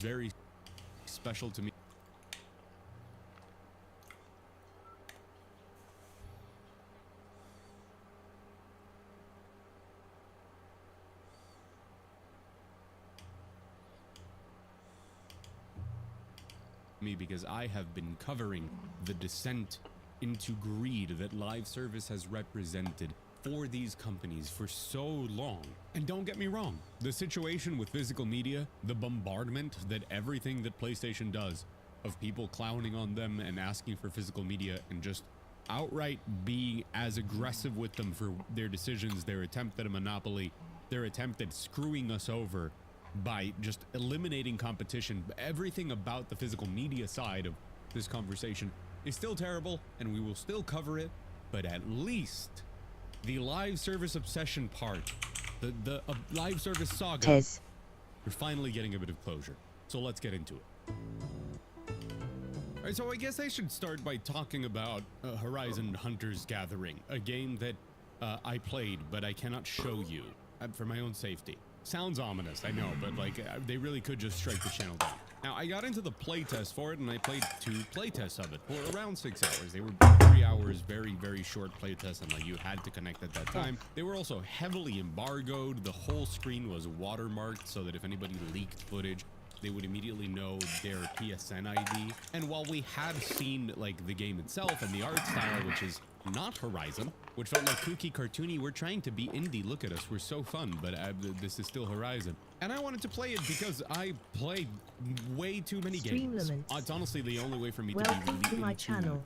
very special to me. Because I have been covering the descent into greed that live service has represented for these companies for so long. And don't get me wrong, the situation with physical media, the bombardment that everything that PlayStation does of people clowning on them and asking for physical media and just outright being as aggressive with them for their decisions, their attempt at a monopoly, their attempt at screwing us over by just eliminating competition. Everything about the physical media side of this conversation is still terrible, and we will still cover it, but at least the live service obsession part, the live service saga, we're finally getting a bit of closure. So let's get into it. All right, so I guess I should start by talking about Horizon Hunters Gathering, a game that I played, but I cannot show you for my own safety. Sounds ominous, I know, but like they really could just strike the channel down. Now, I got into the playtest for it, and I played 2 playtests of it for around 6 hours. They were 3 hours, very, very short playtests, and like you had to connect at that time. They were also heavily embargoed. The whole screen was watermarked so that if anybody leaked footage, they would immediately know their PSN ID. And while we had seen like the game itself and the art style, which is not Horizon, which felt like kooky, cartoony, we're trying to be indie, look at us, we're so fun, but this is still Horizon. And I wanted to play it because I played way too many games. It's honestly the only way for me to be really to my channel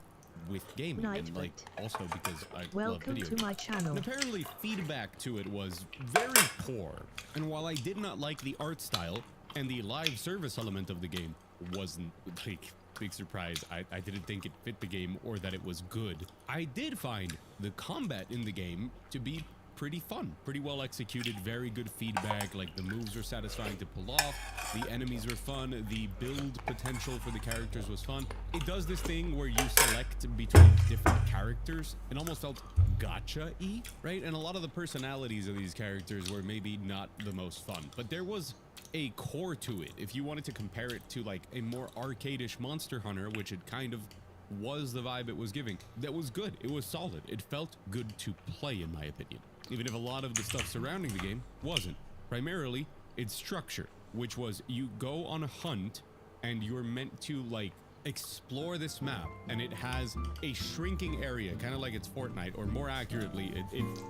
with gaming, and like also because I love video to my channel. And apparently feedback to it was very poor, and while I did not like the art style and the live service element of the game wasn't like big surprise, I didn't think it fit the game or that it was good. I did find the combat in the game to be pretty fun, pretty well executed, very good feedback, like the moves were satisfying to pull off, the enemies were fun, the build potential for the characters was fun. It does this thing where you select between different characters. It almost felt gacha-y, right? And a lot of the personalities of these characters were maybe not the most fun, but there was a core to it. If you wanted to compare it to like a more arcade-ish Monster Hunter, which it kind of was the vibe it was giving, that was good. It was solid. It felt good to play, in my opinion, even if a lot of the stuff surrounding the game wasn't. Primarily, its structure, which was you go on a hunt and you're meant to like explore this map, and it has a shrinking area, kind of like it's Fortnite, or more accurately,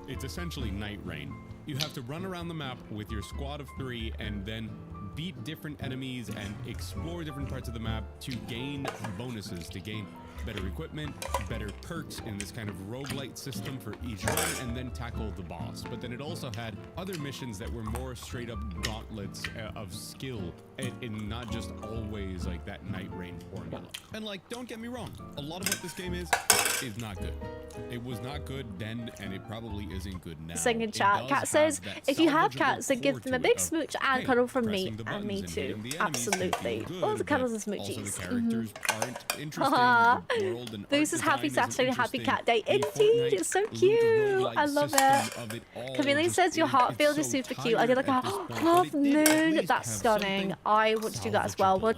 it's essentially Night Rain. You have to run around the map with your squad of 3 and then beat different enemies and explore different parts of the map to gain bonuses, to gain better equipment, better perks in this kind of roguelite system for each run, and then tackle the boss. But then it also had other missions that were more straight up gauntlets of skill, and not just always like that Night Rain formula. And like, don't get me wrong, a lot of what this game is not good. It was not good then, and it probably isn't good now. Second chat, Cat says, if you have cats, then give them a big smooch and cuddle from me, and me too. Absolutely. All the cuddles and smoochies. Also, the characters aren't interesting. This is happy Saturday, happy cat day. Indeed, it's so cute. I love it. Camille says your heart field is super cute. I did like a half moon. That's stunning. I want to do that as well. What?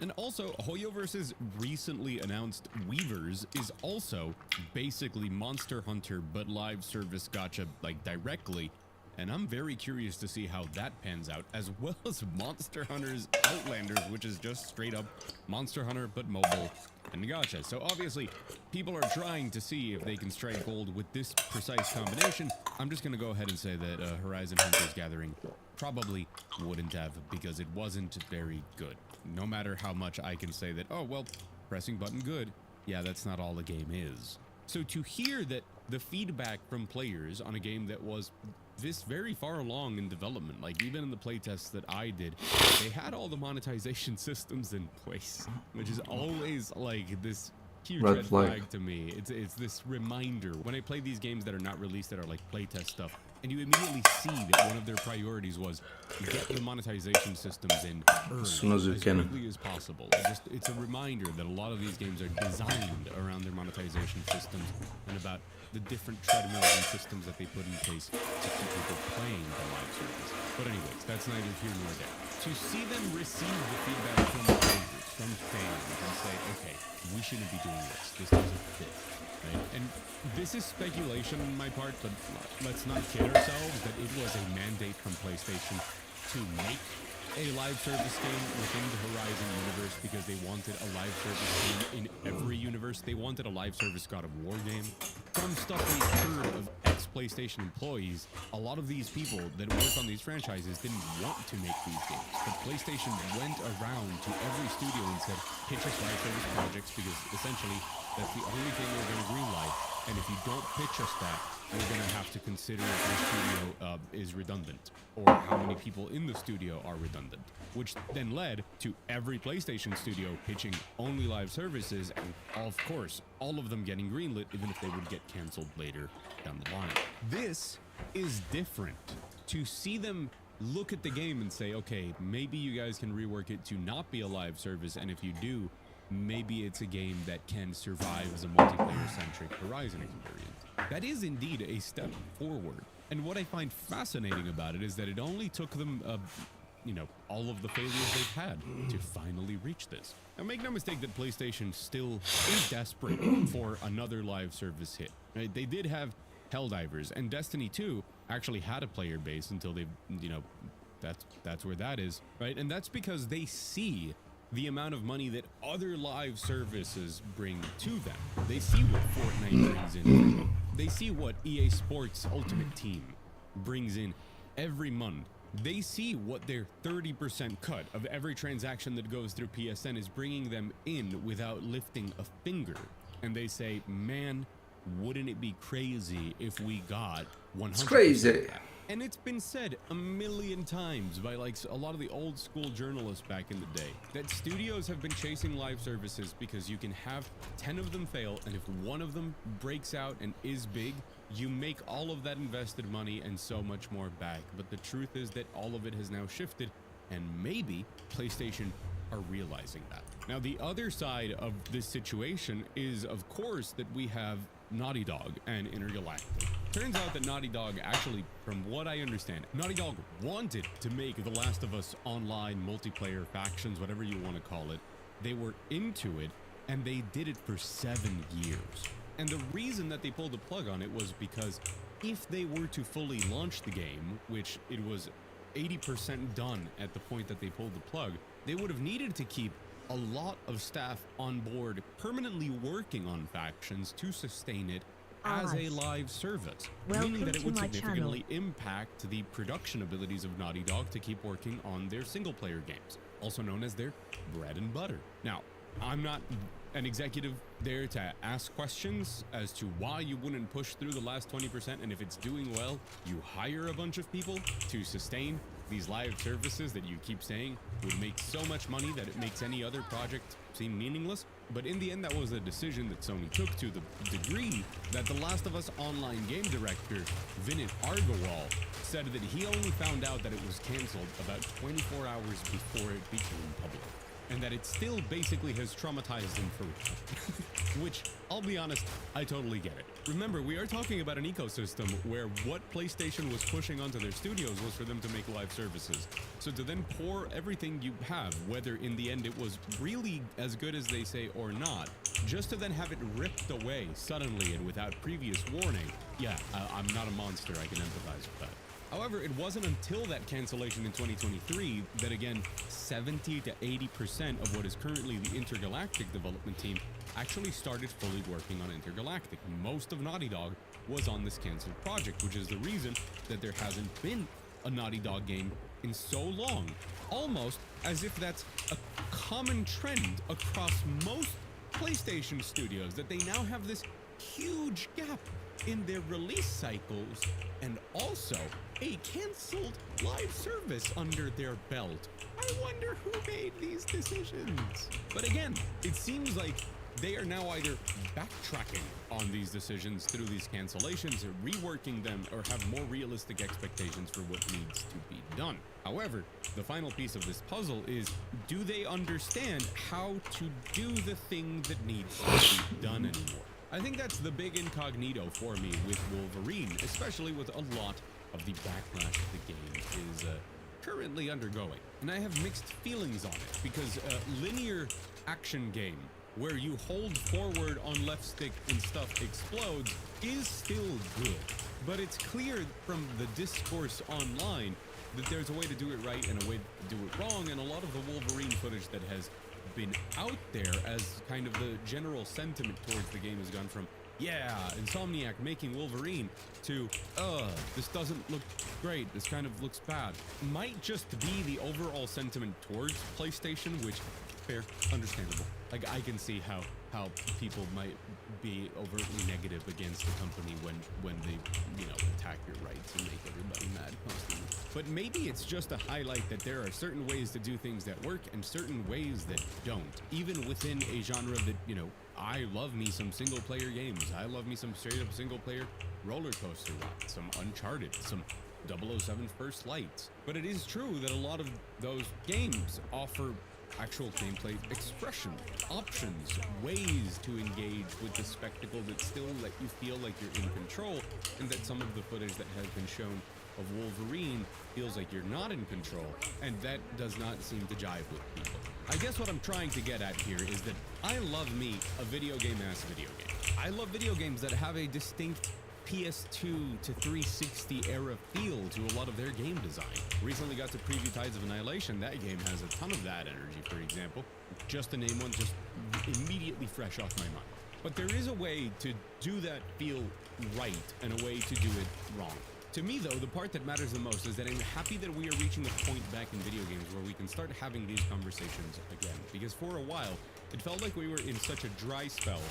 And also, Hoyoverse's recently announced Weavers is also basically Monster Hunter, but live service gacha, like directly. And I'm very curious to see how that pans out, as well as Monster Hunter's Outlanders, which is just straight up Monster Hunter, but mobile and gacha. So obviously, people are trying to see if they can strike gold with this precise combination. I'm just going to go ahead and say that Horizon Hunters Gathering probably wouldn't have, because it wasn't very good. No matter how much I can say that, oh, well, pressing button good. Yeah, that's not all the game is. So to hear that the feedback from players on a game that was this very far along in development, like even in the playtests that I did, they had all the monetization systems in place, which is always like this huge red flag to me. It's this reminder when I play these games that are not released, that are like playtest stuff, and you immediately see that one of their priorities was get the monetization systems in early, as quickly as possible. It's a reminder that a lot of these games are designed around their monetization systems and about the different treadmills and systems that they put in place to keep people playing the live service. But anyways, that's neither here nor there. to see them receive the feedback from players, from fans, and say, okay, we shouldn't be doing this. This doesn't fit. Right? And this is speculation on my part, but let's not kid ourselves that it was a mandate from PlayStation to make a live service game within the Horizon universe because they wanted a live service game in every universe. They wanted a live service God of War game. From stuff we've heard of ex-PlayStation employees, a lot of these people that work on these franchises didn't want to make these games. But PlayStation went around to every studio and said, pitch us live service projects because essentially that's the only thing we're going to greenlight. And if you don't pitch us that, we're going to have to consider if the studio is redundant or how many people in the studio are redundant, which then led to every PlayStation studio pitching only live services and, of course, all of them getting greenlit even if they would get canceled later down the line. This is different. To see them look at the game and say, okay, maybe you guys can rework it to not be a live service, and if you do, maybe it's a game that can survive as a multiplayer-centric Horizon experience. That is indeed a step forward. And what I find fascinating about it is that it only took them, all of the failures they've had to finally reach this. Now, make no mistake that PlayStation still is desperate for another live service hit. Right? They did have Helldivers, and Destiny 2 actually had a player base until they, that's where that is, right? And that's because they see the amount of money that other live services bring to them. They see what Fortnite brings in. They see what EA Sports Ultimate Team brings in every month. They see what their 30% cut of every transaction that goes through PSN is bringing them in without lifting a finger. And they say, man, wouldn't it be crazy if we got 100%? It's crazy. And it's been said a million times by like a lot of the old school journalists back in the day that studios have been chasing live services because you can have 10 of them fail, and if one of them breaks out and is big, you make all of that invested money and so much more back. But the truth is that all of it has now shifted, and maybe PlayStation are realizing that. Now, the other side of this situation is, of course, that we have Naughty Dog and Intergalactic. Turns out that Naughty Dog actually, from what I understand, Naughty Dog wanted to make The Last of Us online multiplayer factions, whatever you want to call it. They were into it, and they did it for 7 years. And the reason that they pulled the plug on it was because if they were to fully launch the game, which it was 80% done at the point that they pulled the plug, they would have needed to keep a lot of staff on board permanently working on factions to sustain it as a live service, meaning that it would significantly impact the production abilities of Naughty Dog to keep working on their single-player games, also known as their bread and butter. Now, I'm not an executive there to ask questions as to why you wouldn't push through the last 20%, and if it's doing well, you hire a bunch of people to sustain these live services that you keep saying would make so much money that it makes any other project seem meaningless. But in the end, that was a decision that Sony took, to the degree that The Last of Us online game director Vinit Agarwal said that he only found out that it was canceled about 24 hours before it became public, and that it still basically has traumatized him for real. Which, I'll be honest, I totally get it. Remember, we are talking about an ecosystem where what PlayStation was pushing onto their studios was for them to make live services. So to then pour everything you have, whether in the end it was really as good as they say or not, just to then have it ripped away suddenly and without previous warning, yeah, I'm not a monster, I can empathize with that. However, it wasn't until that cancellation in 2023 that, again, 70 to 80% of what is currently the Intergalactic development team actually started fully working on Intergalactic. Most of Naughty Dog was on this canceled project, which is the reason that there hasn't been a Naughty Dog game in so long. Almost as if that's a common trend across most PlayStation studios, that they now have this huge gap in their release cycles and also a canceled live service under their belt. I wonder who made these decisions. But again, it seems like they are now either backtracking on these decisions through these cancellations, or reworking them, or have more realistic expectations for what needs to be done. However, the final piece of this puzzle is, do they understand how to do the thing that needs to be done anymore? I think that's the big incognito for me with Wolverine, especially with a lot of the backlash of the game is currently undergoing. And I have mixed feelings on it because a linear action game where you hold forward on left stick and stuff explodes is still good. But it's clear from the discourse online that there's a way to do it right and a way to do it wrong, and a lot of the Wolverine footage that has been out there as kind of the general sentiment towards the game has gone from, yeah, Insomniac making Wolverine to, this doesn't look great, this kind of looks bad, might just be the overall sentiment towards PlayStation, which, fair, understandable. Like, I can see how people might be overtly negative against the company when they, you know, attack your rights and make everybody mad constantly. But maybe it's just a highlight that there are certain ways to do things that work and certain ways that don't. Even within a genre that, you know, I love me some single player games. I love me some straight up single player roller coaster rides, some Uncharted, some 007 First Lights. But it is true that a lot of those games offer actual gameplay expression, options, ways to engage with the spectacle that still let you feel like you're in control, and that some of the footage that has been shown of Wolverine feels like you're not in control, and that does not seem to jive with people. I guess what I'm trying to get at here is that I love me a video game ass video game. I love video games that have a distinct PS2 to 360 era feel to a lot of their game design. Recently got to preview Tides of Annihilation. That game has a ton of that energy, for example. Just to name one, just immediately fresh off my mind. But there is a way to do that feel right and a way to do it wrong. To me, though, the part that matters the most is that I'm happy that we are reaching a point back in video games where we can start having these conversations again. Because for a while, it felt like we were in such a dry spell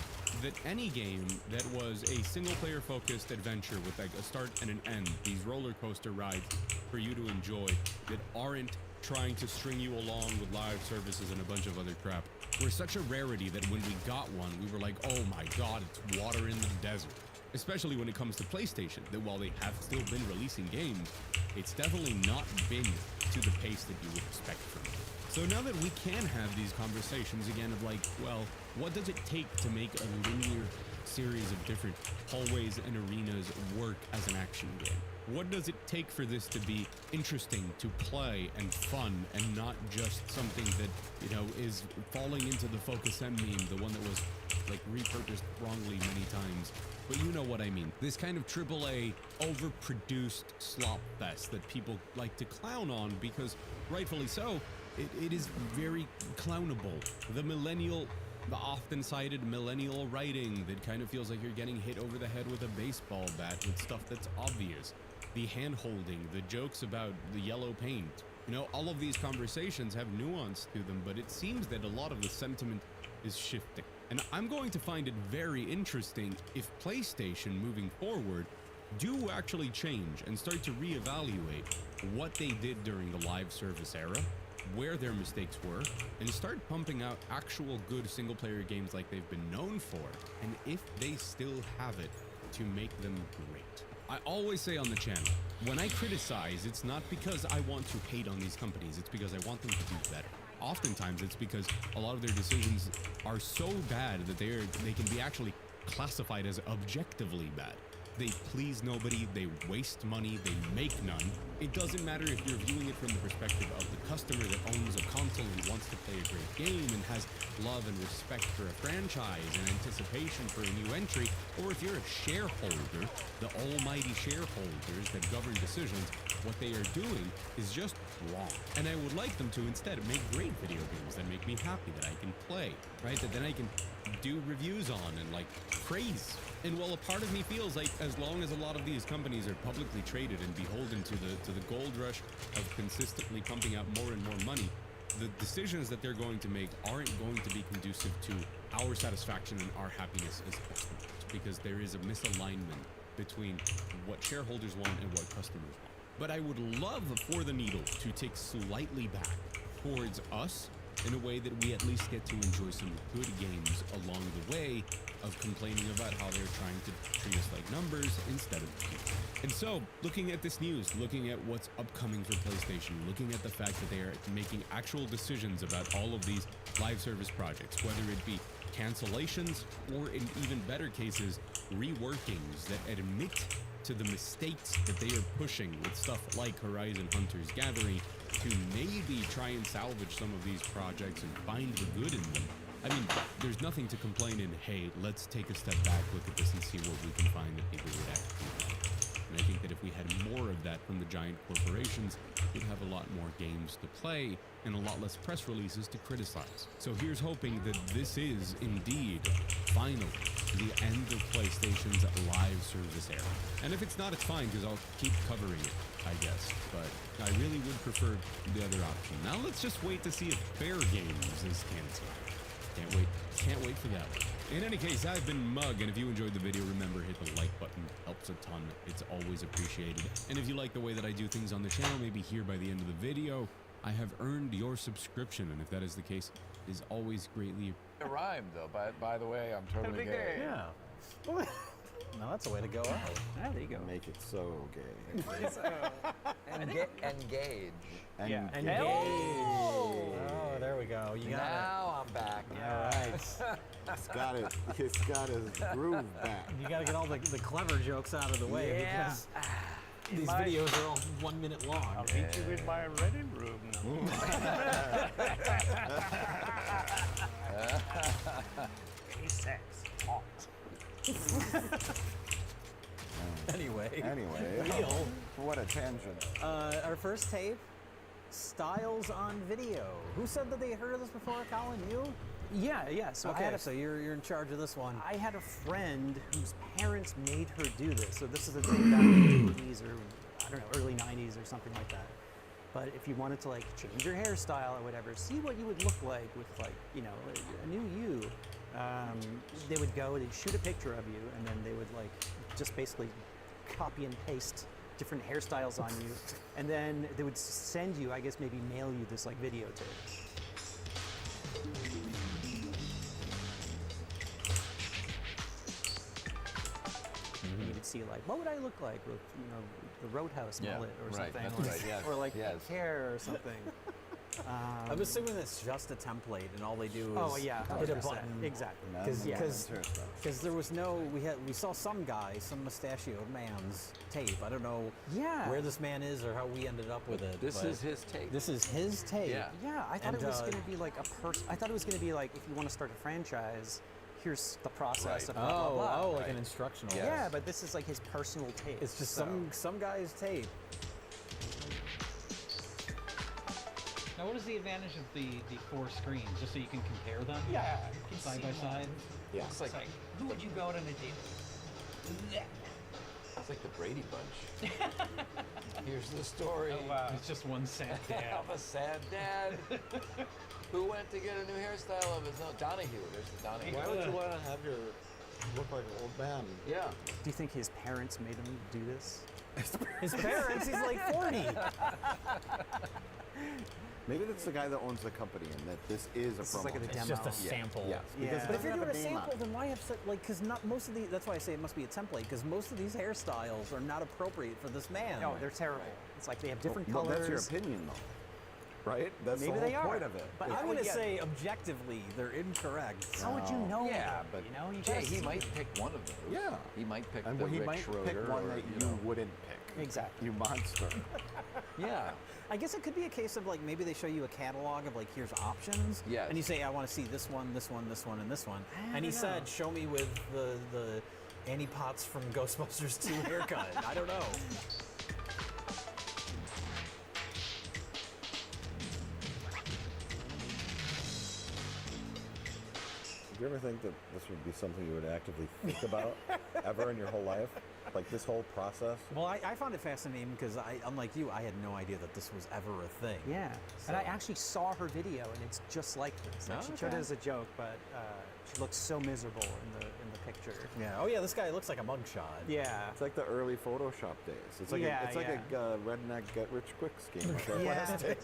that any game that was a single-player focused adventure with like a start and an end, these roller coaster rides for you to enjoy that aren't trying to string you along with live services and a bunch of other crap, were such a rarity that when we got one, we were like, oh my god, it's water in the desert. Especially when it comes to PlayStation, that while they have still been releasing games, it's definitely not been to the pace that you would expect from them. So now that we can have these conversations again of like, well, what does it take to make a linear series of different hallways and arenas work as an action game? What does it take for this to be interesting to play and fun and not just something that, you know, is falling into the Focus M meme, the one that was like repurposed wrongly many times? But you know what I mean. This kind of AAA overproduced slop fest that people like to clown on because rightfully so, it is very clownable. The often cited millennial writing that kind of feels like you're getting hit over the head with a baseball bat with stuff that's obvious. The hand-holding, the jokes about the yellow paint. You know, all of these conversations have nuance to them, but it seems that a lot of the sentiment is shifting. And I'm going to find it very interesting if PlayStation, moving forward, do actually change and start to reevaluate what they did during the live service era, where their mistakes were, and start pumping out actual good single-player games like they've been known for, and if they still have it to make them great. I always say on the channel, when I criticize, it's not because I want to hate on these companies, it's because I want them to do better. Oftentimes, it's because a lot of their decisions are so bad that they can be actually classified as objectively bad. They please nobody, they waste money, they make none. It doesn't matter if you're viewing it from the perspective of the customer that owns a console and wants to play a great game and has love and respect for a franchise and anticipation for a new entry, or if you're a shareholder, the almighty shareholders that govern decisions, what they are doing is just wrong. And I would like them to instead make great video games that make me happy, that I can play, right? That then I can do reviews on and like praise. And while a part of me feels like as long as a lot of these companies are publicly traded and beholden to the gold rush of consistently pumping out more and more money, the decisions that they're going to make aren't going to be conducive to our satisfaction and our happiness as customers, because there is a misalignment between what shareholders want and what customers want. But I would love for the needle to tick slightly back towards us in a way that we at least get to enjoy some good games along the way of complaining about how they're trying to treat us like numbers instead of people. And so, looking at this news, looking at what's upcoming for PlayStation, looking at the fact that they are making actual decisions about all of these live service projects, whether it be cancellations or in even better cases, reworkings that admit to the mistakes that they are pushing with stuff like Horizon Hunters Gathering to maybe try and salvage some of these projects and find the good in them. I mean, there's nothing to complain in, hey, let's take a step back, look at this and see what we can find that people would actually like. And I think that if we had more of that from the giant corporations, we'd have a lot more games to play and a lot less press releases to criticize. So here's hoping that this is indeed, finally, the end of PlayStation's live service era. And if it's not, it's fine, because I'll keep covering it, I guess. But I really would prefer the other option. Now let's just wait to see if Fair Games is canceled. Can't wait for that one. In any case, I've been Mug, and if you enjoyed the video, remember, hit the like button. Helps a ton. It's always appreciated. And if you like the way that I do things on the channel, maybe here by the end of the video, I have earned your subscription. And if that is the case, it is always greatly... It rhymed, though. By the way, I'm totally gay. Yeah. No, that's a way to go out. Ah, there you go. Make it so gay. Engage. Yeah. Engage. Oh, there we go. You got Now I'm back. it. All right. It's got his groove back. You got to get all the clever jokes out of the way because these videos are all 1 minute long. I'll meet you in my Reddit room now. Gay sex talks. Anyway. Anyway, what a tangent. Our first tape, Styles on Video. Who said that they heard of this before, Colin? You? Yeah. So Okay, so you're in charge of this one. I had a friend whose parents made her do this. So this is a thing back in the 80s or, I don't know, early 90s or something like that. But if you wanted to like change your hairstyle or whatever, see what you would look like with like, you know, a new you, they would go, they'd shoot a picture of you, and then they would like just basically copy and paste different hairstyles on you. And then they would send you, I guess maybe mail you this like videotape. And you would see like, what would I look like with, you know, the Roadhouse mullet or right, something, that's right, yes, or like yes. pink hair or something. I'm assuming it's just a template, and all they do is Oh yeah, hit a 100%. button. Exactly. Because there was no, we saw some guy, some mustachioed man's tape. I don't know Yeah. where this man is or how we ended up with it. This but is his take. This is his tape. Yeah. Yeah, I thought And, it was uh, going to be like a person. I thought it was going to be like, if you want to start a franchise, here's the process Right. of blah, blah, blah. Oh, like Right. an instructional. Yes. Yeah, but this is like his personal tape. It's just so. some guy's tape. Now, what is the advantage of the four screens? Just so you can compare them? Yeah. Side by side? Yeah. It's like Who would you go out on a date with? it's like the Brady Bunch. Here's the story It's just one sad dad. of a sad dad who went to get a new hairstyle of his own. Donahue. There's the Donahue. Why would you want to have your look like an old man? Yeah. Do you think his parents made him do this? His parents, he's like 40. Maybe that's the guy that owns the company and that this is a This is promo like a tape. demo. It's just a sample. Yes, because Yeah. it But if doesn't you're have doing a name on sample, it. then why have such, like, because not most of the, that's why I say it must be a template, because most of these hairstyles are not appropriate for this man. No, they're terrible. It's like they have different Well, colors. that's your opinion, though, right? That's Maybe the they whole are. point of it. But I'm would going to get- say objectively they're incorrect. How would you know? Yeah, that, but you know, you Jay, gotta he see might it. pick one of those. Yeah. He might pick And the he Rick might Schroeder pick one or, that you you know. wouldn't pick. Exactly. You monster. Yeah. I guess it could be a case of like maybe they show you a catalog of like here's options. Yes. And you say I want to see this one, this one, this one, and this one. And he don't said know. show me with the Annie Potts from Ghostbusters 2 haircut. I don't know. Do you ever think that this would be something you would actively think about ever in your whole life? Like this whole process? Well, I found it fascinating because unlike you, I had no idea that this was ever a thing. Yeah, and I actually saw her video, and it's just like this. Like, Oh, she showed it okay. as a joke, but she looks so miserable in the picture. Yeah. Oh yeah, this guy looks like a mugshot. Yeah. It's like the early Photoshop days. It's like Yeah, it's like yeah. a redneck get rich quick scheme. Like that Yeah. last day.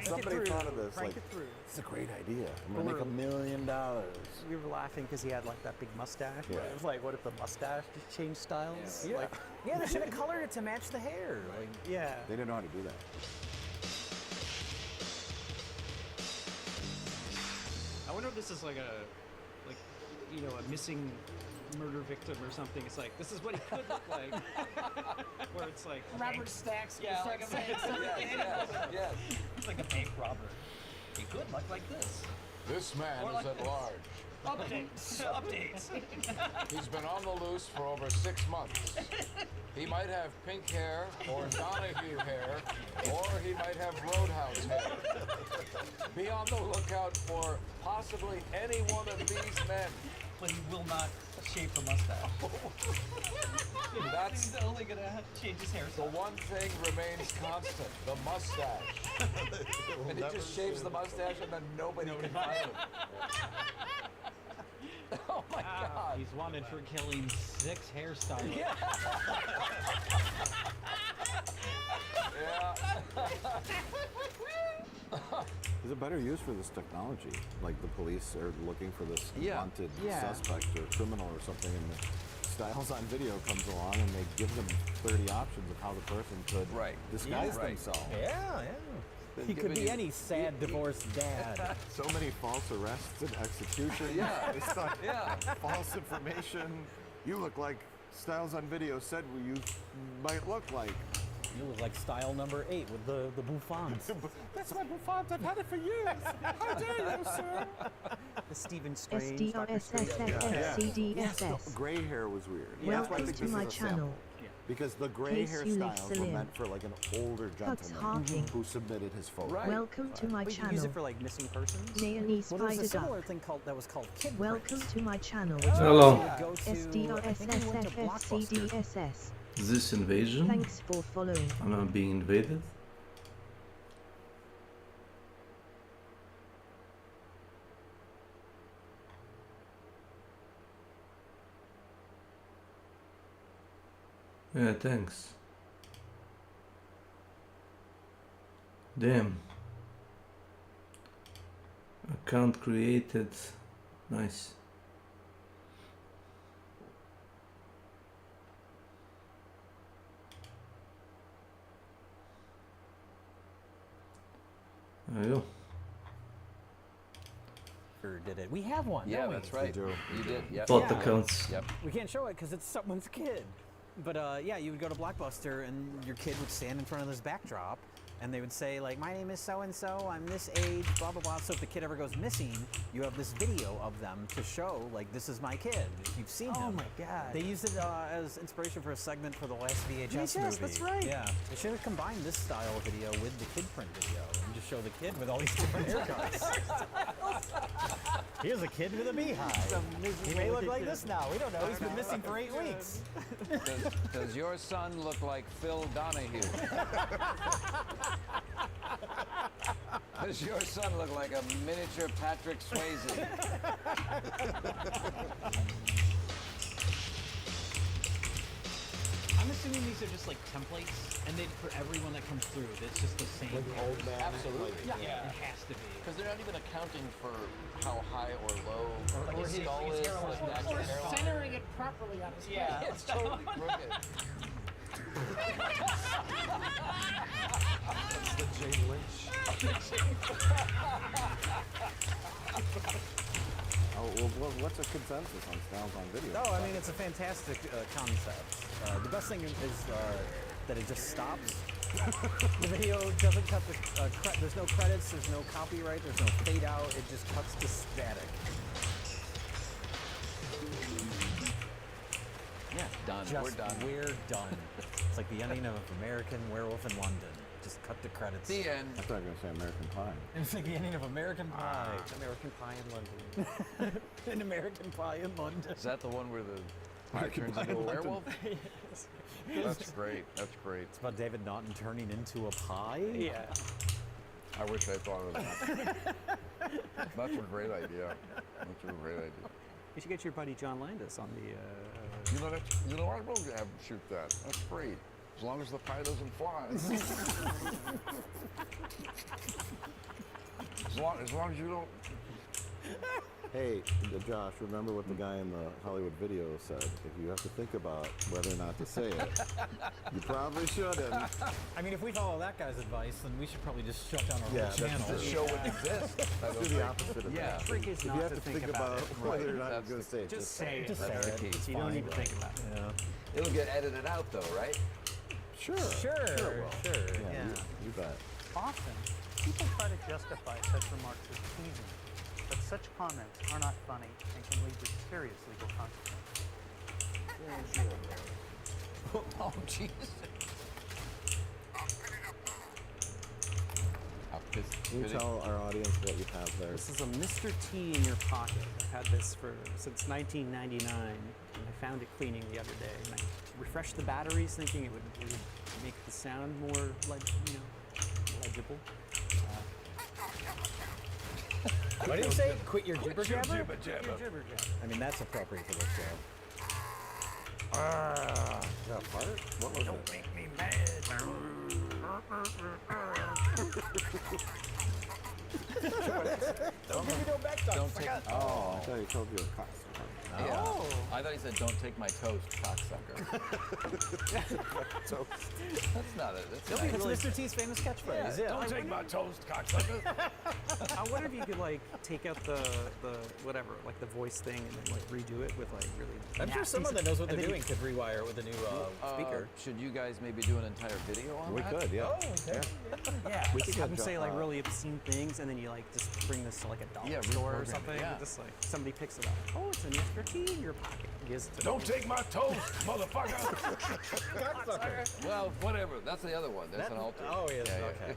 Somebody thought of this. Crank Like, it through. it's a great idea. I'm But gonna make $1 million. We were laughing because he had like that big mustache. Yeah. It was like, what if the mustache just changed styles? Yeah. Like, Yeah, they should have colored it to match the hair. Like, yeah. They didn't know how to do that. I wonder if this is like a missing murder victim or something. It's like, this is what he could look like. Where it's like Robert Stacks. Yeah, like a Yes. It's like a bank robber. He could look like this. This man Or is like at this. large. Updates. Updates. He's been on the loose for over 6 months. He might have pink hair or Donahue hair, or he might have Roadhouse hair. Be on the lookout for possibly any one of these men. But he will not shave the mustache. That's He's only gonna change his the hairstyle. one thing remains constant, the mustache. And he just shaves the mustache and then nobody can find him. Oh my God. he's wanted for killing 6 hairstylists. Yeah. There's a better use for this technology. Like the police are looking for this wanted suspect or criminal or something, and the Styles on Video comes along and they give them 30 options of how the person could disguise themselves. Yeah. He could be any sad divorced dad. So many false arrests and executions. Based on false information. You look like Styles on Video said you might look like. You look like style number 8 with the bouffants. That's my bouffant. I've had it for years. How dare you, sir? The Stephen Strange. Dr. Strange. The gray hair was weird. That's why I Welcome think to this my is a sample. channel. Because the gray Case you live hairstyles were slim. meant for like an older Cuts gentleman harking. who submitted his photo. Welcome to my We can use channel. it for like missing persons. Neone Well, there's Spider a similar Duck. thing called kid Welcome prints. to my channel. Hello. Go to, I think we went to Blockbuster. SDOSSFFCDSS. This invasion? Thanks for following. Am I being invaded? Yeah, thanks. Damn. Account created. Nice. There you go. Or did it? We have one. Yeah, don't we? that's right. You did. Yep. Bot Yeah. accounts. Yep. We can't show it because it's someone's kid. But yeah, you would go to Blockbuster and your kid would stand in front of this backdrop and they would say like, my name is so-and-so, I'm this age, blah, blah, blah. So if the kid ever goes missing, you have this video of them to show like, this is my kid, if you've seen him. Oh my God. They used it as inspiration for a segment for the last VHS movie. Yes, that's right. Yeah. They should have combined this style video with the kid print video and just show the kid with all these different haircuts. Here's a kid with a beehive. He may look like this now. We don't know. He's been missing for 8 weeks. Does your son look like Phil Donahue? Does your son look like a miniature Patrick Swayze? I'm assuming these are just like templates, and then for everyone that comes through, it's just the same. Old man. Absolutely. Yeah, it has to be. Because they're not even accounting for how high or low Or his his skull is, hairline. his natural Or hairline. centering it properly on his face. Yeah. It's totally crooked. That's the Jane Lynch. Well, what's a consensus on Styles on Video? No, I mean, it's a fantastic concept. The best thing is that it just stops. The video doesn't cut the, there's no credits, there's no copyright, there's no fade out, it just cuts to static. Yeah, Done. just We're done. We're done. It's like the ending of American Werewolf in London. Just cut the credits. The end. I thought you were going to say American Pie. It's like the ending of American Pie. American Pie in London. An American Pie in London. Is that the one where the pie turns into a werewolf? That's great. That's great. It's about David Naughton turning into a pie? Yeah. I wish I thought of that. That's a great idea. That's a great idea. You should get your buddy John Landis on the. You know what? We'll have shoot that. That's great. As long as the pie doesn't fly. as long as you don't Hey, Josh, remember what the guy in the Hollywood video said? If you have to think about whether or not to say it, you probably shouldn't. I mean, if we follow that guy's advice, then we should probably just shut down our whole channel. The show wouldn't exist. Let's do the opposite of that. The trick is If not you have to to think think about about it. whether or not That's you're going to say it, Just say it. Just say it. It's you don't need to think about it. Yeah. It'll get edited out though, right? Sure. Sure. Yeah, you bet. Often, people try to justify such remarks as teasing, but such comments are not funny and can lead to serious legal consequences. Oh, jeez. Can you tell our audience what you have there? This is a Mr. T in your pocket. I've had this since 1999, and I found it cleaning the other day. And I refreshed the batteries, thinking it would make the sound more, legible. What did you say? Quit your jibber jabber? Jibber jabber. I mean, that's appropriate for this show. Is that a fart? What was it? Make me mad. Don't give me no back talk. Don't take. Oh, I thought he told you a cocksucker. Yeah. Oh. I thought he said, "Don't take my toast, cocksucker." That's not it. That's That's not Mr. T's famous catchphrase. Yeah. Don't take my toast, cocksucker. I wonder if you could take out the whatever, like the voice thing, and then redo it with really. I'm sure someone that knows what they're doing could rewire it with a new speaker. Should you guys maybe do an entire video on We that? could, yeah. okay. Yeah, We could have them get say John- really obscene things, and then you just bring this to a dollar Yeah, store or reprogram it, something. yeah. And just somebody picks it up. Oh, it's an Mr. T in your pocket. Gives it to Don't them. take my toast, motherfucker. Well, whatever. That's the other one. That's an alter. Oh, yes, Yeah, yeah. okay.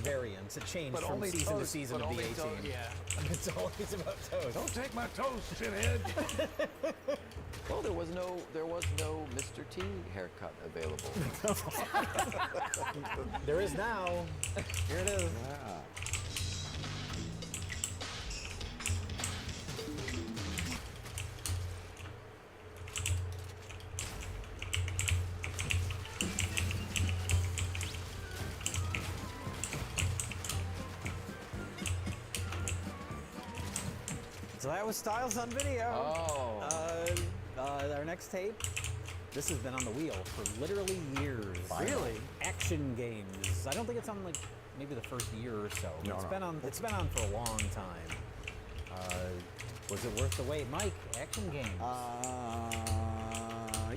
Variants. A change But from only season to toast, season but of the only 18. toast. Yeah. It's always about toast. Don't take my toast, shithead. Well, there was no Mr. T haircut available. There is now. Here it is. Yeah. So that was Styles on video. Oh. Our next tape. This has been on the wheel for literally years. Really? Action games. I don't think it's on maybe the first year or so. But it's been on for a long time. Was it worth the wait, Mike? Action games.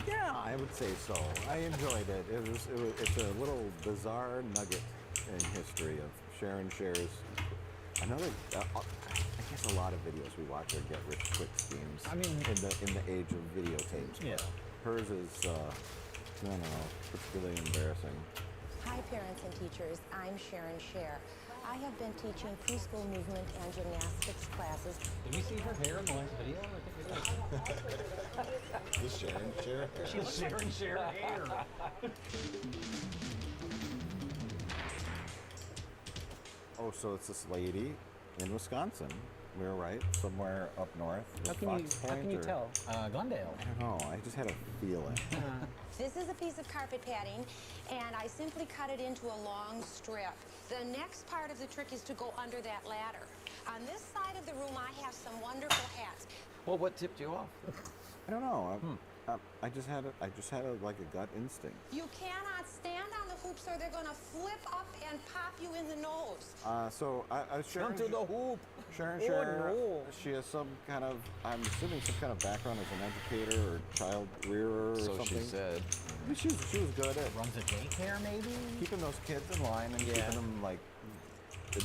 Yeah, I would say so. I enjoyed it. It's a little bizarre nugget in history of Sharon shares another. I guess a lot of videos we watch are get-rich-quick schemes. I mean, in the age of videotapes. Yeah. Hers is, I don't know, particularly embarrassing. Hi, parents and teachers. I'm Sharon Scher. I have been teaching preschool movement and gymnastics classes. Did we see her hair in the last video? I think we did. This Sharon share? She's Sharon Scher hair. Oh, so it's this lady in Wisconsin. We were right, somewhere up north. How can you tell? Glendale. I don't know. I just had a feeling. This is a piece of carpet padding, and I simply cut it into a long strip. The next part of the trick is to go under that ladder. On this side of the room, I have some wonderful hats. Well, what tipped you off? I don't know. I just had like a gut instinct. You cannot stand on the hoops or they're going to flip up and pop you in the nose. So I was Sharon. Come to the hoop. Sharon Oh, Scher, no. she has some kind of, I'm assuming some kind of background as an educator or child rearer or So something. she said. I mean, she was good at Runs a daycare, maybe? keeping those kids in line and keeping them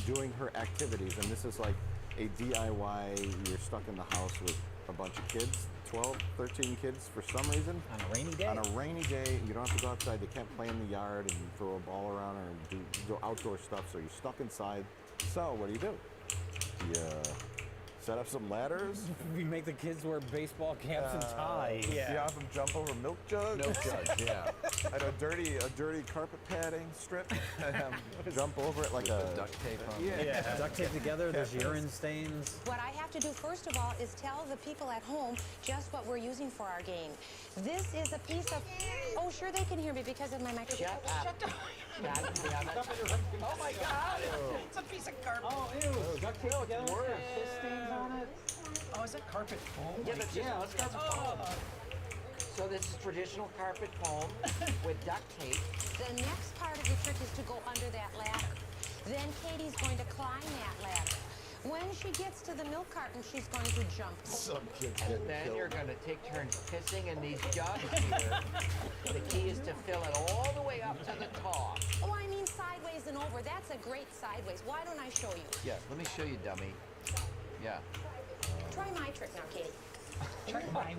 doing her activities. And this is like a DIY, you're stuck in the house with a bunch of kids, 12, 13 kids for some reason. On a rainy day? On a rainy day, you don't have to go outside. They can't play in the yard and throw a ball around or do outdoor stuff, so you're stuck inside. So what do? You set up some ladders. We make the kids wear baseball caps and ties. You have them jump over milk jugs. Milk jugs, yeah. And a dirty carpet padding strip. And have 'em jump over it like a Duct tape on. Yeah. Duct tape together, there's urine stains. What I have to do first of all is tell the people at home just what we're using for our game. This is a piece of, oh sure they can hear me because of my microphone. Shut up. Oh my God! It's a piece of carpet. Oh, ew! Duct tape together. Piss stains on carpet foam? Yeah, that's just that's carpet foam. So this is traditional carpet foam with duct tape. The next part of the trick is to go under that ladder. Then Katie's going to climb that ladder. When she gets to the milk carton, she's going to jump. Some kids And getting then killed. you're going to take turns pissing in these jugs here. The key is to fill it all the way up to the top. Oh, I mean sideways and over. That's a great sideways. Why don't I show you? Yeah, let me show you, dummy. Yeah. Try my trick now, Katie. Try mine.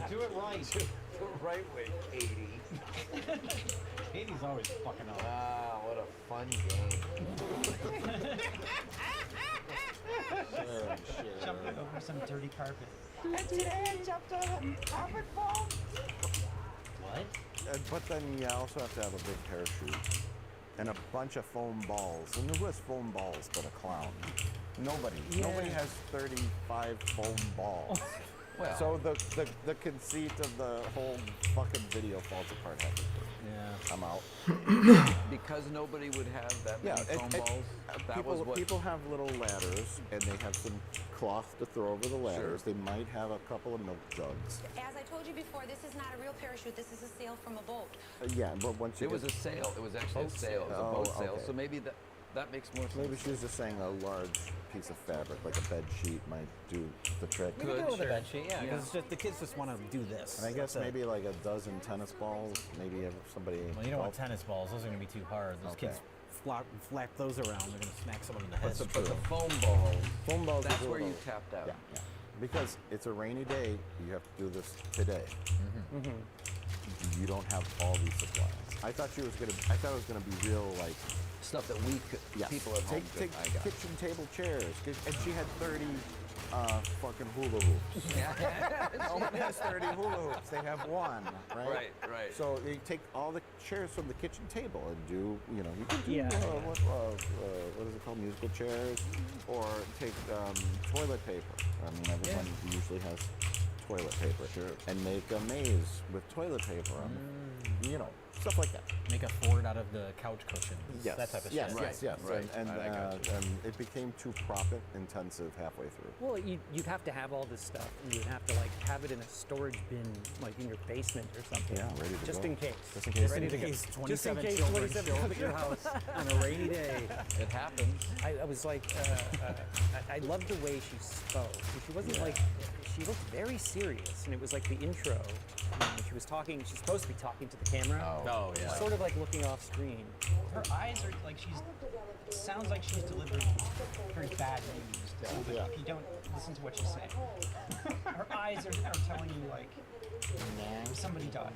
Do it right. The right way, Katie. Katie's always fucking up. Ah, what a fun game. Jumping over some dirty carpet. And today I jumped on a carpet foam. What? But then you also have to have a big parachute and a bunch of foam balls. And who has foam balls but a clown? Nobody. Yeah. Nobody has 35 foam balls. Well, So the conceit of the whole fucking video falls apart halfway through. Yeah. I'm out. because nobody would have that Yeah, many foam balls, that people, was what... people have little ladders and they have some cloth to throw over the ladders. Sure. They might have a couple of milk jugs. As I told you before, this is not a real parachute. This is a sail from a boat. Yeah, but once you It was a get, sail. It was actually a sail. It was a Oh, boat sail. okay. So maybe that makes more sense. maybe she was just saying a large piece of fabric, like a bed sheet, might do the trick. We could Good, go with a sure. bed sheet, yeah, because Yeah. the kids just want to do this. And I guess That's it. maybe like a dozen tennis balls. Maybe if somebody. Well, you don't want tennis balls. Those are going to be too hard. Those Okay. kids flap those around. They're going to smack someone in the head. But the foam balls, Foam balls. that's is a where you little- tapped out. Yeah, yeah. Because it's a rainy day, you have to do this today. You don't have all these supplies. I thought it was gonna be real like Stuff that we could, people at home take could. I got. kitchen table chairs, and she had 30 fucking hula hoops. No one has 30 hula hoops. They have one, right? Right. So they take all the chairs from the kitchen table and do, you can do Yeah. what is it called, musical chairs, or take toilet paper. I mean, everyone usually has toilet paper. Sure. And make a maze with toilet paper on, stuff like that. Make a fort out of the couch cushions. Yes. That type of yes, shit. Yes. Right. And I got you. it became too profit intensive halfway through. Well, you'd have to have all this stuff, and you'd have to have it in a storage bin, like in your basement or something. Yeah, ready to just go. in case. Just in case. Ready to go. 27 Just in case children 27 show up at your house. on a rainy day. It happens. I was like, I loved the way she spoke. She wasn't she looked very serious, and it was like the intro. She was talking. She's supposed to be talking to the camera. Oh, yeah. Sort of like looking off screen. Her eyes are like sounds like she's delivering very bad news. It sounds like if you don't listen to what she's saying. Her eyes are telling you like somebody died.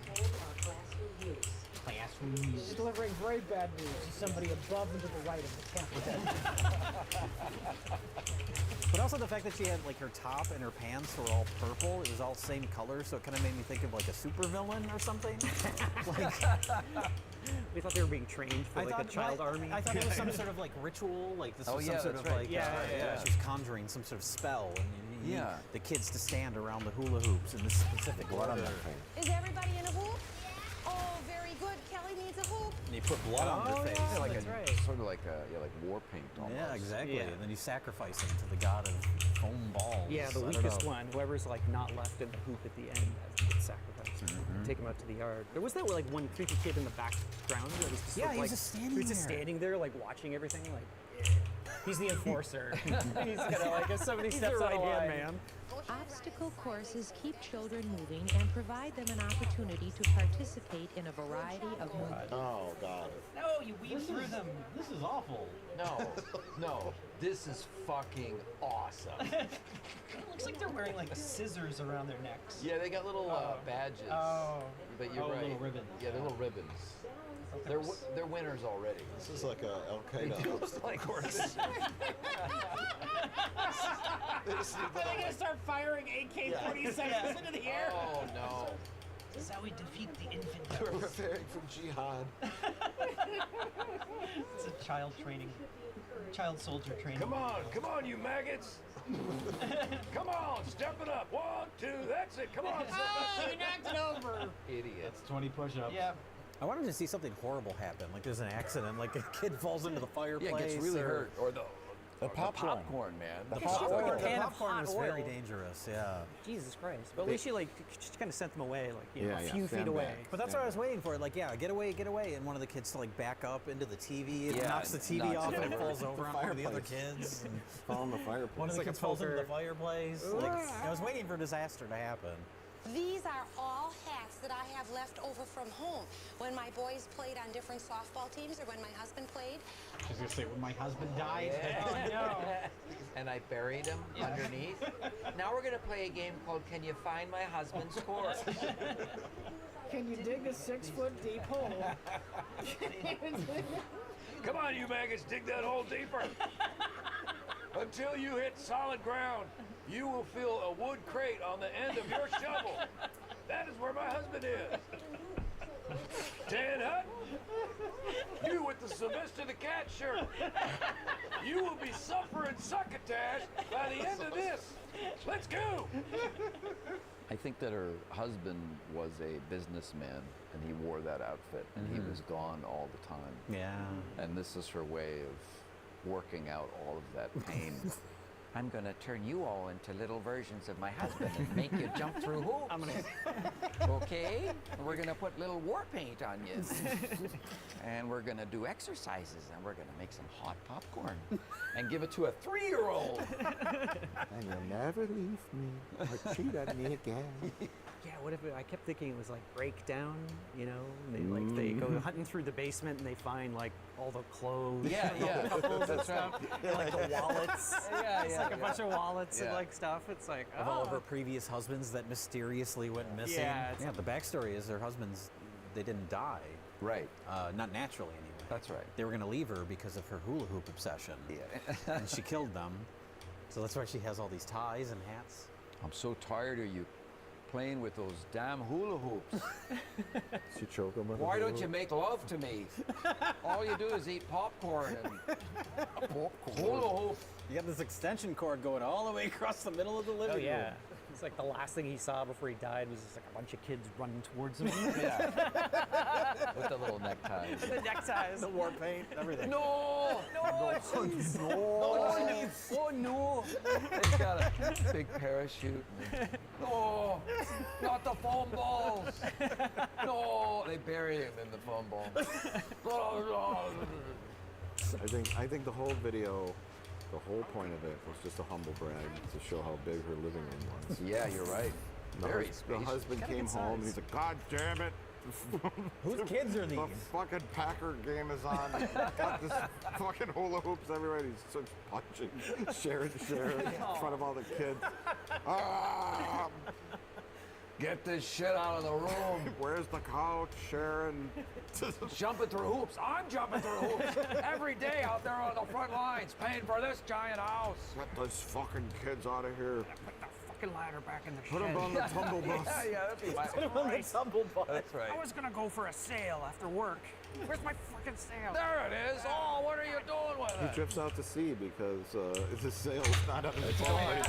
Classroom She's news. delivering very bad news to somebody above and to the right of the camera. But also the fact that she had her top and her pants were all purple. It was all same color, so it kind of made me think of like a supervillain or something. We thought they were being trained for a child army. I thought it was some sort of ritual. This was some sort of that's right. she was conjuring some sort of spell, and you need the kids to stand around the hula hoops in this specific Blood on order. their face. Is everybody in a hoop? Oh, very good. Kelly needs a hoop. And you put blood on their face. Yeah, that's right. Sort of like war paint almost. Yeah, exactly. Yeah. And then you sacrifice them to the god of foam balls. Yeah, the I don't weakest know. one. Whoever's not left in the hoop at the end has to get sacrificed. Take him out to the yard. There was that one creepy kid in the background that was just he was just standing he was just there. standing there watching everything he's the enforcer. He's gonna if somebody steps out of line. Man. Obstacle courses keep children moving and provide them an opportunity to participate in a variety of movements. Oh God. No, you weave through them. This is awful. No. This is fucking awesome. It looks like they're wearing scissors around their necks. Yeah, they got little badges. Oh. But you're Oh, right. little ribbons. Yeah, they're little ribbons. They're winners already. This is like a Al They Qaeda. do look like horses. They're gonna start firing AK-47s into the air. Oh no. This is how we defeat the We're infidels. preparing for jihad. It's a child soldier training. Come on, you maggots. Come on, step it up. 1, 2, that's it. Come on. Oh, you knocked it over. Idiot. That's 20 push-ups. Yeah. I wanted to see something horrible happen. Like there's an accident, like a kid falls into the fireplace. Yeah, gets really hurt. Or The popcorn, man. The popcorn was very dangerous, yeah. Jesus Christ. But at least she kind of sent them away, like, you know, a few feet stand away. back. But that's what I was waiting for. Like, yeah, get away. And one of the kids to like back up into the TV and knocks the TV off and it falls over on one of the other kids. And Fall in the fireplace. one of the kids falls into the fireplace. Like, I was waiting for disaster to happen. These are all hats that I have left over from home. When my boys played on different softball teams or when my husband played. I was gonna say when my husband died. Oh no! And I buried him underneath. Now we're gonna play a game called Can You Find My Husband's Corpse? Can you dig a 6-foot deep hole? Come on, you maggots, dig that hole deeper. Until you hit solid ground, you will feel a wood crate on the end of your shovel. That is where my husband is. Tan Hut, you with the Sylvester the Cat shirt. You will be suffering succotash by the end of this. Let's go. I think that her husband was a businessman and he wore that outfit and he was gone all the time. Yeah. And this is her way of working out all of that pain. I'm gonna turn you all into little versions of my husband and make you jump through hoops. Okay? We're gonna put little war paint on you. And we're gonna do exercises and we're gonna make some hot popcorn and give it to a 3-year-old. And you'll never leave me or cheat on me again. Yeah, what if I kept thinking it was like breakdown, you know? And they go hunting through the basement and they find like all the clothes. Yeah, and all the couples and stuff. And, like the wallets. It's like a bunch of wallets and like stuff. It's like Of all of her previous husbands that mysteriously went missing. Yeah, The backstory is her husbands, they didn't die. Right. Not naturally, anyway. That's right. They were going to leave her because of her hula hoop obsession. Yeah. And she killed them. So that's why she has all these ties and hats. I'm so tired of you playing with those damn hula hoops. She choke him with a Why hula don't you hoop? make love to me? All you do is eat popcorn and hula hoop. You got this extension cord going all the way across the middle of the living oh room. yeah. It's like the last thing he saw before he died was just like a bunch of kids running towards him. Yeah. With the little neckties. The neckties. The war paint, everything. No! No! No! Oh no! He's got a big parachute. No! Not the foam balls! No! They bury him in the foam balls. I think the whole video, the whole point of it was just a humble brag to show how big her living room was. Yeah, you're right. The husband came home and he's like, God damn it! Whose kids are these? The fucking Packer game is on. Got this fucking hula hoops everywhere. He's just punching Sharon in front of all the kids. Ah! Get this shit out of the room. Where's the couch, Sharon? Jumping through hoops. I'm jumping through hoops every day out there on the front lines, paying for this giant house. Get those fucking kids out of here. Put the fucking ladder back in the Put them on the tumble bus. Yeah, that'd be Put him on the tumble bus. That's right. I was gonna go for a sail after work. Where's my fucking sail? There it is. Oh, what are you doing with He it? drifts out to sea because the sail's not on his boat.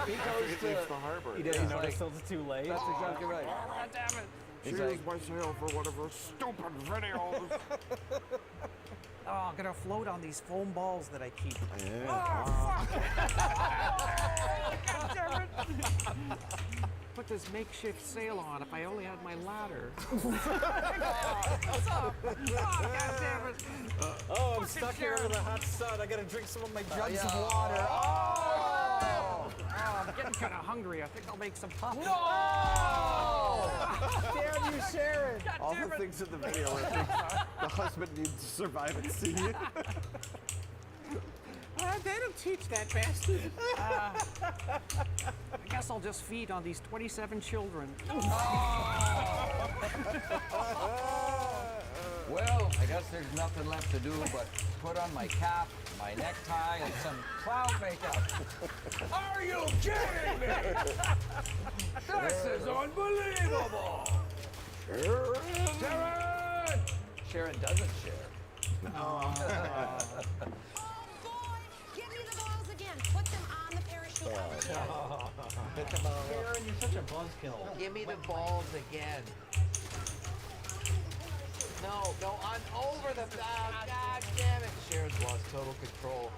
He goes He leaves the harbor. He doesn't Yeah. notice till it's too late. That's exactly right. God damn it. She used my sail for one of her stupid videos. Oh, I'm gonna float on these foam balls that I keep. Yeah. Oh, fuck! God damn it! Put this makeshift sail on if I only had my ladder. Oh, God damn it! Oh, I'm stuck here in the hot sun. I gotta drink some of my jugs of yeah. water. Oh, I'm getting kind of hungry. I think I'll make some pop. No! Damn you, Sharon! All the things in the video where the husband needs to survive at sea. They don't teach that bastard. I guess I'll just feed on these 27 children. Well, I guess there's nothing left to do but put on my cap, my necktie, and some clown makeup. Are you kidding me? This is unbelievable! Sharon! Sharon doesn't share. Oh, boy! Give me the balls again. Put them on the parachute. Karen, you're such a buzzkill. Give me the balls again. No, I'm over the God damn it. Sharon's lost total control.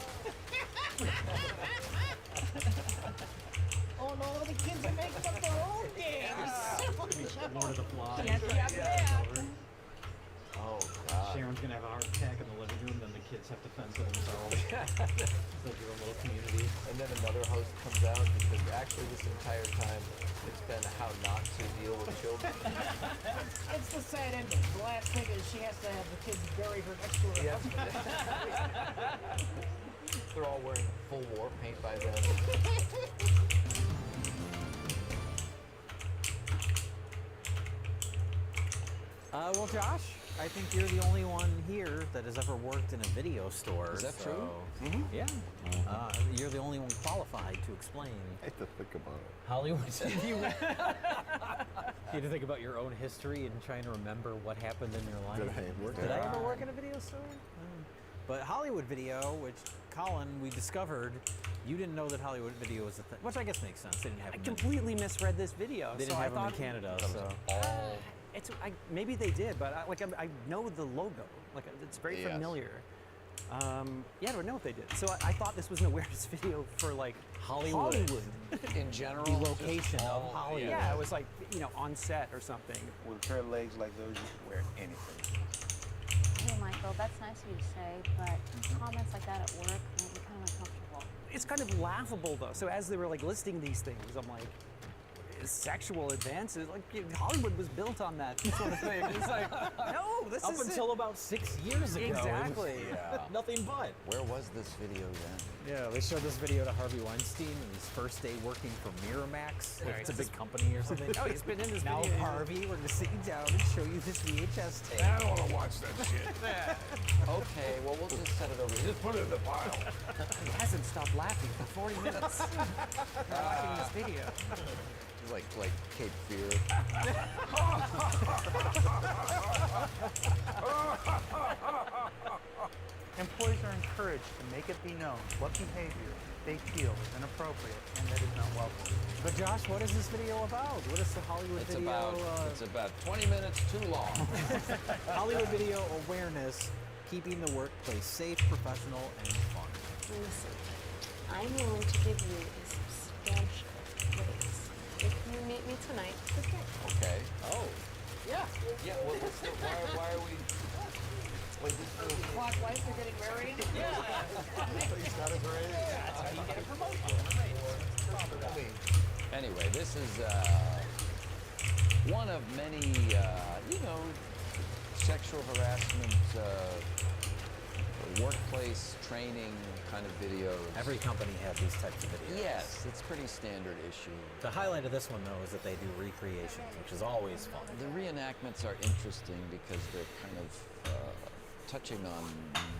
Oh no, the kids are making up their own games. Lord of the Flies. Yeah. Oh, God. Sharon's gonna have a heart attack in the living room, then the kids have to fend for themselves. It's like your own little community. And then another host comes out because actually this entire time it's been how not to deal with children. It's the sad ending. The last thing is she has to have the kids bury her next to her husband. They're all wearing full war paint by then. Well, Josh, I think you're the only one here that has ever worked in a video store. Is that so, true? Yeah. You're the only one qualified to explain. I had to think about it. Hollywood TV. You had to think about your own history and trying to remember what happened in your life. Did I ever work in a video store? But Hollywood Video, which Colin, we discovered, you didn't know that Hollywood Video was a thing, which I guess makes sense. They didn't have I them in- completely misread this video. They didn't so have I them in thought Canada, so. maybe they did, but I know the logo. Like it's very Yes. familiar. Yeah, I don't know if they did. So I thought this was an awareness video for like Hollywood. In general, The location of Hollywood. Yeah, it was like, on set or something. With a pair of legs like those, you can wear anything. Hey, Michael, that's nice of you to say, but comments like that at work make me kind of uncomfortable. It's kind of laughable though. So as they were like listing these things, I'm like, sexual advances, like Hollywood was built on that sort of thing. It's like, no, this Up is until about 6 years ago. Exactly. Yeah. Nothing but. Where was this video then? Yeah, they showed this video to Harvey Weinstein and his first day working for Miramax. Like it's a big company or something. Oh, he's been in this Now, video. Harvey, we're going to sit you down and show you this VHS tape. I don't want to watch that shit. Okay, well, we'll just set it over here. Just put it in the pile. He hasn't stopped laughing for 40 minutes. Watching this video. Like Cape Fear. Employees are encouraged to make it be known what behavior they feel is inappropriate and that is not welcome. But Josh, what is this video about? What is the Hollywood It's Video? about 20 minutes too long. Hollywood Video awareness, keeping the workplace safe, professional, and fun. Listen, I'm willing to give you a substantial raise if you meet me tonight. Okay. Oh. Yeah. Yeah. Well, why are we? Wait, this is Clock wife are getting married? Yeah. He's got a grade. That's how you get a promotion. Anyway, this is one of many, sexual harassment, workplace training kind of videos. Every company had these types of videos. Yes, it's pretty standard issue. The highlight of this one, though, is that they do recreations, which is always fun. The reenactments are interesting because they're kind of touching on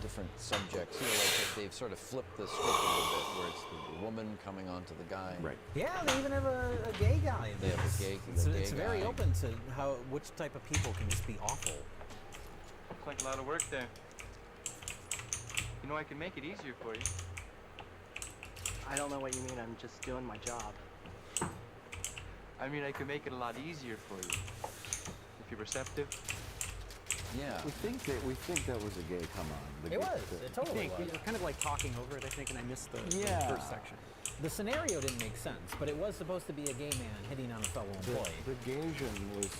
different subjects. Like they've sort of flipped the script a little bit, where it's the woman coming onto the guy. Right. Yeah, they even have a gay guy in They have this. a gay It's very guy. open to which type of people can just be awful. Looks like a lot of work there. You know, I can make it easier for you. I don't know what you mean. I'm just doing my job. I mean, I can make it a lot easier for you. If you're receptive. Yeah. We think that was a gay come on. It was. It totally We was. were kind of like talking over it, I think, and I missed the first section. The scenario didn't make sense, but it was supposed to be a gay man hitting on a fellow employee. The Gaysian was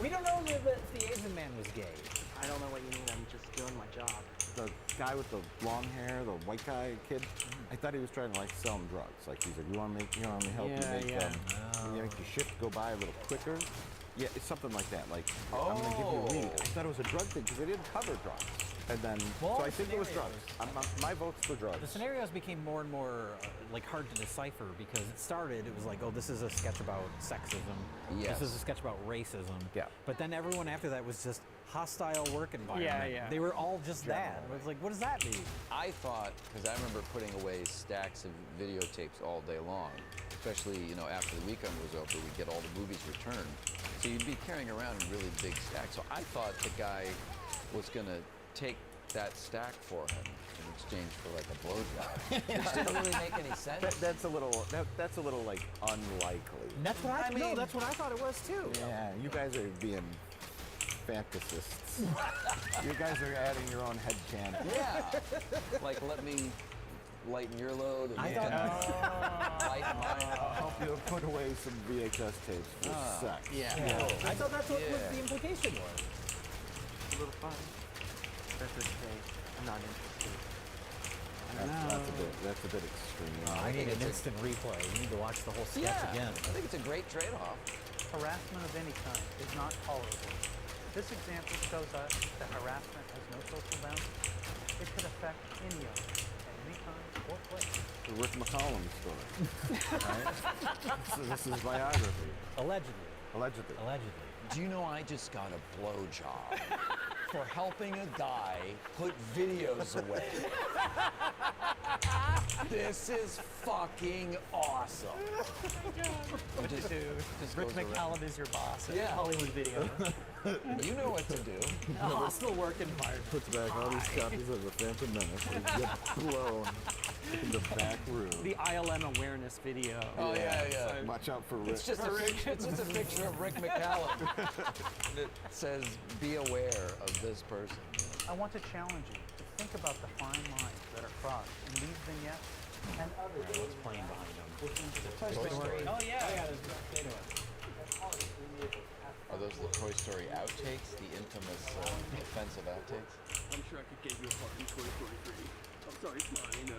We don't know if the Asian man was gay. I don't know what you mean. I'm just doing my job. the guy with the long hair, the white guy kid. I thought he was trying to like sell him drugs. Like he's like, you want me help you make you make your shift go by a little quicker. Yeah, it's something like that. Like I'm gonna give you a weed. I thought it was a drug thing because they didn't cover drugs. And then, so I think it was drugs. My vote's for drugs. The scenarios became more and more like hard to decipher because it started, it was like, oh, this is a sketch about sexism. Yes. This is a sketch about racism. Yeah. But then everyone after that was just hostile work environment. Yeah, yeah. They were all just that. It was like, what does that mean? I thought, because I remember putting away stacks of videotapes all day long, especially, you know, after the weekend was over, we'd get all the movies returned. So you'd be carrying around in really big stacks. So I thought the guy was going to take that stack for him in exchange for like a blowjob. Which didn't really make any sense. That's a little like unlikely. That's what no, that's what I thought it was too. Yeah, you guys are being fantasists. You guys are adding your own headcanon. Yeah. Like, let me lighten your load and I thought, lighten mine. I'll help you put away some VHS tapes for sex. Yeah. I thought that's what the implication was. A little fun. That's okay. I'm not interested. That's a bit extreme. I need an instant replay. You need to watch the whole sketch again. I think it's a great trade-off. Harassment of any kind is not tolerable. This example shows us that harassment has no social boundaries. It could affect any of us at any time or place. The Rick McCollum story. Right? So this is biography. Allegedly. Allegedly. Allegedly. Do you know I just got a blowjob for helping a guy put videos away? This is fucking awesome. Rick McCallum is your boss at Yeah. Hollywood Video. You know what to do. A hostile work environment. Puts back all these copies of the Phantom Menace and get blown in the back room. The ILM awareness video. Oh yeah. Watch out for Rick. It's just a picture of Rick McCallum that says, "Be aware of this person." I want to challenge you to think about the fine lines that are crossed in these vignettes and others. What's playing behind them? Toy Story. Oh yeah. There's Are those the Toy Story outtakes? The infamous offensive outtakes? I'm sure I could get you a part in Toy Story 3. I'm sorry, it's mine.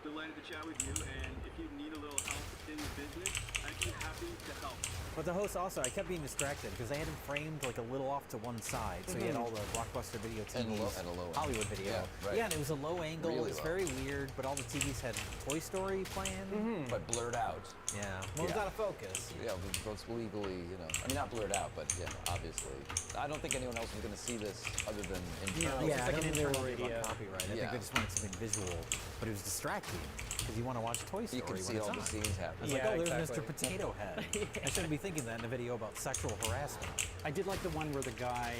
Delighted to chat with you, and if you need a little help in the business, I'd be happy to help. But the host also, I kept being distracted because they had him framed like a little off to one side. So he had all the Blockbuster Video TVs, And a low Hollywood Video. Yeah, right. Yeah, and it was a low angle. Really It was low. very weird, but all the TVs had Toy Story playing. But blurred out. Yeah. Well, it's out of focus. Yeah, it's legally, I mean, not blurred out, but obviously. I don't think anyone else is going to see this other than internal. Yeah, like I don't an think they were internal worried video. about copyright. I think Yeah. they just wanted something visual, but it was distracting because you want to watch Toy Story You can when see it's all on. the scenes I happening. was like, Yeah, oh, there's exactly. Mr. Potato Head. I shouldn't be thinking that in a video about sexual harassment. I did like the one where the guy,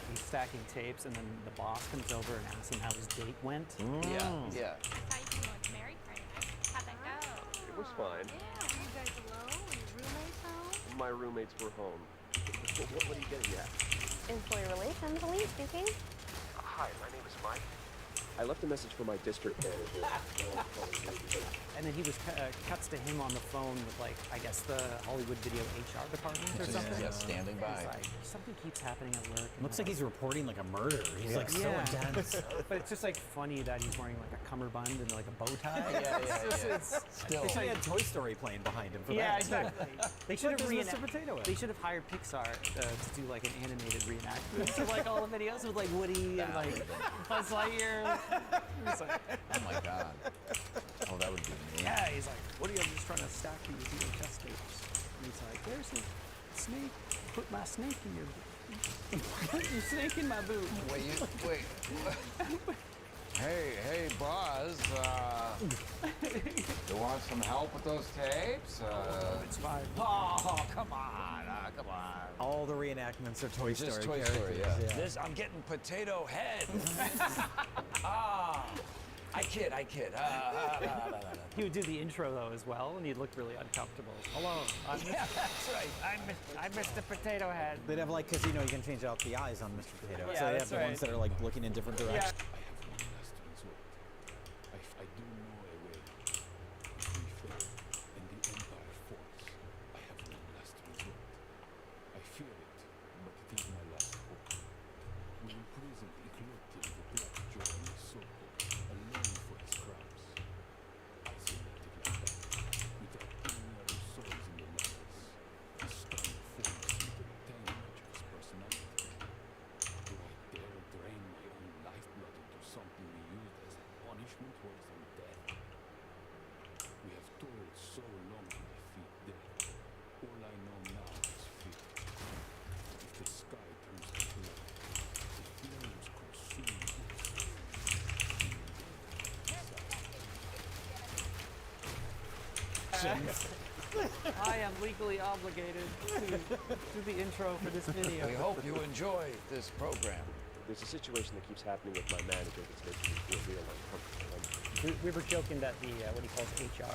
he's stacking tapes and then the boss comes over and asks him how his date went. Yeah. I thought you were married Friday night. How'd that go? It was fine. Yeah, were you guys alone? Were your roommates home? My roommates were home. What are you getting at? Employee relations, Elise speaking. Hi, my name is Mike. I left a message for my district manager. And then he was cuts to him on the phone with, like, I guess the Hollywood Video HR department or something. Yeah, standing by. He's like, something keeps happening at work. and Looks I'm like he's reporting like a murder. He's like so intense. But it's just like funny that he's wearing like a cummerbund and like a bow tie. Still. They should have had Toy Story playing behind him for Yeah, that. exactly. They should have Look, there's Mr. Potato Head. They should have hired Pixar to do like an animated reenactment of like all the videos with like Woody and like Buzz Lightyear. It's like, Oh my God. Oh, that would be amazing. yeah, he's like, Woody, I'm just trying to stack these VHS tapes. And he's like, there's a snake. Put my snake in your Put your snake in my boot. Wait. Hey, Buzz. You want some help with those tapes? It's fine. Oh, come on. All the reenactments are Toy Story Just Toy characters. Story, yeah. This, I'm getting Potato Head. I kid. He would do the intro though as well, and he'd look really uncomfortable. Hello, Yeah, that's right. I'm Mr. Potato Head. They'd have like, because you know you can change out the eyes on Mr. Potato. Yeah, so they have that's the ones right. that are like looking in different directions. I do know a way. Free fair and the Empire Force. I have one last resort. I fear it, but it is my last hope. We imprisoned Ecliptic, the Black Jaw in Lesotho, alone for his crimes. Isolated like that, without any other souls in the levels. The stone forms seem to retain much of his personality. Do I dare drain my own lifeblood into something we used as a punishment worse than death? We have toiled so long to defeat death. All I know now is fear. If the sky turns to blood, the flames consume I am legally obligated to do the intro for this video. We hope you enjoy this program. There's a situation that keeps happening with my manager that's making me feel real uncomfortable. We were joking that the what he calls HR,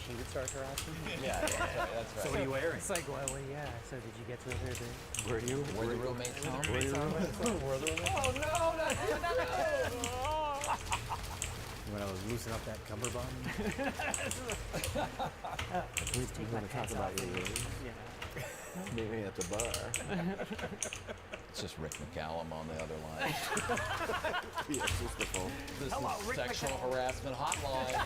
she would start harassing. Yeah, that's right. So what are you wearing? It's like, well, yeah. So did you get to her today? Were you? Were the roommates home? Were you? Oh no! You want to loosen up that cummerbund? We want to talk about your room? Yeah. Maybe at the bar. It's just Rick McCallum on the other line. Yeah, it's just the phone. This is sexual harassment hotline.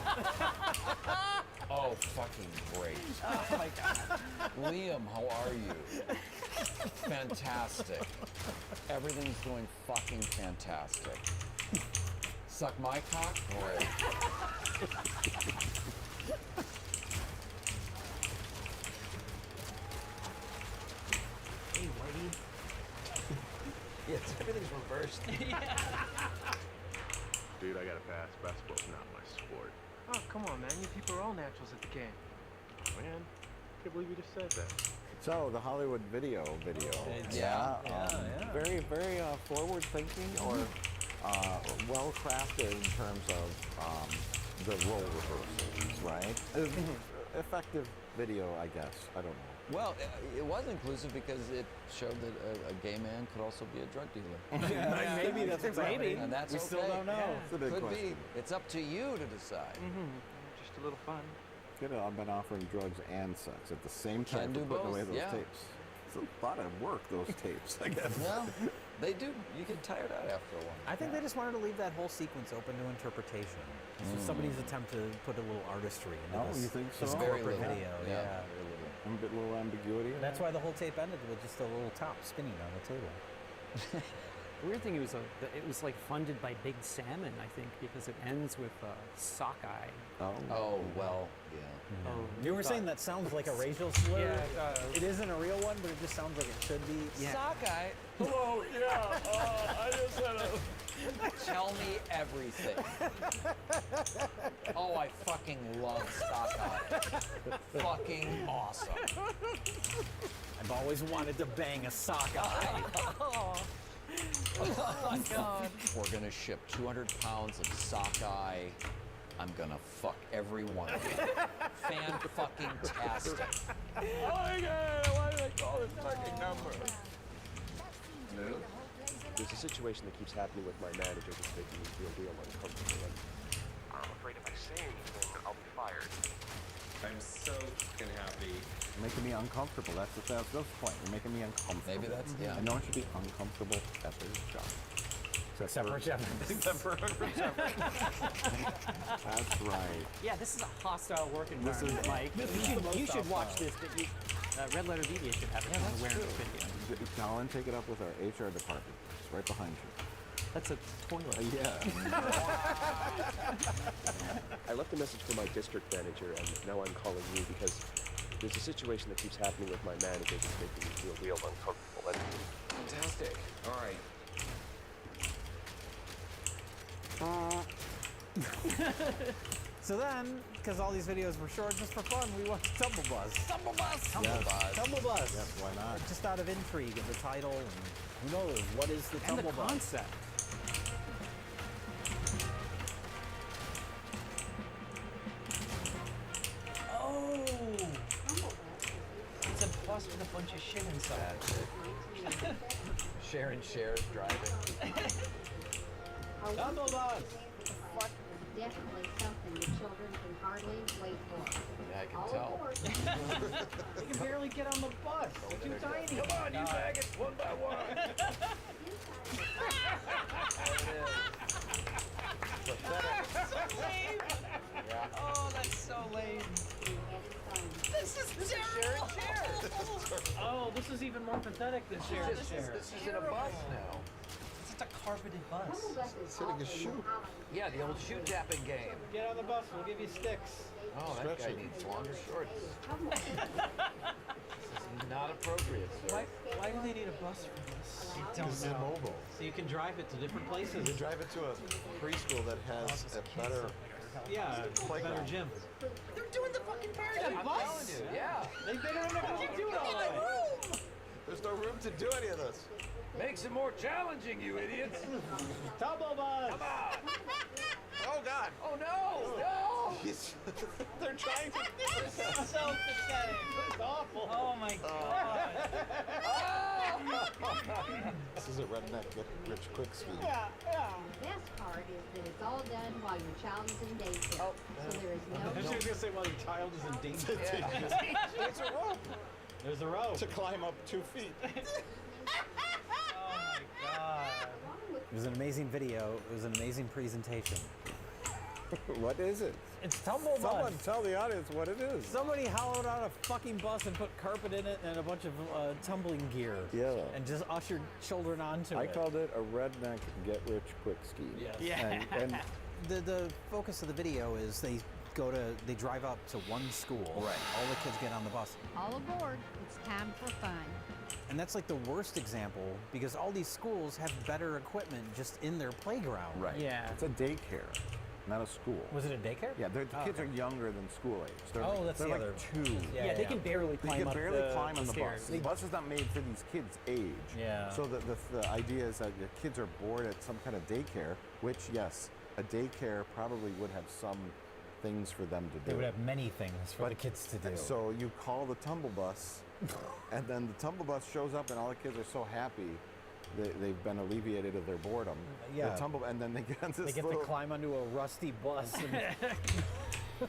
Oh, fucking great. Oh my God. Liam, how are you? Fantastic. Everything's going fucking fantastic. Suck my cock? Great. Hey, Whitey. Yes, everything's reversed. Dude, I gotta pass. Basketball's not my sport. Oh, come on, man. You people are all naturals at the game. Man, can't believe you just said that. So the Hollywood video. Yeah. Very, very forward thinking or well crafted in terms of the role reversals, right? Effective video, I guess. I don't know. Well, it was inclusive because it showed that a gay man could also be a drug dealer. Maybe that's what's happening. And that's We okay. still don't know. Yeah. It's a big Could question. be. It's up to you to decide. Just a little fun. I've been offering drugs and sex at the same Can time do for putting both, away those yeah. tapes. It's a lot of work, those tapes, I guess. Well, they do. You get tired out after a while. I think they just wanted to leave that whole sequence open to interpretation. This was somebody's attempt to put a little artistry into Oh, this, you think so? this Very corporate little. video. Yeah, Yeah. very little. A little ambiguity. in That's there. why the whole tape ended with just a little top spinning on the table. The weird thing, it was like funded by Big Salmon, I think, because it ends with sockeye. Oh, well, yeah. Oh, You were saying that sounds like a racial slur. Yeah, it does. It isn't a real one, but it just sounds like it should be. Yeah. Sockeye? Hello, yeah. I just had a. Tell me everything. Oh, I fucking love sockeye. Fucking awesome. I've always wanted to bang a sockeye. Oh my God. We're gonna ship 200 pounds of sockeye. I'm gonna fuck every one of you. Fan-fucking-tastic. Oh my God, why did I call this fucking number? Lou? There's a situation that keeps happening with my manager that's making me feel real uncomfortable. And I'm afraid if I say anything, I'll be fired. I'm so fucking happy. You're making me uncomfortable. That's the point. You're making me uncomfortable. Maybe that's, yeah. And no one should be uncomfortable at their job. Except for Jeff. Except for That's right. Yeah, this is a hostile work environment, Mike. You should watch this. But Red Letter Media should have an awareness video. Colin, take it up with our HR department. It's right behind you. That's a toilet. Yeah. I left a message for my district manager, and now I'm calling you because there's a situation that keeps happening with my manager that's making me feel real uncomfortable. And Fantastic. All right. So then, because all these videos were short, just for fun, we watched Tumble Buzz. Tumble Buzz. Tumble Yes. Buzz. Tumble Buzz. Yes, why not? Just out of intrigue of the title, and who knows, what is the And Tumble the Buzz? concept. Oh! It's a bus with a bunch of shit inside. Sharon shares driving. Tumble Buzz. Definitely something the children can hardly wait for. Yeah, I can tell. You can barely get on the bus. They're too tiny. Come on, you faggots, one by one. That's so lame. Yeah. Oh, that's so lame. This is terrible. Oh, this is even more pathetic than Sharon This Share. is in a bus now. It's a carpeted bus. Sitting a shoe. Yeah, the old shoe tapping game. Get on the bus, we'll give you sticks. Oh, that guy needs longer shorts. This is not appropriate, sir. Why do they need a bus for this? I don't know. Mobile. So you can drive it to different places. You drive it to a preschool that has a better Yeah, better playground. gym. They're doing the fucking paradise I'm bus. telling you, yeah. They better never keep doing all that. There's no room to do any of this. Makes it more challenging, you idiots. Tumble bus! Come on. Oh God! Oh no! No! They're trying to. This is so pathetic. It's awful. Oh my god. This is a redneck get rich quick scheme. The best part is that it's all done while your child is in daycare. So there is no. She was gonna say while your child is in danger. There's a rope There's a rope. to climb up 2 feet. Oh my god. It was an amazing video. It was an amazing presentation. What is it? It's Tumble Bus. Someone tell the audience what it is. Somebody hollowed out a fucking bus and put carpet in it and a bunch of tumbling gear. Yeah. And just ushered children onto I it. called it a redneck get rich quick scheme. Yes. Yeah. And The focus of the video is they drive up to one school. Right. All the kids get on the bus. All aboard. It's time for fun. And that's like the worst example because all these schools have better equipment just in their playground. right. Yeah. It's a daycare, not a school. Was it a daycare? Yeah, the kids are younger than school age. They're Oh, like, that's they're the like other. 2. Yeah, they can barely They climb can up barely the, climb on the stairs. bus. The bus is not made for these kids' age. Yeah. So the idea is that the kids are bored at some kind of daycare, which, yes, a daycare probably would have some things for them to do. They would have many things for the kids to do. So you call the tumble bus, and then the tumble bus shows up, and all the kids are so happy they've been alleviated of their boredom. Yeah. And then they get on this They get to climb onto a rusty bus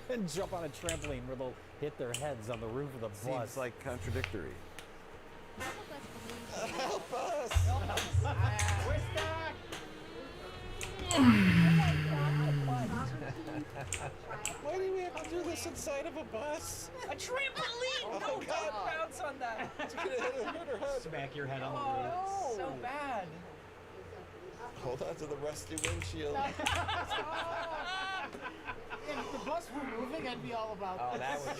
and jump on a trampoline where they'll hit their heads on the roof of the bus. Seems like contradictory. Help us! We're stuck! Why do we have to do this inside of a bus? A trampoline! Oh, No, God. don't bounce on that! It's gonna hit her head. Smack your head on the Oh, roof. so bad. Hold on to the rusty windshield. If the bus were moving, I'd be all about Oh, this. that would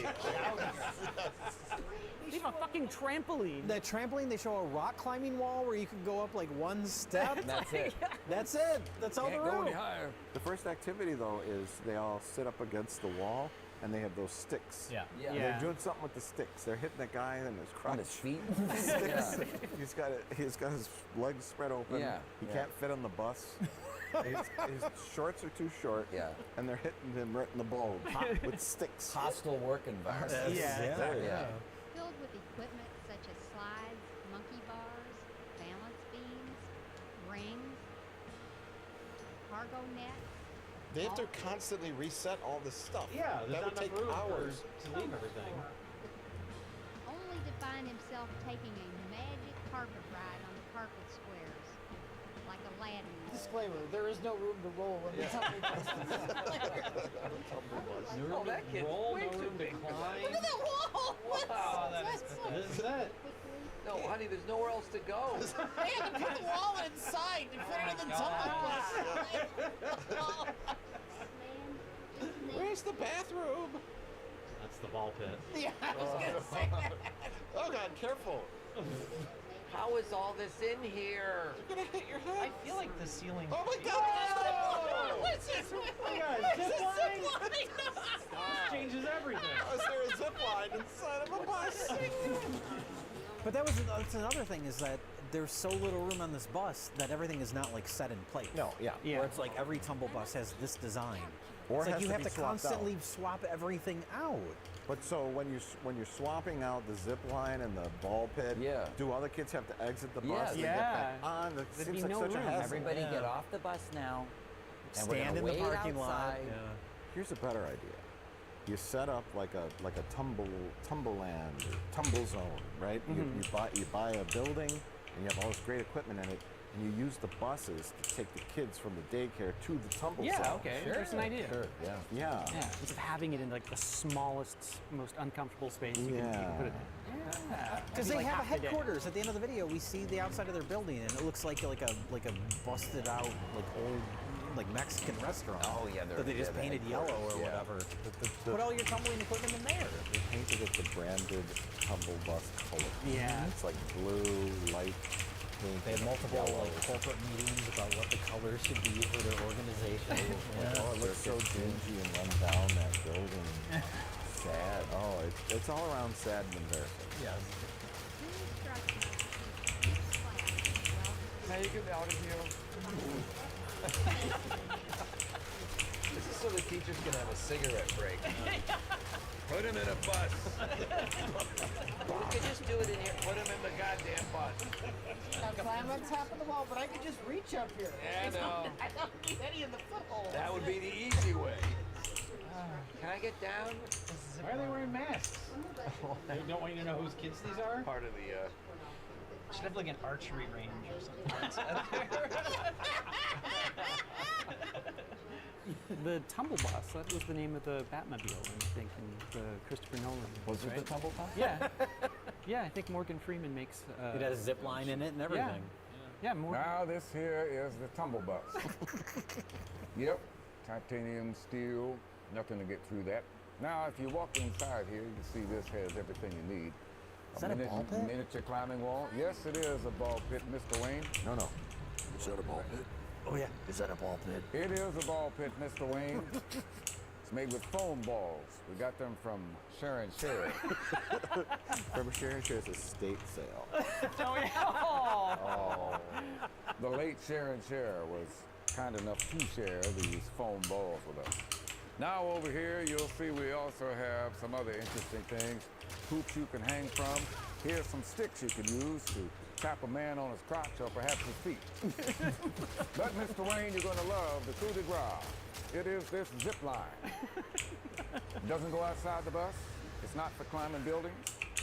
be Leave a fucking trampoline. That trampoline, they show a rock climbing wall where you can go up like one step. That's it. That's it. That's all Can't the go room. any higher. The first activity, though, is they all sit up against the wall, and they have those sticks. Yeah. Yeah. And they're doing something with the sticks. They're hitting that guy in his crotch. On his feet. Sticks. Yeah. He's got his legs spread open. Yeah. He Yeah. can't fit on the bus. his shorts are too short. Yeah. And they're hitting him right in the bulge with sticks. Hostile work environment. Yeah. Yeah. Filled with equipment such as slides, monkey bars, balance beams, rings, cargo nets. They have to constantly reset all this stuff. Yeah, that there's would not take enough room hours. to leave everything. Only to find himself taking a magic carpet ride on the carpet squares, like Aladdin. Disclaimer, there is no room to roll in the tumble bus. No room Oh, that to kid's roll, way no too room to big. climb. Look at that wall! Wow, This is it. No, honey, there's nowhere else to go. They had to put the wall inside to fit it in the tumble bus. Where's the bathroom? That's the ball pit. Yeah, I was gonna say that. Oh God, careful! How is all this in here? You're gonna hit your I head. feel like the ceiling. Oh my God! What's this? Zip line? Zipline. Changes everything. Is there a zip line inside of a bus? But that's another thing is that there's so little room on this bus that everything is not like set in place. No, yeah. Yeah. Where it's like every tumble bus has this design. Or It's it like has you to have be to swapped constantly out. swap everything out. But so when you're swapping out the zip line and the ball pit, Yeah. do other kids have to exit the bus Yeah. and Yeah. get back on? That There'd seems be like no such a room. hassle. Everybody Yeah. get off the bus now. And we're Stand gonna in the wait parking lot. outside. Yeah. Here's a better idea. You set up like a tumble land or tumble zone, right? You buy a building and you have all this great equipment in it, and you use the buses to take the kids from the daycare to the tumble zone. Yeah, okay. There's an idea. Sure, yeah. Yeah. Yeah, instead of having it in like the smallest, most uncomfortable space you can put it in. Because they have a headquarters. At the end of the video, we see the outside of their building, and it looks like a busted out like old like Mexican restaurant. Oh yeah, that they just painted yellow or whatever. Put all your tumbling equipment in there. They painted it the branded tumble bus color. Yeah. It's like blue, light pink. They had multiple yellow. like corporate meetings about what the colors should be for their organization. Oh, it looks so dingy and run down that building. Sad. Oh, it's all around sad and embarrassing. Yes. Two instructions. take him out of here. This is so the teachers can have a cigarette break. Put him in a bus. We could just do it in here. Put him in the goddamn bus. I'll climb on top of the wall, but I could just reach up here. Yeah, I know. I don't need any of the footholds. That would be the easy way. Can I get down? Why are they wearing masks? They don't want you to know whose kids these are? Part of the, Should have like an archery range or something. The Tumble Bus, that was the name of the Batmobile, I think, in the Christopher Nolan. Was it the Tumble Bus? Yeah. Yeah, I think Morgan Freeman makes... It has a zip line in it and everything. Yeah, Morgan... Now this here is the Tumble Bus. Yep, titanium, steel, nothing to get through that. Now, if you walk inside here, you see this has everything you need. Is that a ball pit? Miniature climbing wall. Yes, it is a ball pit, Mr. Wayne. No. Is that a ball pit? Oh yeah, is that a ball pit? It is a ball pit, Mr. Wayne. It's made with foam balls. We got them from Sharon Share. From Sharon Share's estate sale. Oh, the late Sharon Share was kind enough to share these foam balls with us. Now over here, you'll see we also have some other interesting things. Hoops you can hang from. Here's some sticks you can use to tap a man on his crotch or perhaps his feet. But Mr. Wayne, you're going to love the coup de grace. It is this zip line. It doesn't go outside the bus. It's not for climbing buildings.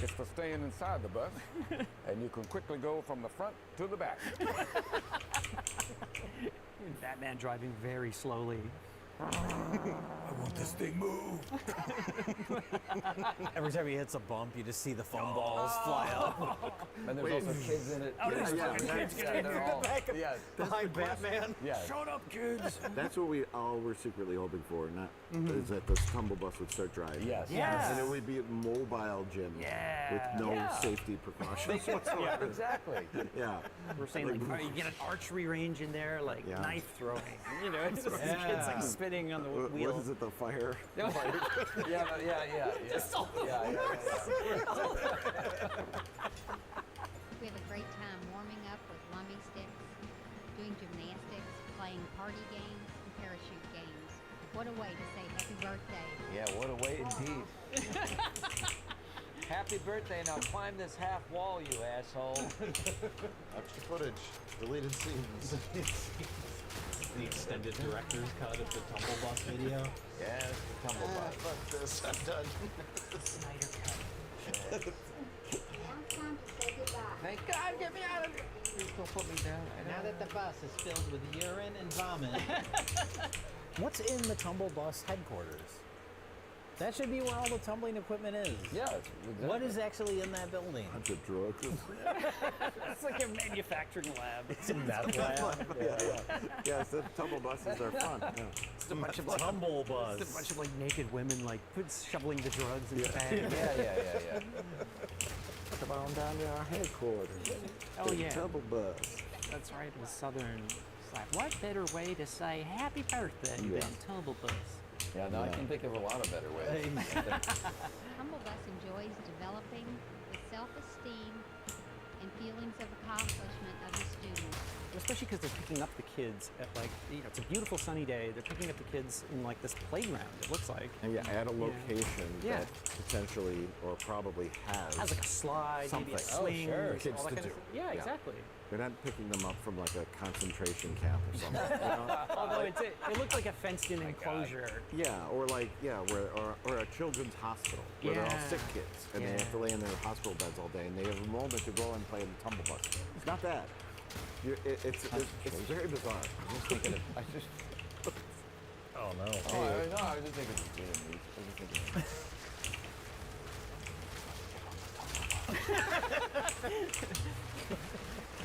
It's for staying inside the bus. And you can quickly go from the front to the back. Batman driving very slowly. I want this thing moved. Every time he hits a bump, you just see the foam balls fly up. And there's also kids in it. Oh, there's kids they're all, yes. behind Batman. Yes. Shut up, kids. That's what we all were secretly hoping for, not is that the Tumble Bus would start driving. Yes. Yes. And it would be a mobile gym with no safety precautions whatsoever. Exactly. Yeah. We're saying like, you get an archery range in there, like knife throwing. You know, it's just kids like spinning on the wheel. What is it, the fire? Yeah. Just all the We have a great time warming up with lummy sticks, doing gymnastics, playing party games, and parachute games. What a way to say happy birthday. Yeah, what a way indeed. Happy birthday, now climb this half wall, you asshole. Extra footage, deleted scenes. The extended director's cut of the Tumble Bus video. Yes, the Tumble Bus. Fuck this, I'm done. Snyder cut. Thank God, get me out of here. Please don't put me down. Now that the bus is filled with urine and vomit. What's in the Tumble Bus headquarters? That should be where all the tumbling equipment is. Yeah, exactly. What is actually in that building? Bunch of drugs. It's like a manufacturing lab. It's a meth lab. Yeah, the Tumble Buses are fun. Yeah. It's a bunch of like, Tumble Bus. It's a bunch of like naked women like shoveling the drugs in the bag. Yeah. Come on down to our headquarters. Oh The yeah. Tumble Bus. That's right, the Southern slang. What better way to say happy birthday than Tumble Bus? Yeah, no, I can think of a lot of better ways. Tumble Bus enjoys developing the self-esteem and feelings of accomplishment of the students. Especially because they're picking up the kids at like, it's a beautiful sunny day. They're picking up the kids in like this playground, it looks like. And at a location Yeah. that potentially or probably has Has like a slide, maybe a something. swing. sure. Kids all that to kind do. of stuff. Yeah, exactly. They're not picking them up from like a concentration camp or something. You know? Although it looked like a fenced-in enclosure. Yeah, or like or a children's hospital where they're all Yeah. sick kids and they have to lay in their hospital beds all day and they have a moment to go and play in the Tumble Bus. It's not that. It's very bizarre. I was thinking Oh no. I was just thinking of Vietnamese. I was just thinking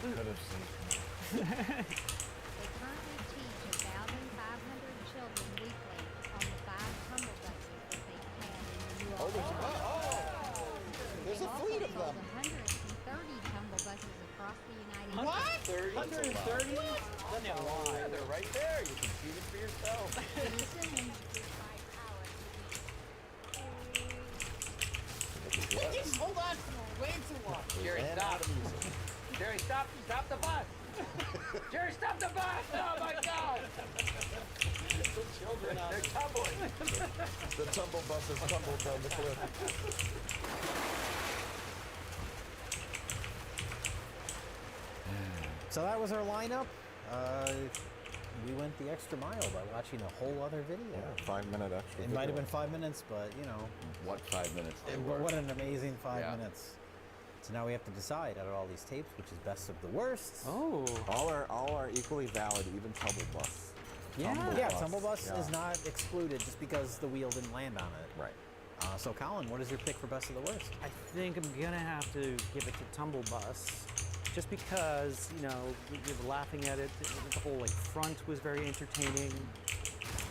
could have seen. They currently teach 1,500 children weekly on the 5 tumble buses that they've had in the New Orleans. There's a They've fleet also of them. sold 130 tumble buses across the United States. What? 130? No. Yeah, they're right there. You can see them for yourself. Just hold on for way too long. Jerry, stop. Jerry, stop the bus. Jerry, stop the bus! Oh my God! The children on They're tumbling. The tumble buses tumbled down the cliff. So that was our lineup. We went the extra mile by watching a whole other video. Yeah, 5 minute extra. It might have been 5 minutes, but you know. What 5 minutes they But were. what an amazing 5 Yeah. minutes. So now we have to decide out of all these tapes which is best of the worst. Oh. All are equally valid, even Tumble Bus. Yeah, Bus. Tumble Bus Yeah. is not excluded just because the wheel didn't land on it. Right. So Colin, what is your pick for best of the worst? I think I'm gonna have to give it to Tumble Bus, just because we were laughing at it. The whole front was very entertaining,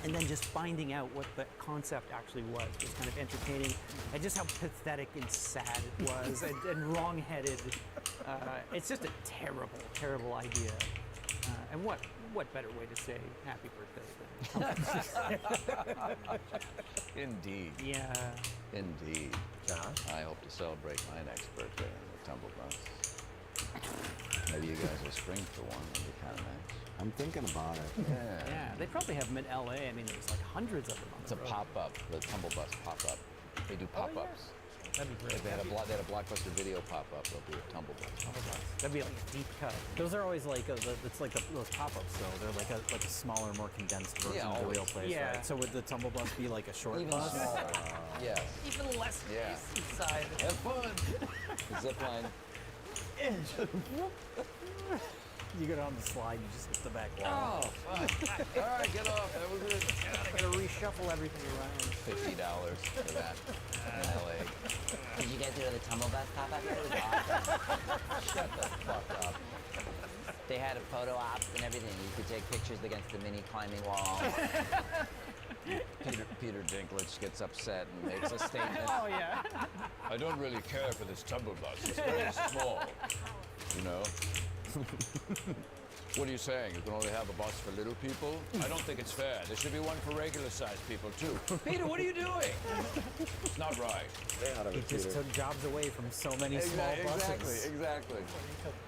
and then just finding out what the concept actually was kind of entertaining, and just how pathetic and sad it was, and wrong-headed. It's just a terrible, terrible idea. And what better way to say happy birthday than Indeed. Yeah. Indeed. Josh? I hope to celebrate my next birthday on the Tumble Bus. Maybe you guys will spring for one. That'd be kind of nice. I'm thinking about it. Yeah. Yeah, they probably have them in LA. I mean, there's hundreds of them on It's the a road. pop-up, the Tumble Bus pop-up. They do pop-ups. That'd be great. If they had a Blockbuster video pop-up, they'll do a Tumble Bus. That'd be like a deep cut. Those are always like it's like those pop-ups though. They're like a smaller, more condensed version of the real place, Yeah. right? So would the Tumble Bus be like a short Even bus? smaller. Yes. Even less Yeah. space inside. Have fun. Zip line. You go down the slide, you just hit the back wall. Oh, fun. All right, get off. That was it. I gotta reshuffle everything around. $50 for that in LA. Did you guys do the Tumble Bus pop-up? It was awesome. Shut the fuck up. They had a photo ops and everything. You could take pictures against the mini climbing wall. Peter Dinklage gets upset and makes a statement. Oh, yeah. I don't really care for this Tumble Bus. It's very small. You know? What are you saying? You can only have a bus for little people? I don't think it's fair. There should be one for regular-sized people, too. Peter, what are you doing? It's not right. Stay out of He it, just Peter. took jobs away from so many small buses. Exactly.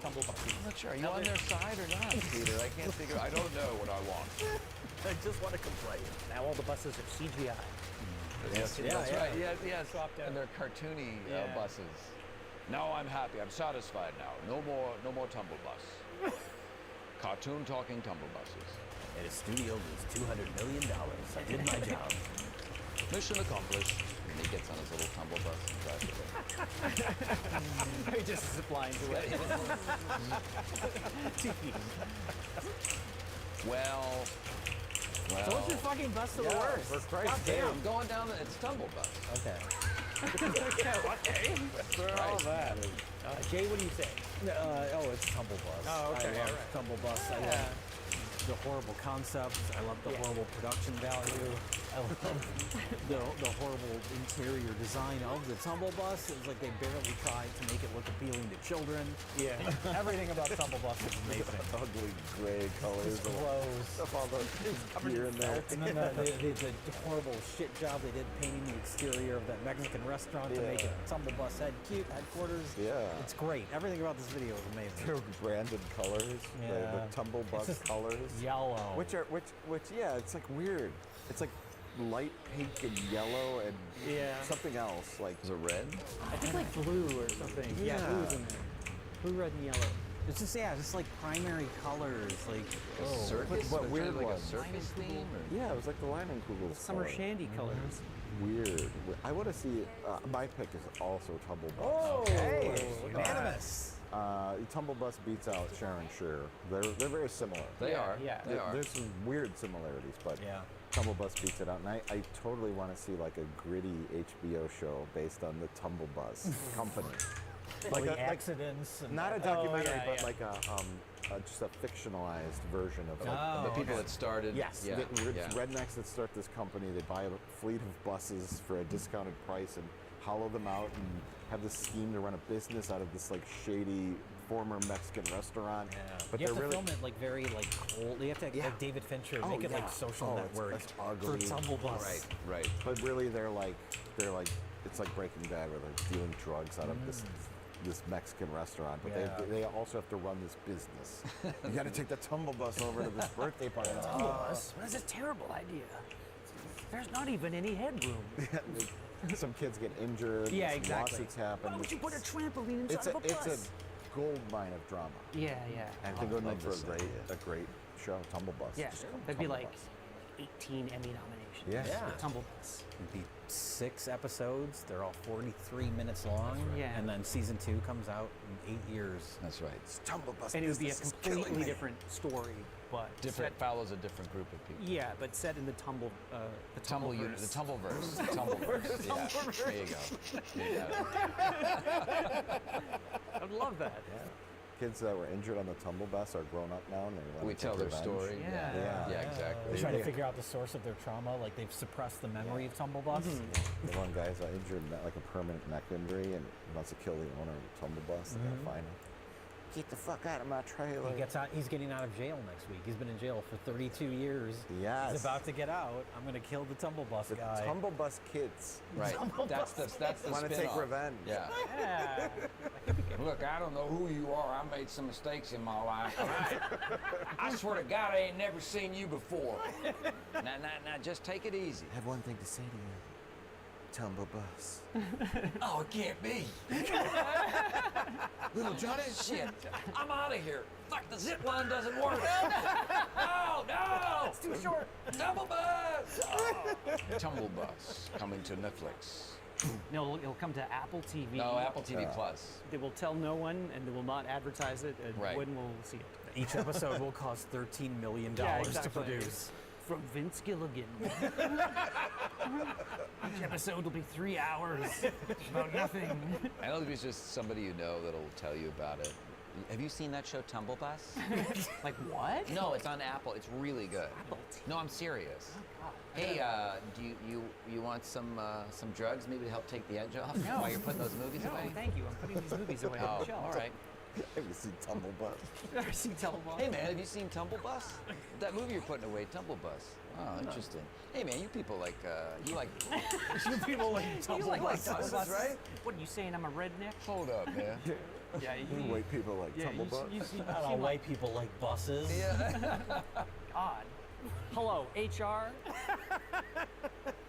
Tumble buses. I'm not sure. Are you on their side or not, Peter? I can't figure. I don't know what I want. I just want to complain. Now all the buses are CGI. Yes, Yeah, that's yeah. right. Yes. Swapped out. And they're cartoony Yeah. buses. Now I'm happy. I'm satisfied now. No more Tumble Bus. Cartoon talking Tumble Buses. And his studio was $200 million. I did my job. Mission accomplished. And he gets on his little tumble bus and drives away. He just zip lines away. Well. So what's your fucking best of the Yeah, worst? for Christ's sake. I'm going down it's Tumble Bus. Okay. Okay. All that. Jay, what do you say? It's Tumble Bus. Oh, okay, I love alright. Tumble Bus. I Yeah. love the horrible concept. I love the horrible production value. I love the horrible interior design of the Tumble Bus. It was like they barely tried to make it look appealing to children. Yeah. Everything about Tumble Bus is amazing. Ugly gray colors. It's gross. Of all the gear in there. And then the horrible shit job they did painting the exterior of that Mexican restaurant to make it Tumble Bus headquarters. Yeah. It's great. Everything about this video is amazing. Their branded colors. Yeah. The Tumble It's Bus just colors. Yellow. Which yeah, it's like weird. It's like light pink and yellow and something else. Like is it red? I think like blue or something. Yeah, Yeah. blue's in there. Blue, red, and yellow. It's just just like primary colors. Like Circus? What weird like ones? a circus theme? Or? Yeah, it was like the Leinenkugel. Summer shandy colors. Weird. I want to see. My pick is also Tumble Bus. Oh, Okay. unanimous. Tumble Bus beats out Sharon Shearer. They're very similar. They are. Yeah. They are. There's some weird similarities, but Yeah. Tumble Bus beats it out. And I totally want to see like a gritty HBO show based on the Tumble Bus company. Like accidents. And Not a documentary, yeah, but yeah. like just a fictionalized version of The people that started. Yes, Yeah. it's rednecks that start this company. They buy a fleet of buses for a discounted price and hollow them out and have this scheme to run a business out of this like shady former Mexican restaurant. Yeah. But you have they're to really film it like very like cold. You have to like David Fincher make it like Social Network it's for ugly. Tumble Bus. Right. But really, they're like it's like Breaking Bad, where they're dealing drugs out of this this Mexican restaurant, but Yeah. they also have to run this business. You got to take the tumble bus over to this birthday party. Tumble bus? That's a terrible idea. There's not even any headroom. Some kids get injured. Yeah, some exactly. Lawsuits happen. Why would you put a trampoline inside of a bus? It's a gold mine of drama. Yeah, yeah. I think it would make for a great show, Tumble Bus. Yeah, Just called that'd be Tumble like Bus. 18 Emmy nominations. Yeah. for Tumble Bus. It'd be 6 episodes. They're all 43 minutes long. Yeah. And then season 2 comes out in 8 years. That's right. It's Tumble Bus. And it would be a business is killing completely me. different story, but Follows a different group of people. Yeah, but set in the tumble, the Tumble unit, the Tumbleverse. The Tumbleverse. Tumbleverse. There you go. I'd love that. Kids that were injured on the Tumble Bus are grown up now and they want We to tell take their revenge. story. Yeah, exactly. They're trying to figure out the source of their trauma. Like they've suppressed the memory of Tumble Bus. The one guy's injured, like a permanent neck injury, and he wants to kill the owner of the Tumble Bus. They gotta find him. Get the fuck out of my trailer. He gets out. He's getting out of jail next week. He's been in jail for 32 years. Yes. He's about to get out. I'm gonna kill the Tumble Bus The guy. Tumble Bus kids. Right. That's the Want to take spin-off. revenge. Yeah. Look, I don't know who you are. I made some mistakes in my life. I swear to God, I ain't never seen you before. Now, just take it easy. I have one thing to say to you. Tumble Bus. Oh, it can't be. Little Johnny? Shit. I'm out of here. Fuck, the zip line doesn't work. No! It's too short. Tumble Bus! Oh. Tumble Bus, coming to Netflix. No, it'll come to Apple TV. No, Apple TV Plus. They will tell no one, and they will not advertise it, and Right. no one will see it. Each episode will cost $13 million Yeah, to exactly. produce. From Vince Gilligan. Each episode will be 3 hours about nothing. I know there's just somebody you know that'll tell you about it. Have you seen that show Tumble Bus? Like what? No, it's on Apple. It's really good. No, I'm serious. Hey, do you want some drugs maybe to help take the edge off No. while you're putting those movies No, away? thank you. I'm putting these movies away on Oh, the shelf. all right. Have you seen Tumble Bus? Never seen Tumble Bus. Hey man, have you seen Tumble Bus? That movie you're putting away, Tumble Bus. Oh, interesting. Hey man, you people like you like You people like Tumble like Buses. buses, right? What are you saying? I'm a redneck? Hold up, man. Yeah, You white people like Tumble Bus. Not all white people like buses. Yeah. God. Hello, HR.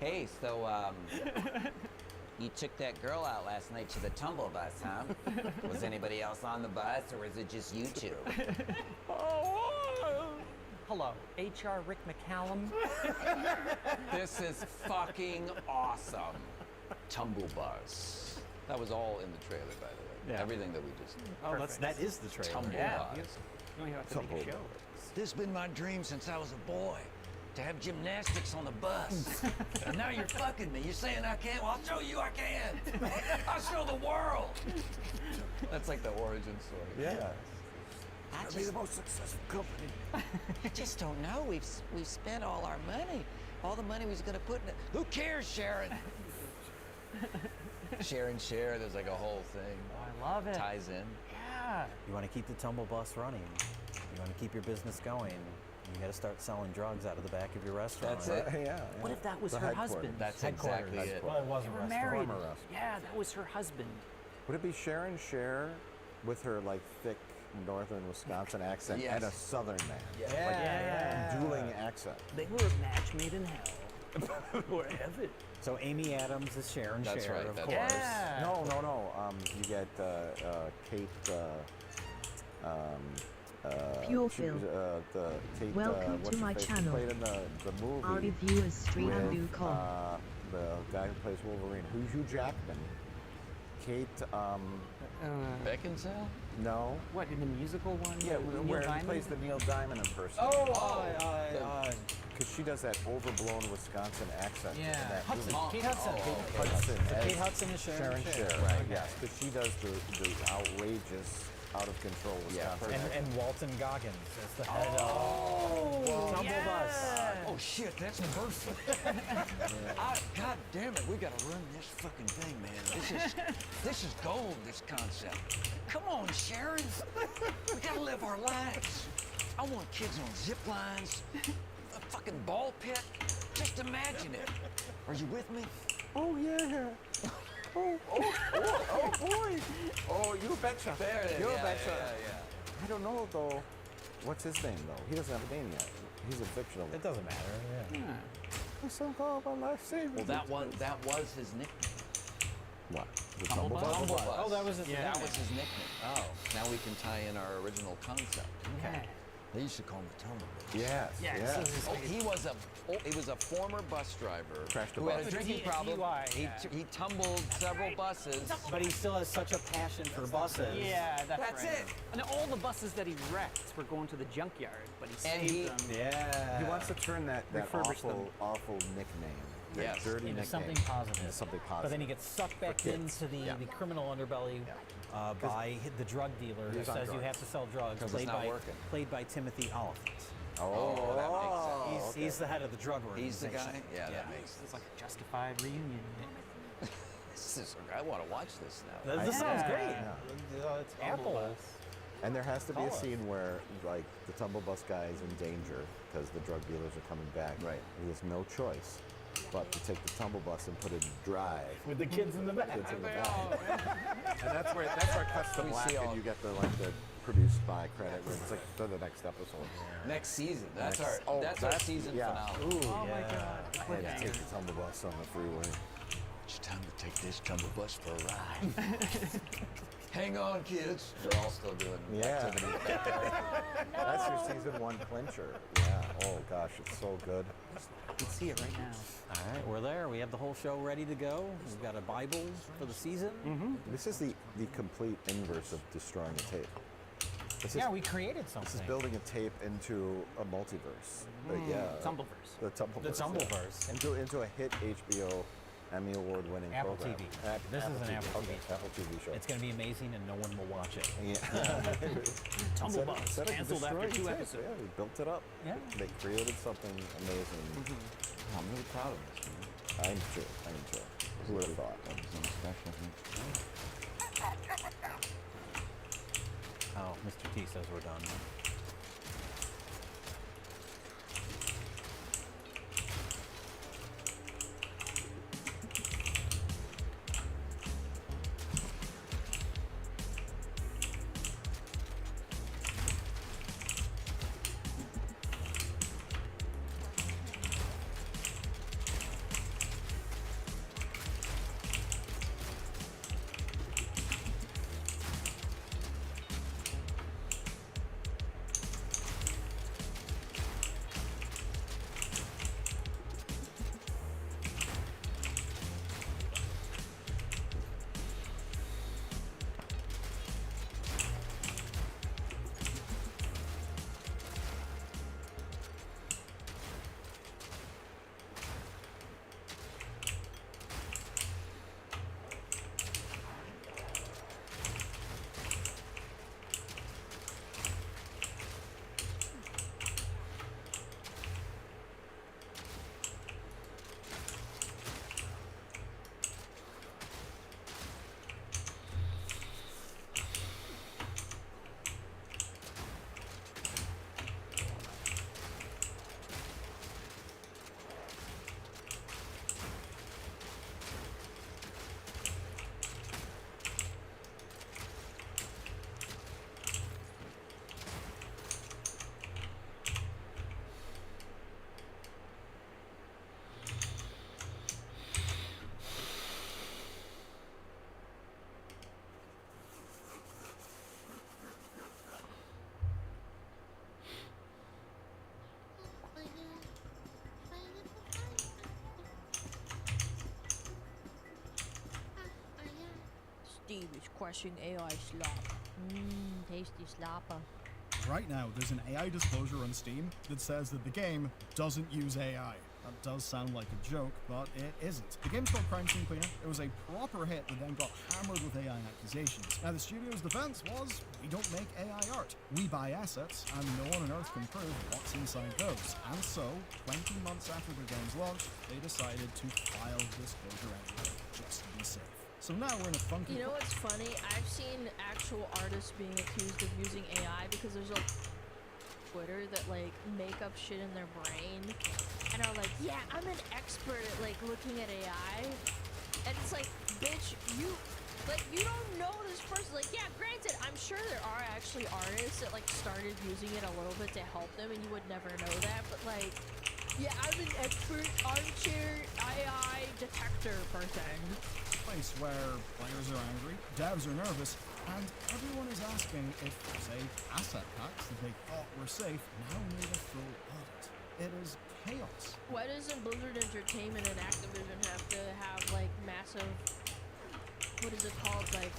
Hey, so you took that girl out last night to the Tumble Bus, huh? Was anybody else on the bus, or was it just you two? Hello, HR Rick McCallum. This is fucking awesome. Tumble Bus. That was all in the trailer, by the way. Yeah. Everything that we just did. Oh, that is the trailer. Tumble Yeah. Bus. You don't even have to make a Tumble show. This has been my dream since I was a boy. To have gymnastics on the bus. And now you're fucking me. You're saying I can't? Well, I'll show you I can. I'll show the world. That's like the origin story. Yeah. I Be the most successful company. I just don't know. We've spent all our money. All the money we was gonna put in it. Who cares, Sharon? Sharon Share, there's like a whole thing. Oh, I love it. Ties in. Yeah. You want to keep the Tumble Bus running. You want to keep your business going. You got to start selling drugs out of the back of your restaurant. That's it. Yeah. What if that was The her headquarters. husband? That's Headquarters. exactly it. Well, it was a They were restaurant. married. Former restaurant. Yeah, that was her husband. Would it be Sharon Share with her like thick northern Wisconsin accent Yes. and a southern man? Yeah. Like dueling accent. They were a match made in hell. Or heaven. So Amy Adams is Sharon That's Share, right, of that's course. right. Yeah. No. You get Kate. Pure she Phil. was, the Kate. Welcome what's to her my face? She channel. played in the movie. Our review is stream.com. The guy who plays Wolverine, Hugh Jackman. Kate. Beckinsale? No. What, in the musical one? Yeah, with Neil where he Diamond? plays the Neil Diamond impersonator. Because she does that overblown Wisconsin accent. in that Hudson. movie. Kate Hudson. Hudson. Kate Hudson is Sharon Share. Right, yes. Because she does the outrageous, out of control Wisconsin accent. And Walton Goggins as the head of Tumble Bus. Oh shit, that's the person. God damn it, we gotta run this fucking thing, man. This is gold, this concept. Come on, Sharon. We gotta live our lives. I want kids on zip lines, a fucking ball pit. Just imagine it. Are you with me? Oh, yeah. boy. Oh, you betcha. There it is. You Yeah, betcha. yeah. I don't know though. What's his name though? He doesn't have a name yet. He's a fictional. It doesn't matter. Yeah. My son called my lifesaver. Well, that was his nickname. What? The Tumble Tumble Bus. Oh, that was his That nickname. was his nickname. Oh. Now we can tie in our original concept. Okay. They used to call him the Tumble Bus. Yes. Yeah. Oh, he was a former bus driver Crashed a who had bus. a drinking A problem. DUI, He tumbled several buses. But he still has such a passion for buses. Yeah, that's it. And all the buses that he wrecked were going to the junkyard, but he And saved them. Yeah. He wants to turn that Refurbish them. awful nickname, that Yes. dirty Into nickname, something positive. into something positive. But then he gets sucked back For kids. into the, Yeah. the criminal underbelly by the drug dealer who He's on says you drugs. have to sell drugs. 'Cause it's not working. Played by Timothy Oliphant. Oh, that makes sense. He's the head of the drug He's the organization. guy? Yeah, that makes sense. It's like a justified reunion. I want to watch this now. This sounds great. Yeah. It's Apple. And there has to be a Call us. scene where, like, the Tumble Bus guy is in danger because the drug dealers are coming back. Right. He has no choice but to take the Tumble Bus and put it in drive. With the kids in the back. Kids in the back. And that's where it cuts to We black, see all- and you get the produced by credit. Where it's like to the next episode. Next season. That's Next- our season finale. Ooh, Oh my yeah. God. I had to take the Tumble Bus on the freeway. It's time to take this Tumble Bus for a ride. Hang on, kids. They're all still doing activities back there. That's your season 1 clincher. Yeah. Oh gosh, it's so good. You can see it right now. All right, we're there. We have the whole show ready to go. We've got a Bible for the season. This is the complete inverse of destroying a tape. This Yeah, is, we created this something. is building a tape into a multiverse. But yeah, Tumbleverse. the Tumbleverse. The Tumbleverse. Into a hit HBO Emmy Award-winning Apple program. TV. This is an Apple Okay, TV. Apple TV show. It's going to be amazing, and no one will watch it. Yeah. Tumble Bus Instead of canceled after destroying 2 tape, episodes. Yeah, we built it up. Yeah. They created something amazing. I'm really proud of this. Man. I'm sure. Who would have thought? Oh, Mr. T says we're done. Steve is crushing AI slop. Tasty slopper. Right now, there's an AI disclosure on Steam that says that the game doesn't use AI. That does sound like a joke, but it isn't. The game's called Crime Scene Cleaner. It was a proper hit that then got hammered with AI accusations. Now, the studio's defense was, we don't make AI art. We buy assets, and no one on Earth can prove what's inside those. And so, 20 months after the game's launch, they decided to file disclosure anyway, just to be safe. So now we're in a funky... You know what's funny? I've seen actual artists being accused of using AI because there's a Twitter that like make up shit in their brain and are like, yeah, I'm an expert at like looking at AI. And it's like, bitch, you Like, you don't know this person. Like, yeah, granted, I'm sure there are actually artists that, like, started using it a little bit to help them, and you would never know that, but, like, yeah, I'm an expert armchair AI detector person. Place where players are angry, devs are nervous, and everyone is asking if, say, asset packs that they thought were safe now need a full audit. It is chaos. Why doesn't Blizzard Entertainment and Activision have to have, like, massive, what is it called, like,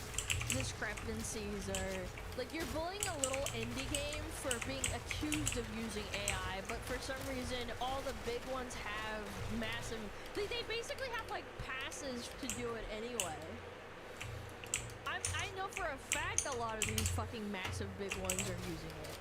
discrepancies, or, like, you're bullying a little indie game for being accused of using AI, but for some reason, all the big ones have massive, they basically have, like, passes to do it anyway. I know for a fact a lot of these fucking massive big ones are using it.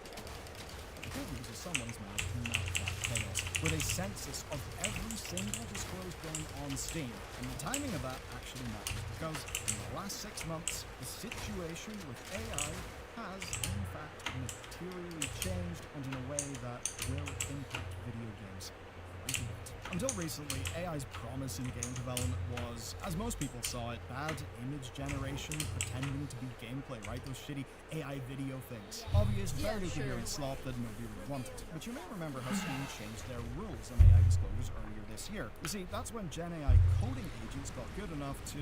The good news is someone's managed to map that chaos with a census of every single disclosed game on Steam. And the timing of that actually matters because in the last 6 months, the situation with AI has, in fact, materially changed and in a way that will impact video games quite a bit. Until recently, AI's promise in game development was, as most people saw it, bad image generation, pretending to be gameplay, right? Those shitty AI video things. Obvious, very coherent slop that nobody really wanted. But you may remember how Steam changed their rules on AI disclosures earlier this year. You see, that's when Gen AI coding agents got good enough to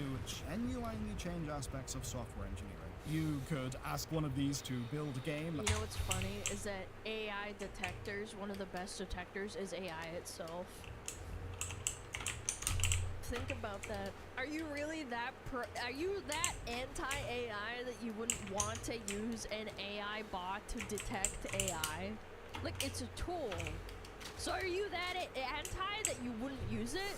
genuinely change aspects of software engineering. You could ask one of these to build a game. You know what's funny is that AI detectors, one of the best detectors is AI itself. Think about that. Are you really that are you that anti-AI that you wouldn't want to use an AI bot to detect AI? Like, it's a tool. So are you that anti that you wouldn't use it?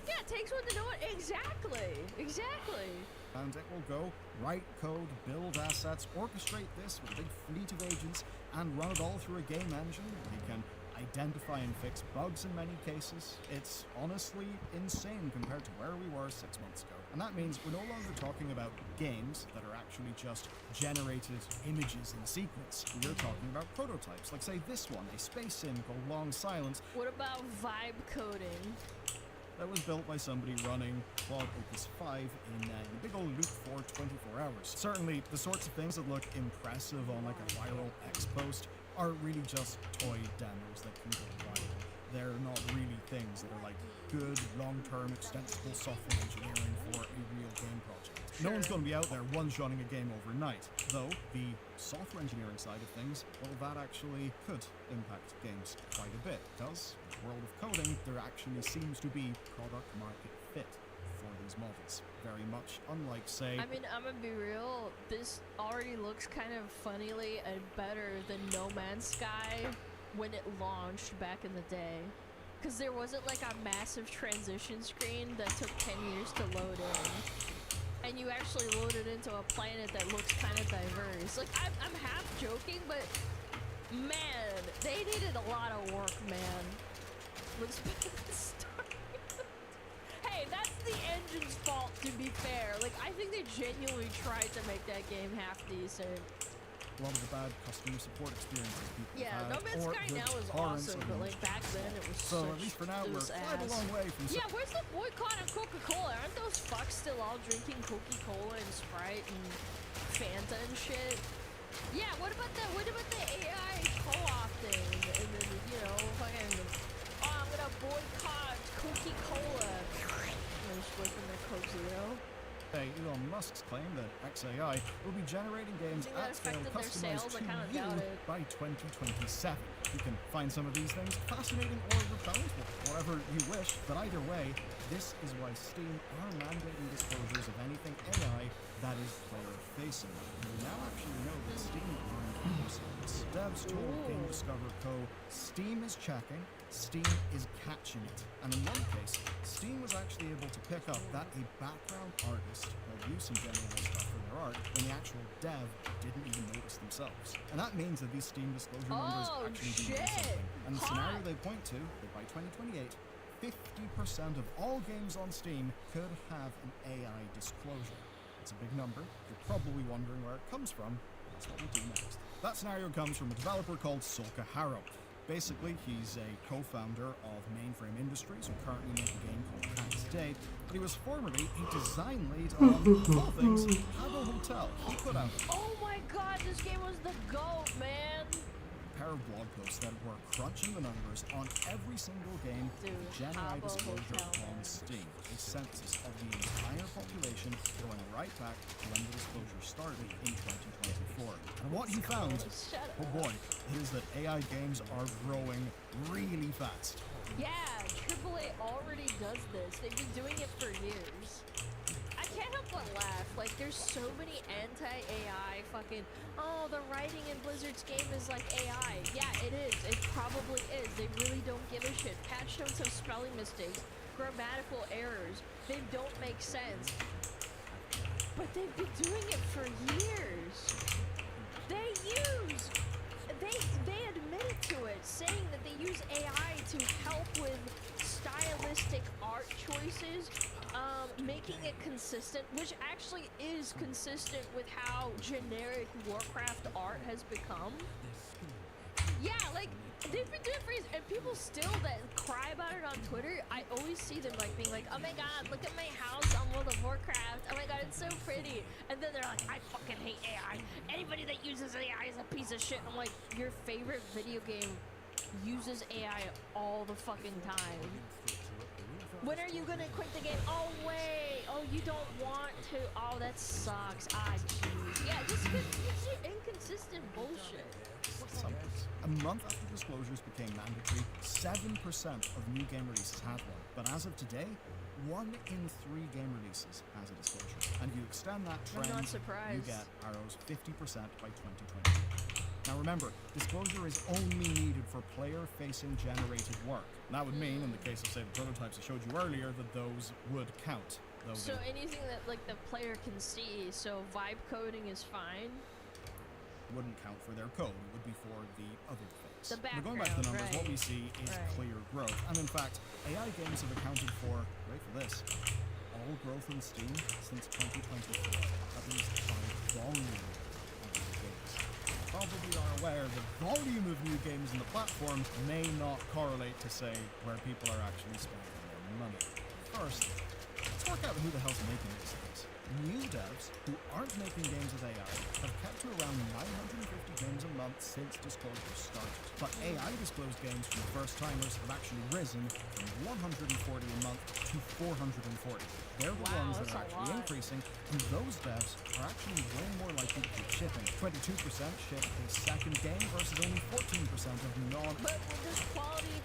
Yeah, it takes one to know it. Exactly. Exactly. And it will go, write code, build assets, orchestrate this with a big fleet of agents, and run it all through a game engine. They can identify and fix bugs in many cases. It's honestly insane compared to where we were 6 months ago. And that means we're no longer talking about games that are actually just generated images in sequence. We're talking about prototypes, like say this one, a space sim called Long Silence. What about vibe coding? That was built by somebody running Claude Opus 5 in a big old loop for 24 hours. Certainly, the sorts of things that look impressive on like a viral X post are really just toy demos that can go viral. They're not really things that are like good, long-term, extensible software engineering for a real game project. No one's going to be out there one-shotting a game overnight, though the software engineering side of things, well, that actually could impact games quite a bit, because in the world of coding, there actually seems to be product-market fit for these models. Very much unlike, say... I mean, I'm gonna be real, this already looks kind of funnily and better than No Man's Sky when it launched back in the day. Because there wasn't like a massive transition screen that took 10 years to load in. And you actually loaded into a planet that looks kind of diverse. Like, I'm half joking, but man, they needed a lot of work, man. Looks Hey, that's the engine's fault, to be fair. Like, I think they genuinely tried to make that game half decent. A lot of the bad customer support experiences people Yeah, have No Man's or Sky the now is torrents awesome, of but them. like back then it was So such at least for now, we're ass. quite a long way from... Yeah, where's the boycott of Coca-Cola? Aren't those fucks still all drinking Coca-Cola and Sprite and Fanta and shit? Yeah, what about the AI co-op thing? And then, you know, fucking, oh, I'm gonna boycott Coca-Cola. I'm just waiting for Coke Zero. Elon Musk's claim that XAI will be generating games Think that at scale affected their customized sales? I to kinda you doubt it. by 2027. You can find some of these things fascinating or repellent, whatever you wish, but either way, this is why Steam are mandating disclosures of anything AI that is player-facing. We now actually know that Steam are enforcing this. Devs told Game Discover Co. Steam is checking, Steam is catching it. And in one case, Steam was actually able to pick up that a background artist had used some Gen AI stuff for their art when the actual dev didn't even notice themselves. And that means that these Steam disclosure numbers actually do mean something. And the scenario they point to, that by 2028, 50% of all games on Steam could have an AI disclosure. It's a big number. You're probably wondering where it comes from. That's what we'll do next. That scenario comes from a developer called S.W.Frost. Basically, he's a co-founder of Mainframe Industries, who currently make a game called Hacked. today, but he was formerly a design lead on, of all things, Habbo Hotel. He put out Oh my god, this game was the GOAT, man! a pair of blog posts that were crunching the numbers on every single game Dude, Gen AI Habbo disclosure Hotel, on Steam. A census of the entire population going right back to when the disclosure started in 2024. And what he found, oh boy, is that AI games are growing really fast. Yeah, AAA already does this. They've been doing it for years. I can't help but laugh. Like, there's so many anti-AI fucking, oh, the writing in Blizzard's game is like AI. Yeah, it is. It probably is. They really don't give a shit. Patch notes have spelling mistakes, grammatical errors. They don't make sense. But they've been doing it for years. They admitted to it, saying that they use AI to help with stylistic art choices, making it consistent, which actually is consistent with how generic Warcraft art has become. Yeah, like, they've been doing it for years, and people still that cry about it on Twitter, I always see them like being like, oh my god, look at my house on World of Warcraft, oh my god, it's so pretty, and then they're like, I fucking hate AI, anybody that uses AI is a piece of shit. I'm like, your favorite video game uses AI all the fucking time. When are you gonna quit the game? Oh wait, oh you don't want to, oh that sucks, ah jeez. Yeah, just it's inconsistent bullshit. A month after disclosures became mandatory, 7% of new game releases had one. But as of today, 1 in 3 game releases has a disclosure. And if you extend that trend, I'm not surprised. you get Arrow's 50% by 2020. Now remember, disclosure is only needed for player-facing generated work. And that would mean, in the case of, say, the prototypes I showed you earlier, that those would count. So anything that, like, the player can see, so vibe coding is fine? Wouldn't count for their code. It would be for the other things. The But going back to the numbers, background, what we see is clear growth. And in fact, AI games have accounted for, wait for this, all growth in Steam since 2024. That means by volume of new games. Probably are aware that volume of new games in the platform may not correlate to, say, where people are actually spending their money. First, let's work out who the hell's making these things. New devs who aren't making games with AI have kept to around 950 games a month since disclosure started. But AI disclosed games from first-timers have actually risen from 140 a month to 440. They're the ones that are actually increasing, and those devs are actually way more likely to keep shipping. 22% ship a second game versus only 14% of non- But does quality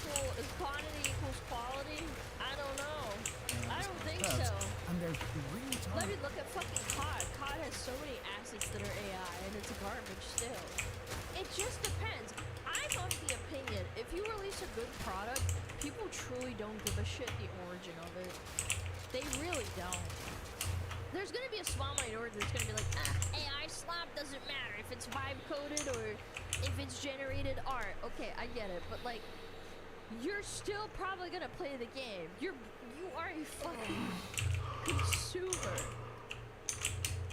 quantity equals quality? I don't know. I don't think so. And there's 3 times. Let me look at fucking COD. COD has so many assets that are AI, and it's garbage still. It just depends. I'm of the opinion, if you release a good product, people truly don't give a shit the origin of it. They really don't. There's gonna be a small minority that's gonna be like, AI slop doesn't matter if it's vibe coded or if it's generated art. Okay, I get it, but like, you're still probably gonna play the game. You are a fucking consumer.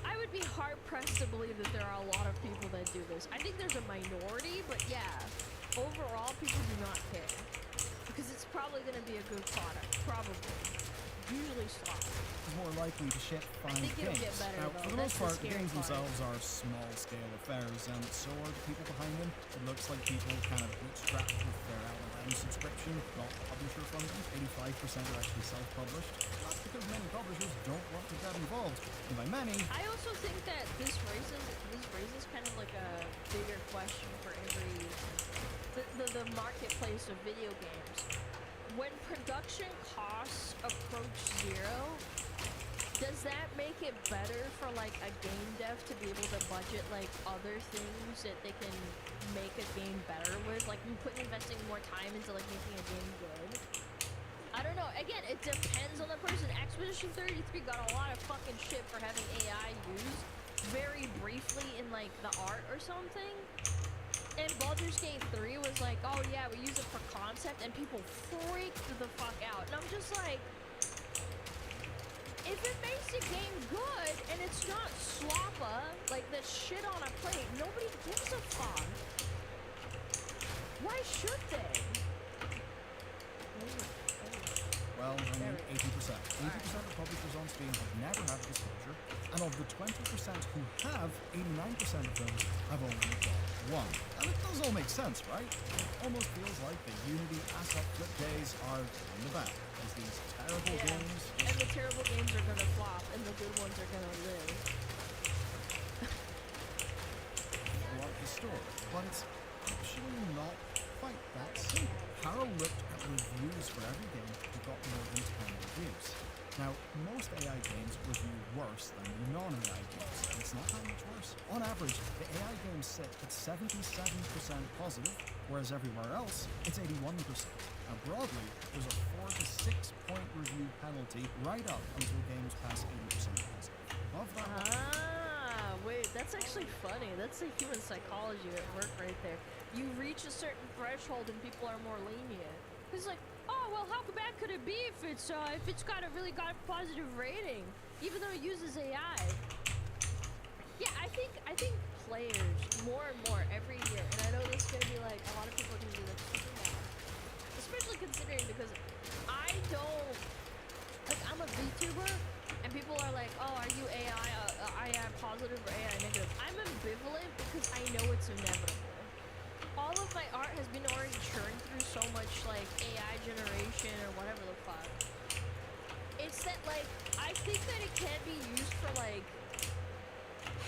I would be hard pressed to believe that there are a lot of people that do this. I think there's a minority, but yeah, overall people do not care because it's probably gonna be a good product. Probably. Usually slop. More likely to ship fine I think it'll games. get better, Now, though. for the most That's part, the the games scary part. themselves are small-scale affairs, and so are the people behind them. It looks like people kind of bootstrapped with their LLM subscription, not publisher funding. 85% are actually self-published. That's because many publishers don't want to get involved. And by many, I also think that this raises kind of like a bigger question for the marketplace of video games. When production costs approach zero, does that make it better for like a game dev to be able to budget like other things that they can make a game better with? Like investing more time into like making a game good? I don't know. Again, it depends on the person. Expedition 33 got a lot of fucking shit for having AI used very briefly in like the art or something. And Baldur's Gate 3 was like, oh yeah, we use it for concept, and people freaked the fuck out. And I'm just like, if it makes the game good and it's not sloppa, like the shit on a plate, nobody gives a fuck. Why should they? Well, I mean 80%. 80% of publishers on Steam have never had disclosure, and of the 20% who have, 89% of those have only got one. And it does all make sense, right? It almost feels like the Unity asset flip days are in the back, as these terrible games And the terrible games are gonna flop, and the good ones are gonna live. out the store, but it's actually not quite that simple. Carol looked at reviews for every game and got more than 10 reviews. Now, most AI games review worse than the non-AI games. It's not that much worse. On average, the AI games sit at 77% positive, whereas everywhere else, it's 81%. Now, broadly, there's a 4 to 6 point review penalty right up until games pass 80% positive. Above that, Wait, that's actually funny. That's the human psychology at work right there. You reach a certain threshold and people are more lenient. It's like, oh well, how bad could it be if it's got a really positive rating, even though it uses AI? Yeah, I think players more and more every year, and I know this is gonna be like a lot of people are gonna do this, especially considering because I don't like I'm a VTuber. And people are like, oh, are you AI positive or AI negative? I'm ambivalent because I know it's inevitable. All of my art has been already churned through so much like AI generation or whatever the fuck. It's that like, I think that it can be used for like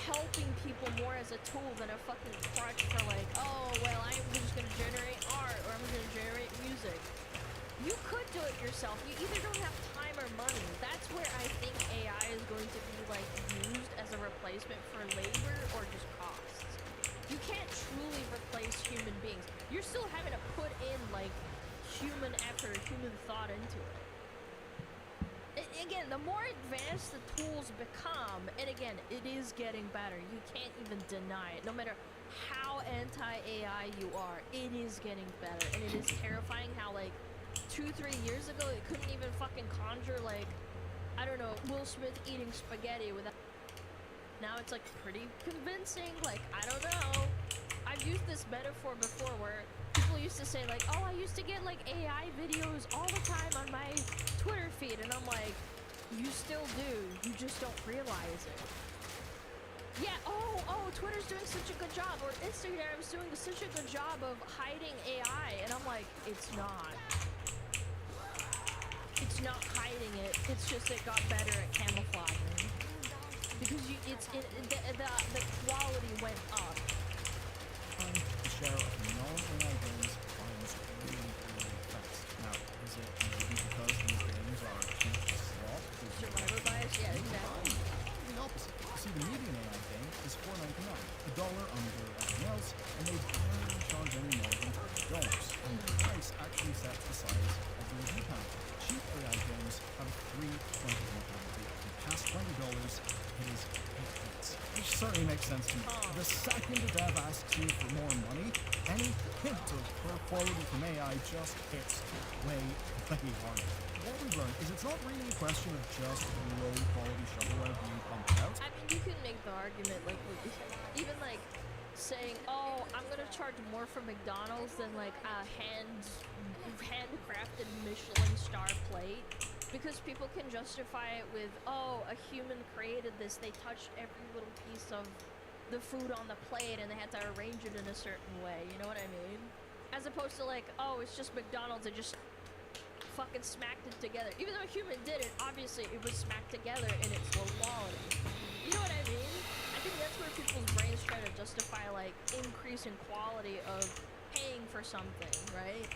helping people more as a tool than a fucking crutch for like, oh, well, I'm just gonna generate art or I'm gonna generate music. You could do it yourself. You either don't have time or money. That's where I think AI is going to be like used as a replacement for labor or just costs. You can't truly replace human beings. You're still having to put in like human effort, human thought into it. Again, the more advanced the tools become, and again, it is getting better. You can't even deny it. No matter how anti-AI you are, it is getting better. And it is terrifying how like 2-3 years ago, it couldn't even fucking conjure, like, I don't know, Will Smith eating spaghetti without... Now it's, like, pretty convincing. Like, I don't know. I've used this metaphor before where people used to say, like, oh, I used to get, like, AI videos all the time on my Twitter feed. And I'm like, you still do. You just don't realize it. Yeah, oh, Twitter's doing such a good job. Or Instagram's doing such a good job of hiding AI. And I'm like, it's not. It's not hiding it. It's just it got better at camouflaging because the quality went up. The share of non-AI games climbs really, really fast. Now, is it maybe because these games are cheap to slot? Survivor bias? Yeah, exactly. The opposite. You see, the median AI game is $4.99, $1 under everything else, and they barely charge any more than $30. And the price actually sets the size of the review panel. Cheap AI games have a free 20 penalty, and past $20, it is 8 hits. Which certainly makes sense to me. The second a dev asks you for more money, any hint of poor quality from AI just hits way harder. What we've learned is it's not really a question of just low quality shovelware being pumped out. I mean, you can make the argument, like, even like saying, oh, I'm gonna charge more for McDonald's than like a handcrafted Michelin star plate, because people can justify it with, oh, a human created this, they touched every little piece of the food on the plate and they had to arrange it in a certain way, you know what I mean? As opposed to like, oh, it's just McDonald's, they just fucking smacked it together. Even though a human did it, obviously it was smacked together in its low quality. You know what I mean? I think that's where people's brains try to justify like increase in quality of paying for something, right?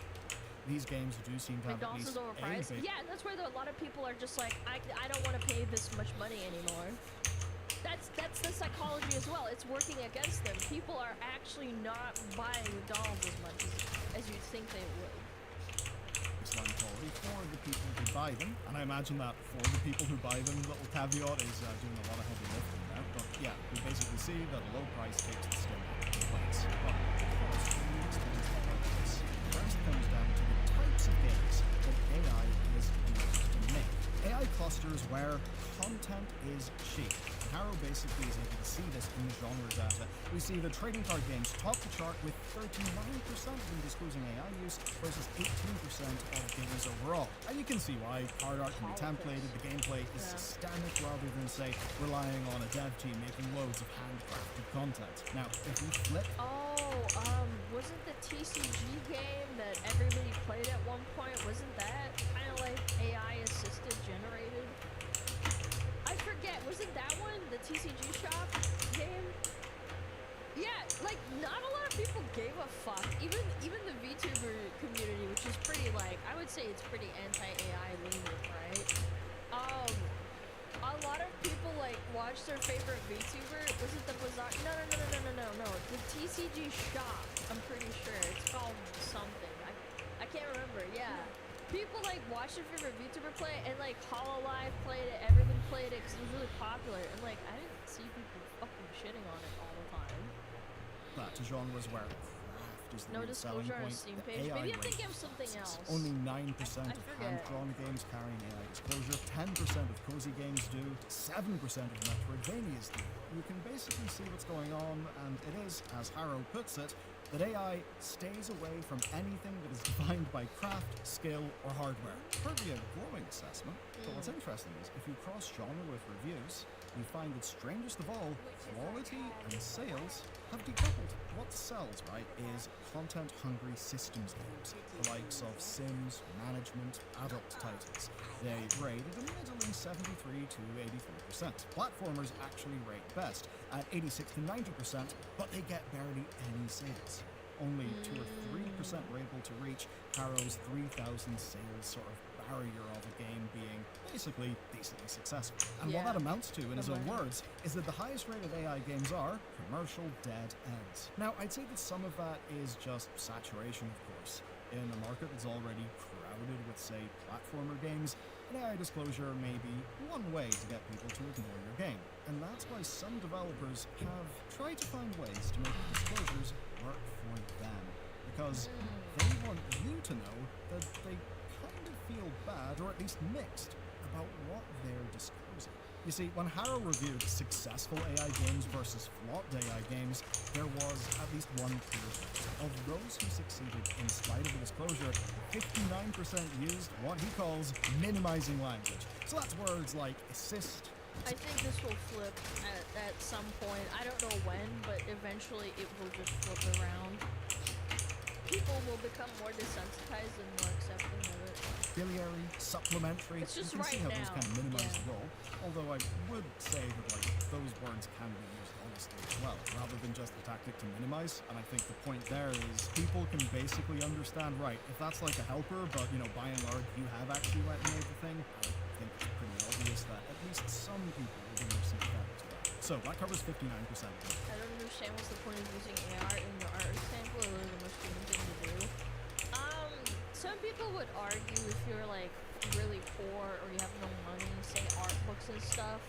These games do seem to have McDonald's is at least overpriced. Yeah, that's where a lot of people are just like, I don't want to pay this much money anymore. That's the psychology as well. It's working against them. People are actually not buying McDonald's as much as you'd think they would. Baseline quality for the people who buy them, and I imagine that for the people who buy them, little caveat is doing a lot of heavy lifting now. But yeah, we basically see that a low price takes the skin off the plates. But of course, first it comes down to the types of games that AI is used to make. AI clusters where content is cheap. Harrow basically is able to see this in the genre data. We see the trading card games top the chart with 39% of them disclosing AI use versus 18% of gamers overall. And you can see why. Card art can be templated, the gameplay is systemic rather than, say, relying on a dev team making loads of handcrafted content. Now, if we flip... wasn't the TCG game that everybody played at one point, wasn't that kind of like AI assisted generated? I forget, wasn't that one the TCG shop game? Yeah, like not a lot of people gave a fuck. Even the VTuber community, which is pretty like, I would say it's pretty anti-AI leaning, right? A lot of people like watch their favorite VTuber. Was it the Bazaar? No. The TCG shop. I'm pretty sure it's called something. I can't remember. Yeah. People like watch their favorite VTuber play, and like HoloLive played it. Everybody played it because it was really popular. And like I didn't see people fucking shitting on it all the time. That to genres where craft is the real selling disclosure on point. Steam The page. AI Maybe I'm rate thinking of something collapses. else. Only 9% I of forget. hand-drawn games carrying AI disclosure, 10% of cozy games do, 7% of Metroidvanias do. You can basically see what's going on, and it is, as Harrow puts it, that AI stays away from anything that is defined by craft, skill, or hardware. Hardly a glowing assessment, but what's interesting is if you cross-genre with reviews, you find that strangest of all, quality and sales have decoupled. What sells, right, is content-hungry systems games, the likes of Sims, management, adult titles. They rated a middling 73 to 83%. Platformers actually rate best at 86 to 90%, but they get barely any sales. Only 2 or 3% were able to reach Harrow's 3,000 sales sort of barrier of a game being basically decently successful. And what that amounts to, in his own words, is that the highest rated AI games are commercial dead ends. Now, I'd say that some of that is just saturation, of course. In a market that's already crowded with, say, platformer games, an AI disclosure may be one way to get people to ignore your game. And that's why some developers have tried to find ways to make the disclosures work for them. Because they want you to know that they kind of feel bad, or at least mixed, about what they're disclosing. You see, when Harrow reviewed successful AI games versus flopped AI games, there was at least one clear fact. Of those who succeeded in spite of the disclosure, 59% used what he calls minimizing language. So that's words like assist. I think this will flip at some point. I don't know when, but eventually it will just flip around. People will become more desensitized and more accepting of it. Auxiliary, supplementary, It's just you can see right how those now, kind of minimize the role. Although I would say that like those words can be used honestly as well, rather than just the tactic to minimize. And I think the point there is people can basically understand, right, if that's like a helper, but you know, by and large you have actually let me know the thing, I think it's pretty obvious that at least some people will be more sympathetic to that. So that covers 59%. I don't understand what's the point of using AR in your art example. It was the most human thing to do. Some people would argue if you're like really poor or you have no money, say art books and stuff.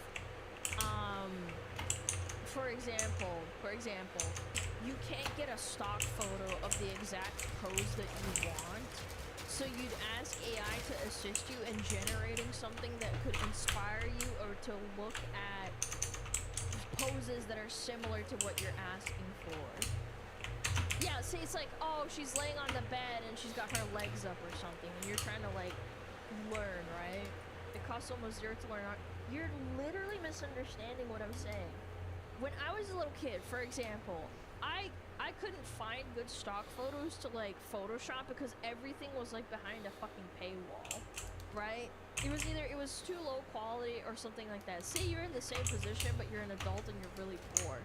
For example, you can't get a stock photo of the exact pose that you want. So you'd ask AI to assist you in generating something that could inspire you or to look at poses that are similar to what you're asking for. Yeah, see, it's like, oh, she's laying on the bed and she's got her legs up or something, and you're trying to like learn, right? It costs almost zero to learn art. You're literally misunderstanding what I'm saying. When I was a little kid, for example, I couldn't find good stock photos to like Photoshop because everything was like behind a fucking paywall, right? It was too low quality or something like that. Say you're in the same position but you're an adult and you're really poor.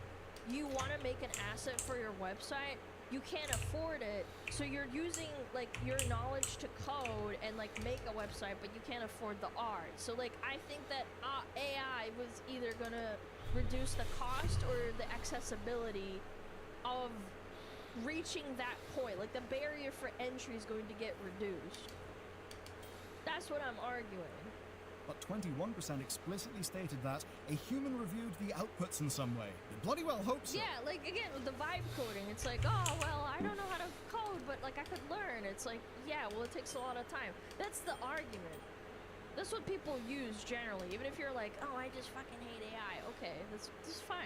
You want to make an asset for your website, you can't afford it, so you're using like your knowledge to code and like make a website, but you can't afford the art. So like I think that AI was either gonna reduce the cost or the accessibility of reaching that point. Like the barrier for entry is going to get reduced. That's what I'm arguing. But 21% explicitly stated that a human reviewed the outputs in some way. You bloody well hope so. Yeah, like again with the vibe coding, it's like, oh well, I don't know how to code, but like I could learn. It's like, yeah, well it takes a lot of time. That's the argument. That's what people use generally. Even if you're like, oh, I just fucking hate AI. okay, that's fine.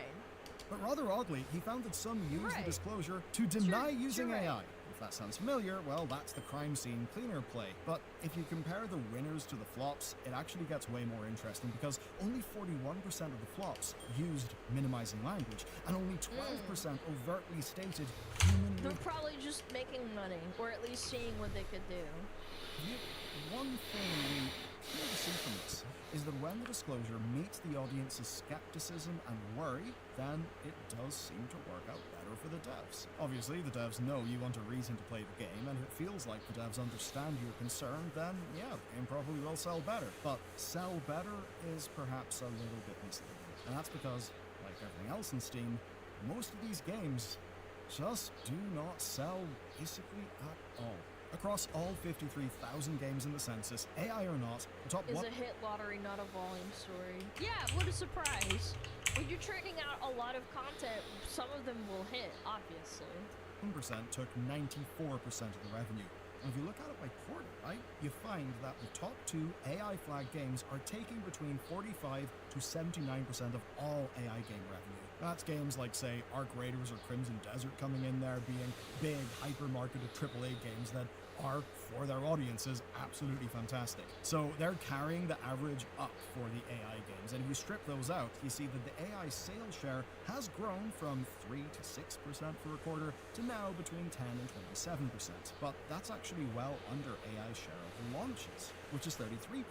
But rather oddly, he found that some use the Right. disclosure to deny using you're right. AI. If that sounds familiar, well, that's the crime scene cleaner play. But if you compare the winners to the flops, it actually gets way more interesting because only 41% of the flops used minimizing language, and only 12% overtly stated human. They're probably just making money, or at least seeing what they could do. One thing we clear to see from this is that when the disclosure meets the audience's skepticism and worry, then it does seem to work out better for the devs. Obviously, the devs know you want a reason to play the game, and if it feels like the devs understand your concern, then yeah, the game probably will sell better. But sell better is perhaps a little bit misleading. And that's because, like everything else in Steam, most of these games just do not sell basically at all. Across all 53,000 games in the census, AI or not, the top Is one... a hit lottery, not a volume story. Yeah, what a surprise. When you're trading out a lot of content, some of them will hit, obviously. 1% took 94% of the revenue. And if you look at it by quarter, right, you find that the top two AI flag games are taking between 45 to 79% of all AI game revenue. That's games like, say, Arc Raiders or Crimson Desert coming in there being big, hyper-marketed AAA games that are, for their audiences, absolutely fantastic. So they're carrying the average up for the AI games. And if you strip those out, you see that the AI sales share has grown from 3 to 6% for a quarter to now between 10 and 27%. But that's actually well under AI's share of the launches, which is 33%.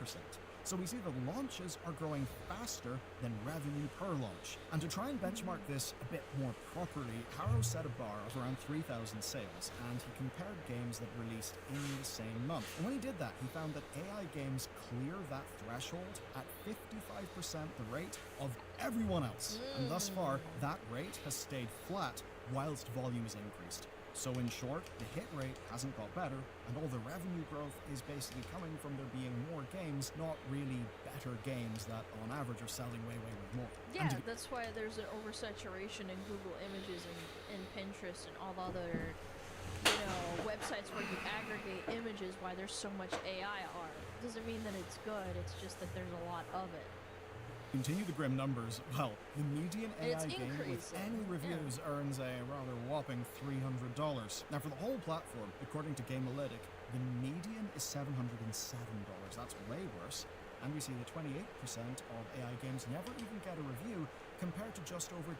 So we see the launches are growing faster than revenue per launch. And to try and benchmark this a bit more properly, Haro set a bar of around 3,000 sales, and he compared games that released in the same month. And when he did that, he found that AI games clear that threshold at 55% the rate of everyone else. And thus far, that rate has stayed flat whilst volume has increased. So in short, the hit rate hasn't got better, and all the revenue growth is basically coming from there being more games, not really better games that on average are selling way more. Yeah, that's why there's an oversaturation in Google Images and Pinterest and all the other, websites where you aggregate images, why there's so much AI art. Doesn't mean that it's good, it's just that there's a lot of it. Continue the grim numbers, well, the median AI It's game with increasing, any reviews earns a rather whopping $300. Now for the whole platform, according to Gamealytic, the median is $707. That's way worse. And we see that 28% of AI games never even get a review, compared to just over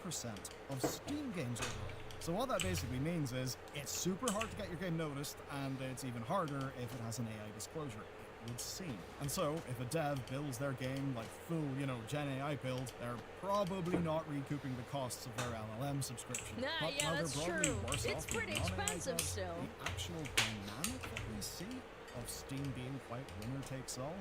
10% of Steam games overall. So what that basically means is, it's super hard to get your game noticed, and it's even harder if it has an AI disclosure. Would seem. And so, if a dev builds their game like full, Gen AI build, they're probably not recouping the costs of their LLM subscription. Nah, but yeah, while that's they're probably true. worse It's off than pretty non-AI expensive devs, still. The actual dynamic that we see of Steam being quite winner takes all,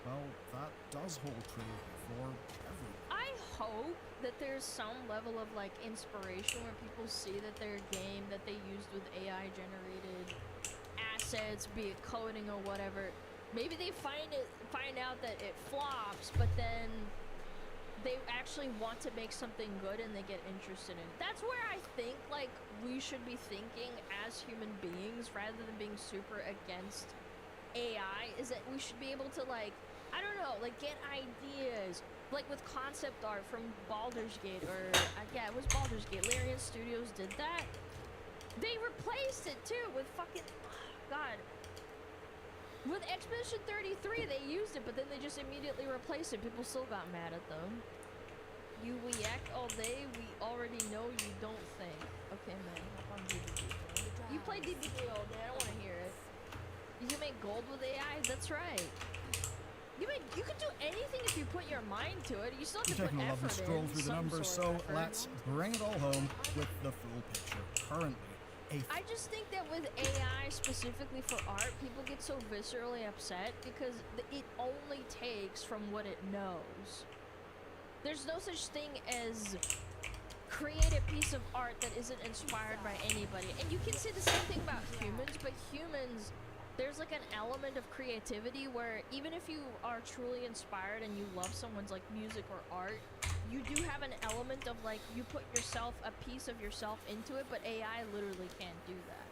well, that does hold true for everyone. I hope that there's some level of inspiration where people see that their game that they used with AI generated assets, be it coding or whatever, maybe they find out that it flops, but then they actually want to make something good and they get interested in it. That's where I think we should be thinking as human beings, rather than being super against AI, is that we should be able to get ideas, with concept art from Baldur's Gate, or it was Baldur's Gate. Larian Studios did that. They replaced it too with with Expedition 33, they used it, but then they just immediately replaced it. People still got mad at them. You react all day, we already know you don't think. Okay, man, hop on DBD, bro. You play DBD all day, I don't want to hear it. You can make gold with AI? That's right. You can do anything if you put your mind to it. You still have to You're put taking a lovely effort stroll in, through the some numbers, sort so of effort. let's bring it all home with the full picture. Currently, I just think that with AI specifically for art, people get so viscerally upset because it only takes from what it knows. There's no such thing as create a piece of art that isn't inspired by anybody. And you can say the same thing about humans, but humans, there's an element of creativity where even if you are truly inspired and you love someone's music or art, you do have an element of you put a piece of yourself into it, but AI literally can't do that.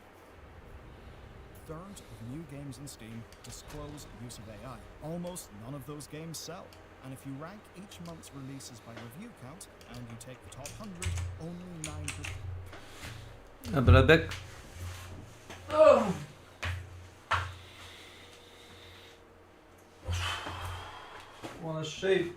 Third of new games in Steam disclose use of AI. Almost none of those games sell. and if you rank each month's releases by review count, and you take the top 100, only 9%. Bebek. What a shape.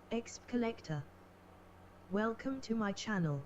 Exp Collector. Welcome to my channel.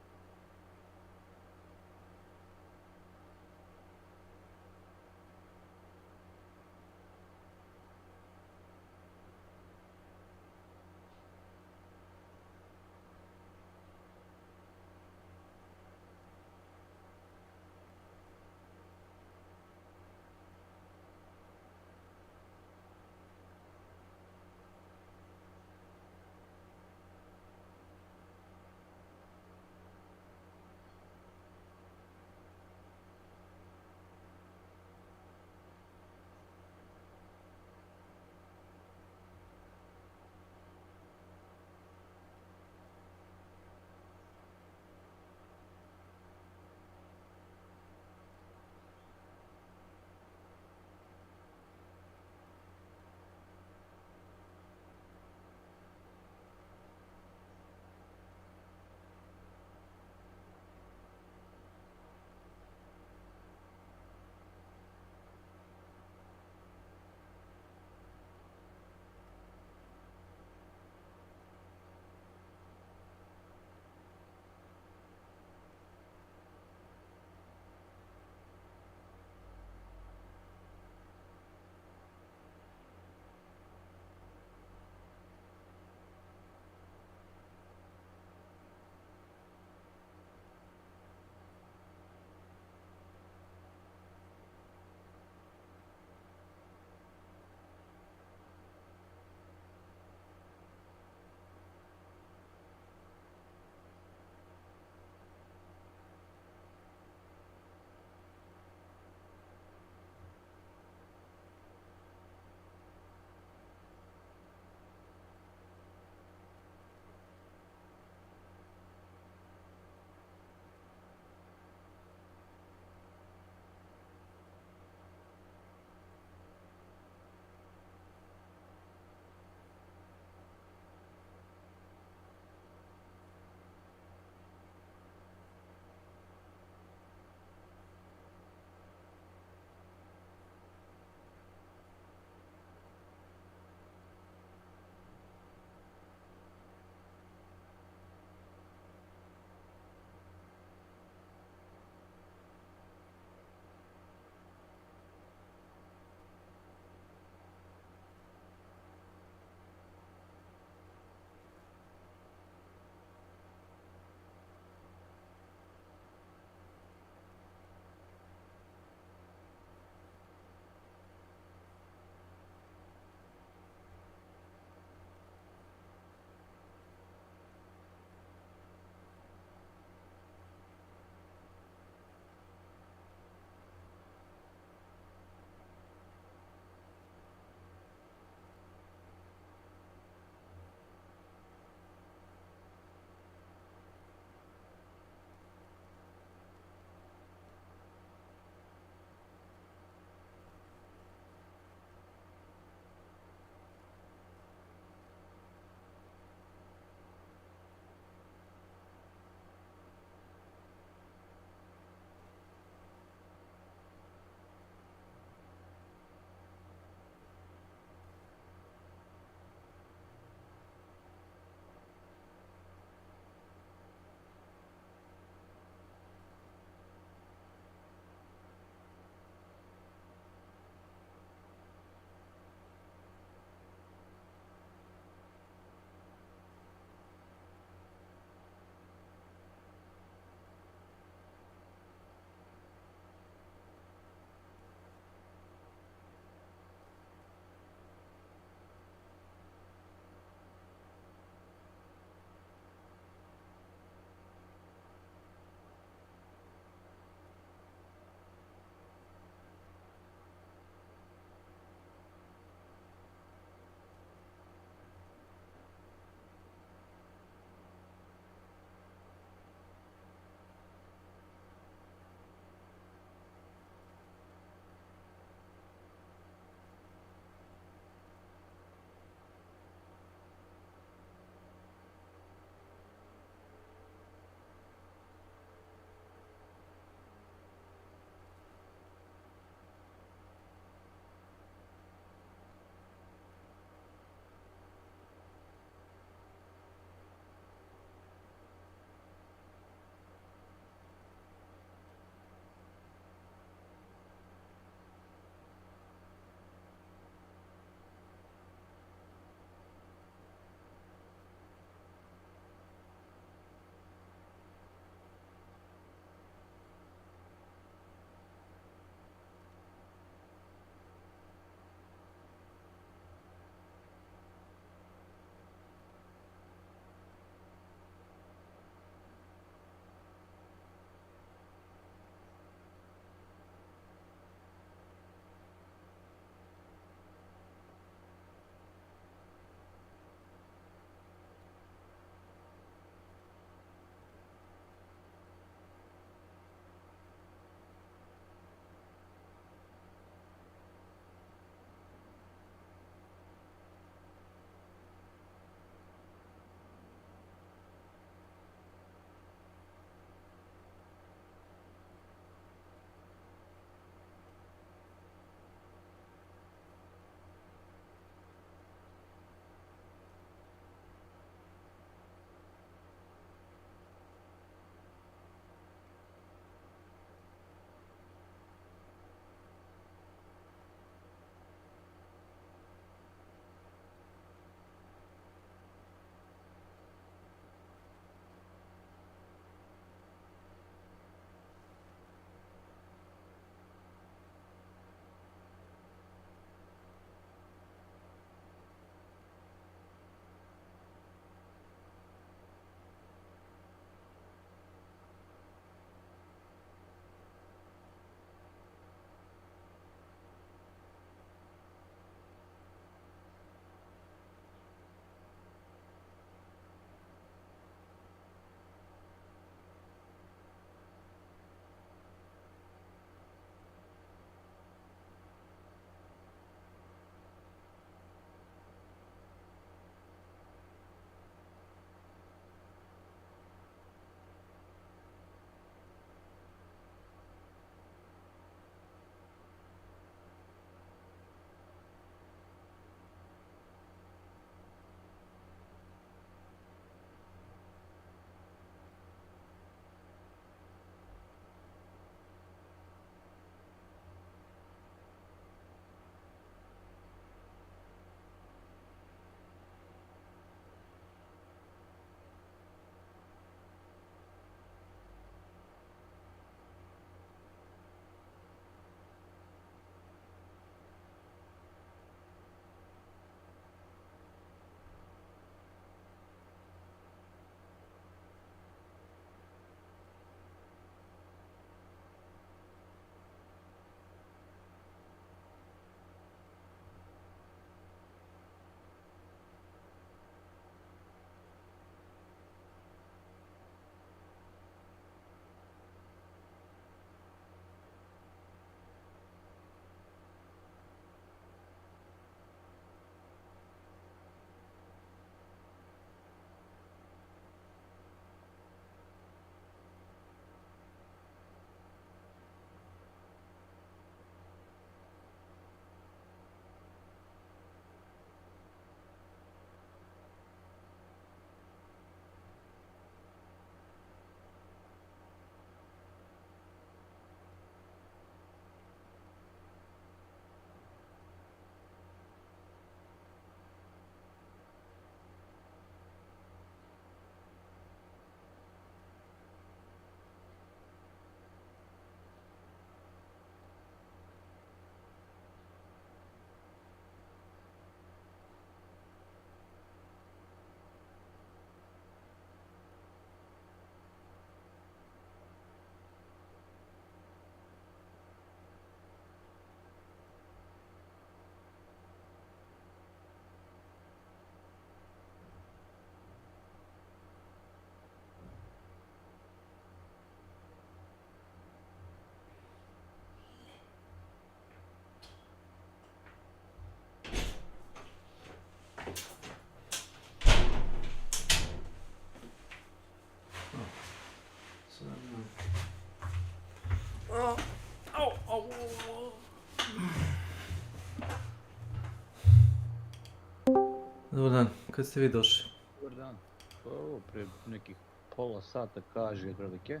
kad ste vi došli? Dobar dan. Pa ovo pre nekih pola sata kaže otprilike.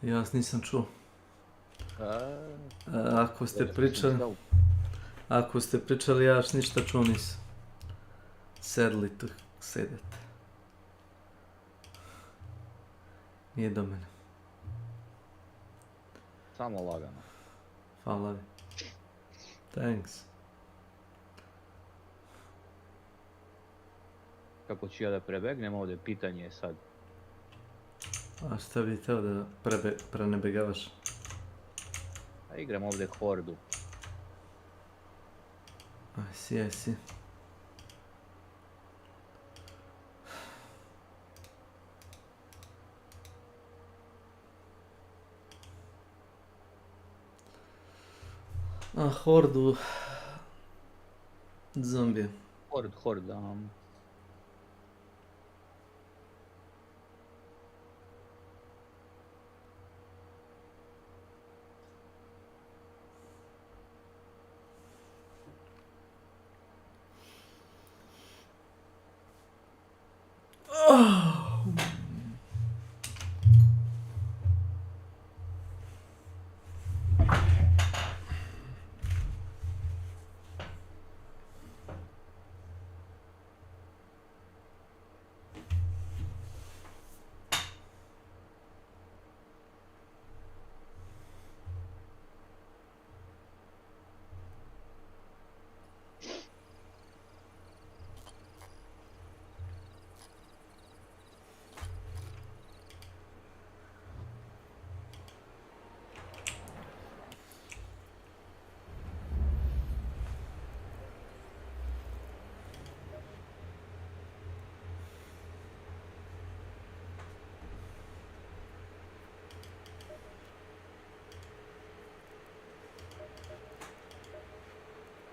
Ja vas nisam čuo. Ako ste ja sam pričali... stao. Ako ste pričali, ja još ništa čuo nisam. Sedli tu, sedete. Nije do mene. Samo lagano. Hvala vi. Thanks. Kako ću ja da prebegnem ovdje, pitanje je sad. A šta bi htio da prenebegavaš? A igram ovdje Hordu. I see. A, Hordu... Zombije. Hord,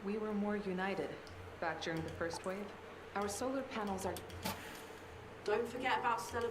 We were more united back during the first wave. Our solar panels are... Don't forget about Stella.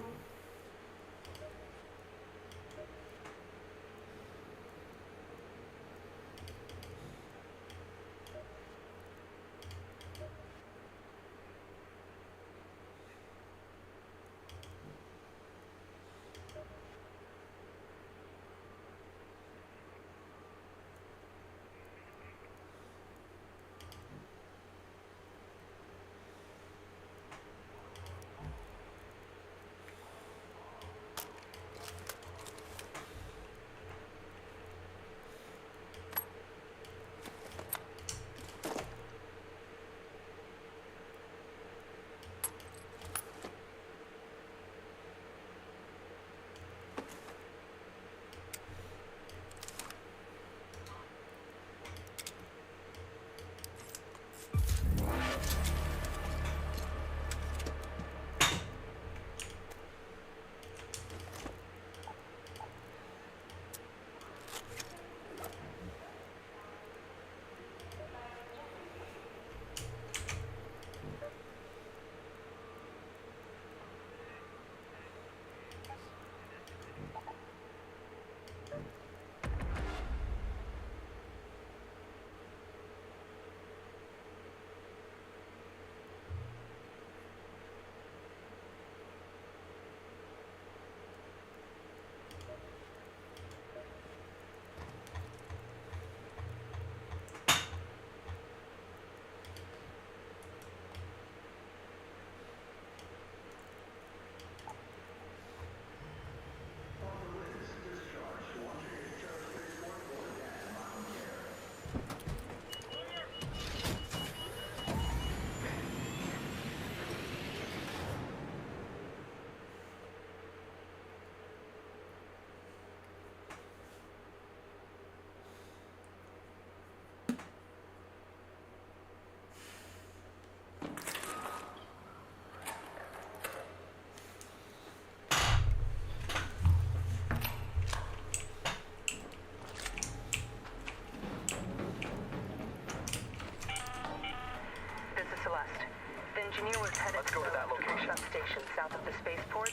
engineer was headed to the substation south of the spaceport,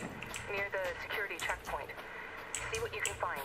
near the security checkpoint. See what you can find.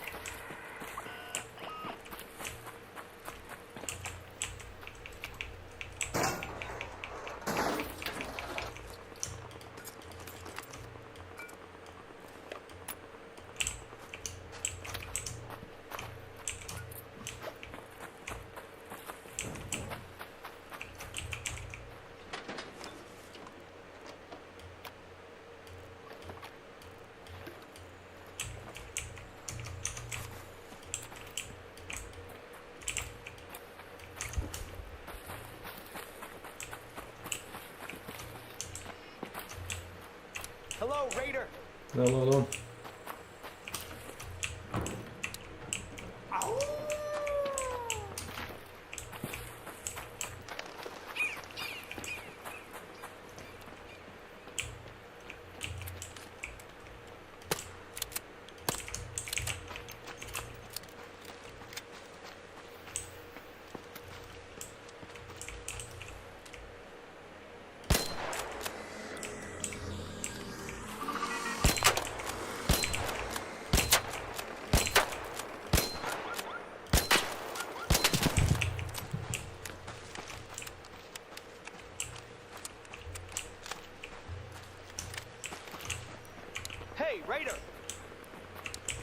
Hello, Raider. Lol. Hey, Raider.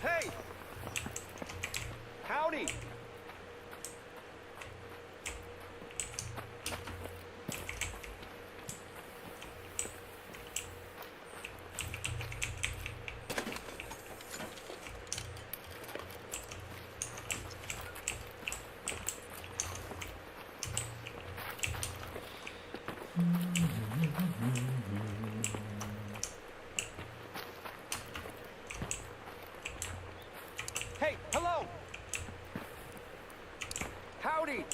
Hey. Howdy. Hey, hello. Howdy.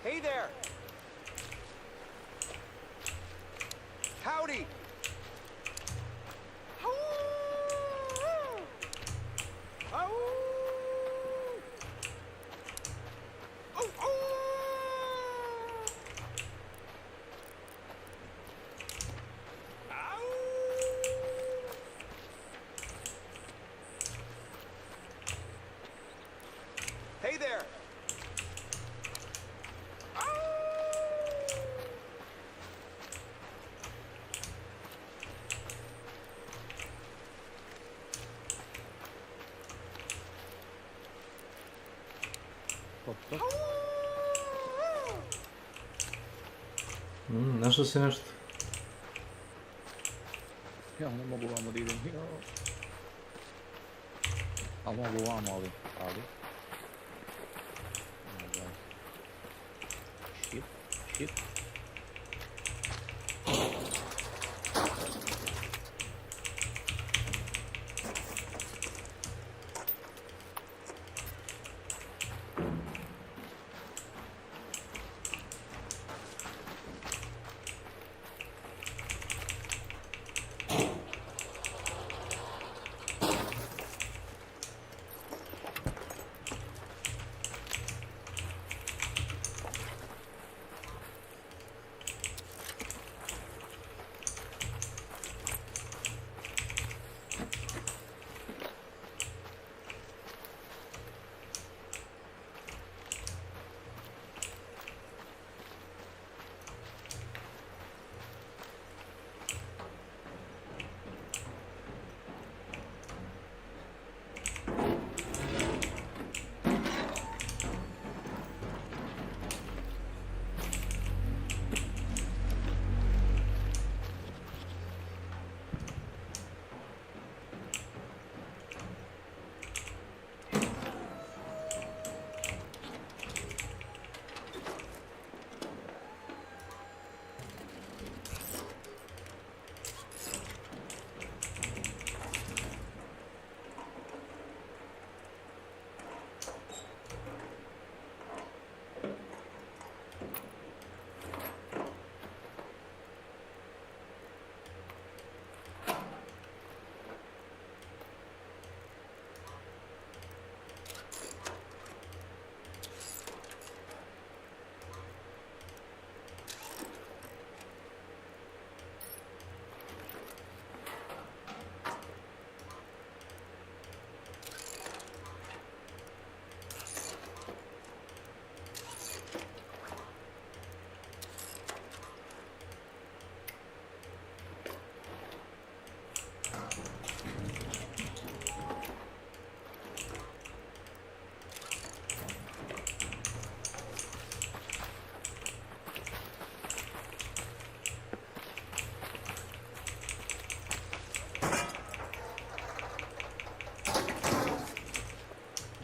Hey there. Howdy. Hey there. Našao si nešto? Ja ne mogu vamo da idem. A mogu vamo, ali. Shit.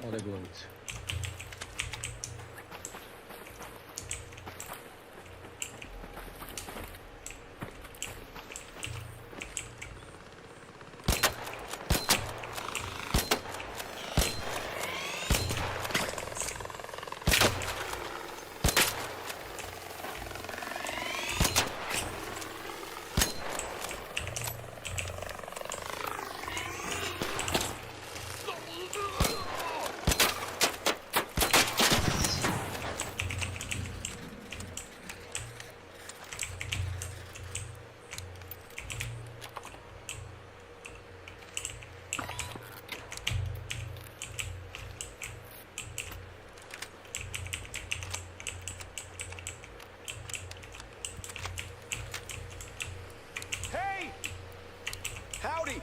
Ode glavice. Hey! Howdy!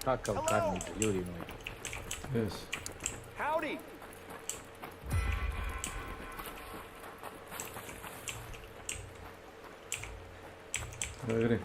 Kakav karnič, ljudi moji. Yes. Howdy! Gre.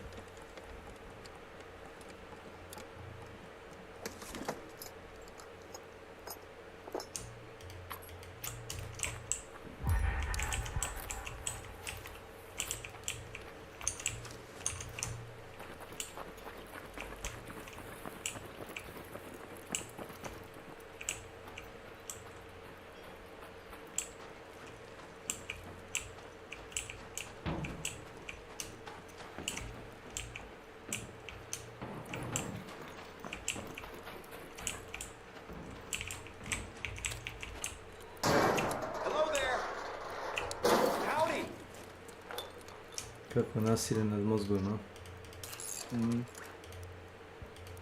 Kako nasilje nad mozgovima.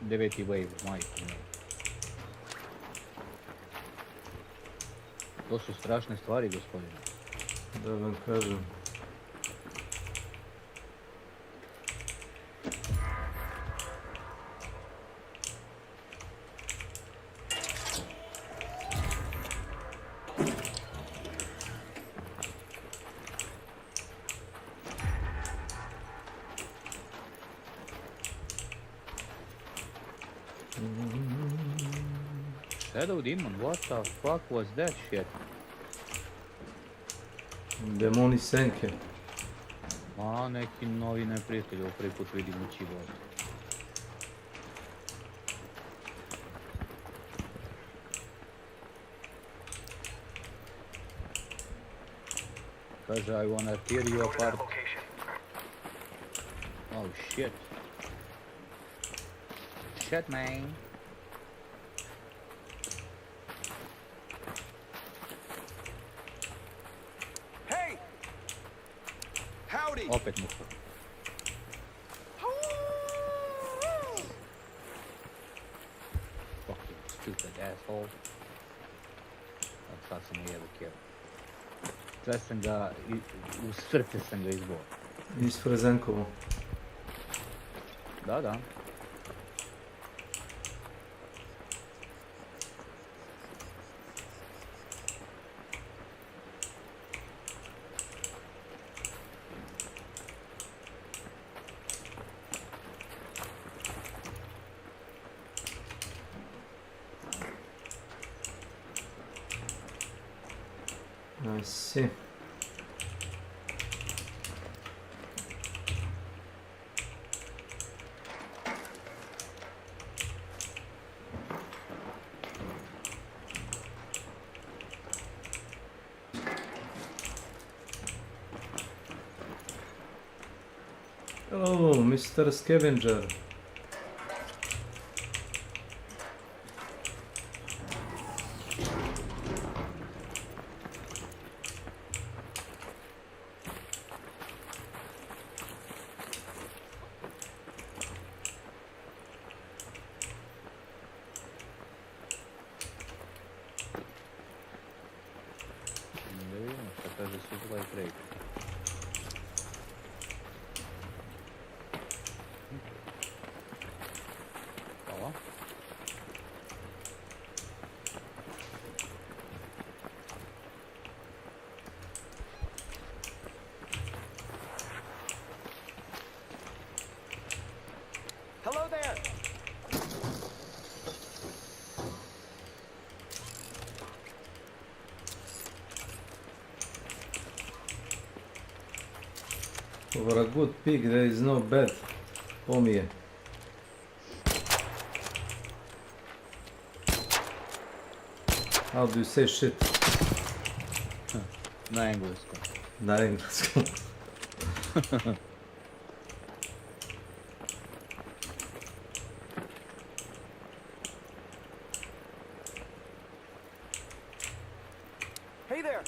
9. wave, majko. To su strašne stvari, gospodine. Da vam kažem. Shadow Demon, what the fuck was that shit? Demoni senke. A, neki novi neprijatelji, ovo prvi put vidim u životu. Kaže, I wanna tear you apart. Oh shit. Shit, man. Hey! Howdy! Opet muha. Fucking stupid asshole. Sad sam ujebe kjero. Sve sam ga, u srce sam ga izbao. Isfrezenkovo. Da, da. I see. Oh, Mr. Scavenger. Da vidimo šta kaže supply crate. Hvala. Hello there. For a good pig there is no bed. Pomije. How do you say shit? Na engleskom. Na engleskom. Hey there.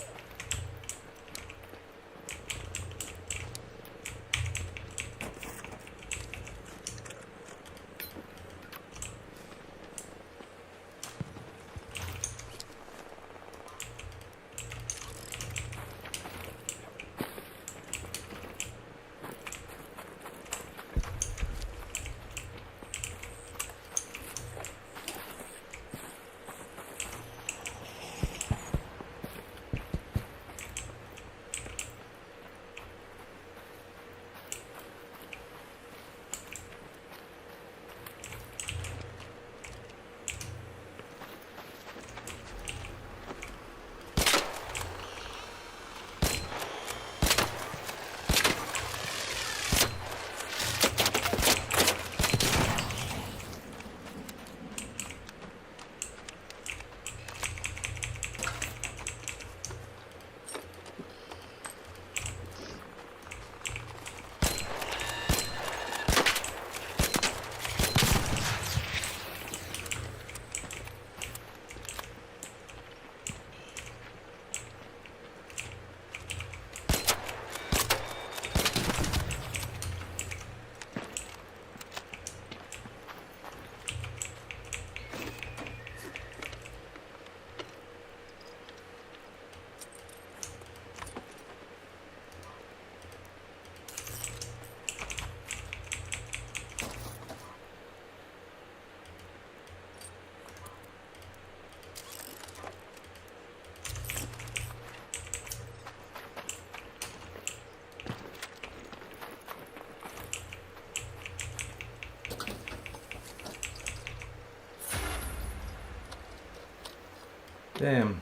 Damn.